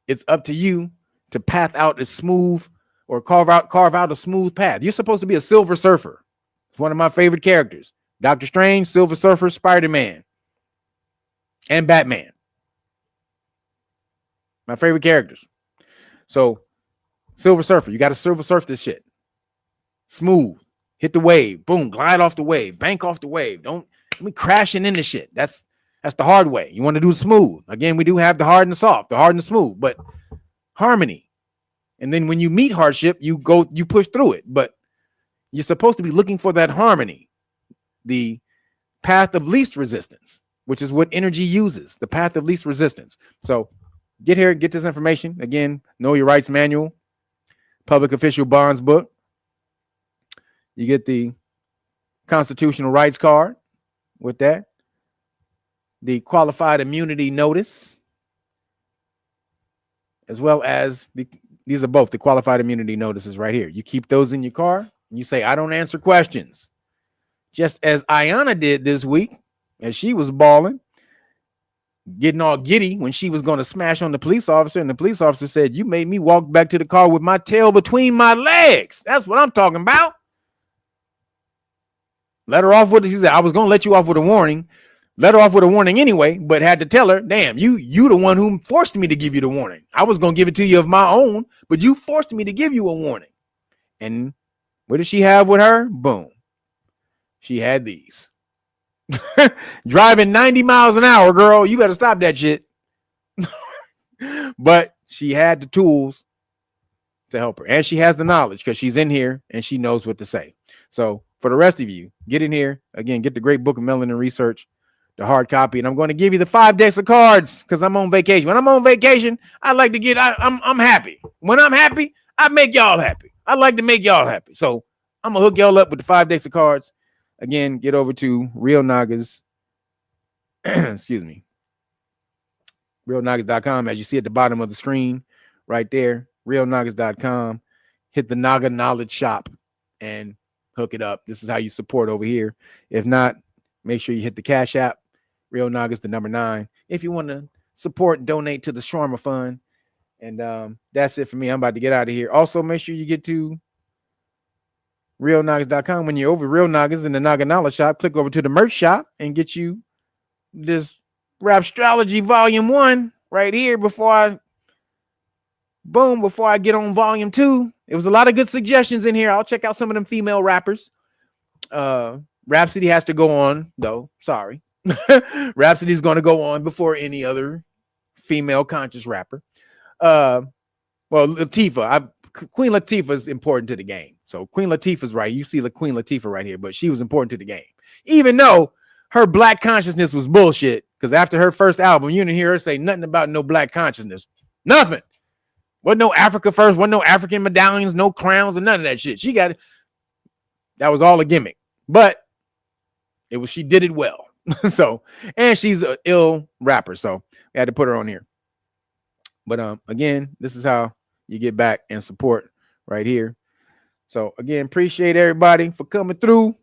It's up to you to path out a smooth or carve out a smooth path. You're supposed to be a Silver Surfer. It's one of my favorite characters. Doctor Strange, Silver Surfer, Spider-Man, and Batman. My favorite characters. So, Silver Surfer, you got to Silver Surf this shit. Smooth. Hit the wave. Boom. Glide off the wave. Bank off the wave. Don't be crashing into shit. That's the hard way. You want to do it smooth. Again, we do have the hard and the soft, the hard and the smooth, but harmony. And then when you meet hardship, you push through it. But you're supposed to be looking for that harmony, the path of least resistance, which is what energy uses, the path of least resistance. So get here, get this information. Again, Know Your Rights Manual, Public Official Bonds book. You get the Constitutional Rights card with that, the Qualified Immunity Notice, as well as these are both the Qualified Immunity Notices right here. You keep those in your car and you say, I don't answer questions. Just as Ayanna did this week, as she was balling, getting all giddy when she was going to smash on the police officer, and the police officer said, you made me walk back to the car with my tail between my legs. That's what I'm talking about. Let her off with it. She said, I was going to let you off with a warning. Let her off with a warning anyway, but had to tell her, damn, you the one who forced me to give you the warning. I was going to give it to you of my own, but you forced me to give you a warning. And what did she have with her? Boom. She had these. Driving 90 miles an hour, girl. You better stop that shit. But she had the tools to help her. And she has the knowledge because she's in here and she knows what to say. So for the rest of you, get in here. Again, get the Great Book of Melanin Research, the hard copy. And I'm going to give you the 5 decks of cards because I'm on vacation. When I'm on vacation, I like to I'm happy. When I'm happy, I make y'all happy. I like to make y'all happy. So I'm going to hook y'all up with the 5 decks of cards. Again, get over to Real Nagas. Excuse me. RealNagas.com, as you see at the bottom of the screen right there. RealNagas.com. Hit the Naga Knowledge Shop and hook it up. This is how you support over here. If not, make sure you hit the Cash App. Real Nagas, the number 9. If you want to support and donate to the Shawarma Fund. And that's it for me. I'm about to get out of here. Also, make sure you get to RealNagas.com. When you're over Real Nagas in the Naga Knowledge Shop, click over to the merch shop and get you this Rapstrology Volume 1 right here before I get on Volume 2. It was a lot of good suggestions in here. I'll check out some of them female rappers. Rhapsody has to go on, though. Sorry. Rhapsody's going to go on before any other female conscious rapper. Well, Latifah. Queen Latifah is important to the game. So Queen Latifah's right. You see the Queen Latifah right here, but she was important to the game. Even though her black consciousness was bullshit, because after her first album, you didn't hear her say nothing about no black consciousness. Nothing. Wasn't no Africa first, wasn't no African medallions, no crowns, and none of that shit. She got it. That was all a gimmick. But it was, she did it well. So, and she's an ill rapper. So we had to put her on here. But again, this is how you get back and support right here. So again, appreciate everybody for coming through.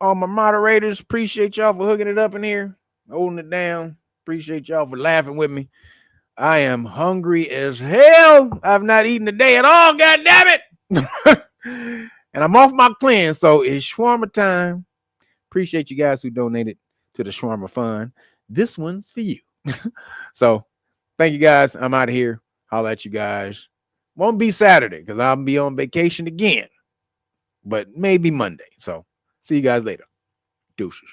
All my moderators, appreciate y'all for hooking it up in here, holding it down. Appreciate y'all for laughing with me. I am hungry as hell. I've not eaten today at all, god damn it. And I'm off my cleanse, so it's shawarma time. Appreciate you guys who donated to the shawarma fund. This one's for you. So thank you guys. I'm out of here. Holla at you guys. Won't be Saturday because I'll be on vacation again, but maybe Monday. So see you guys later. Deuces.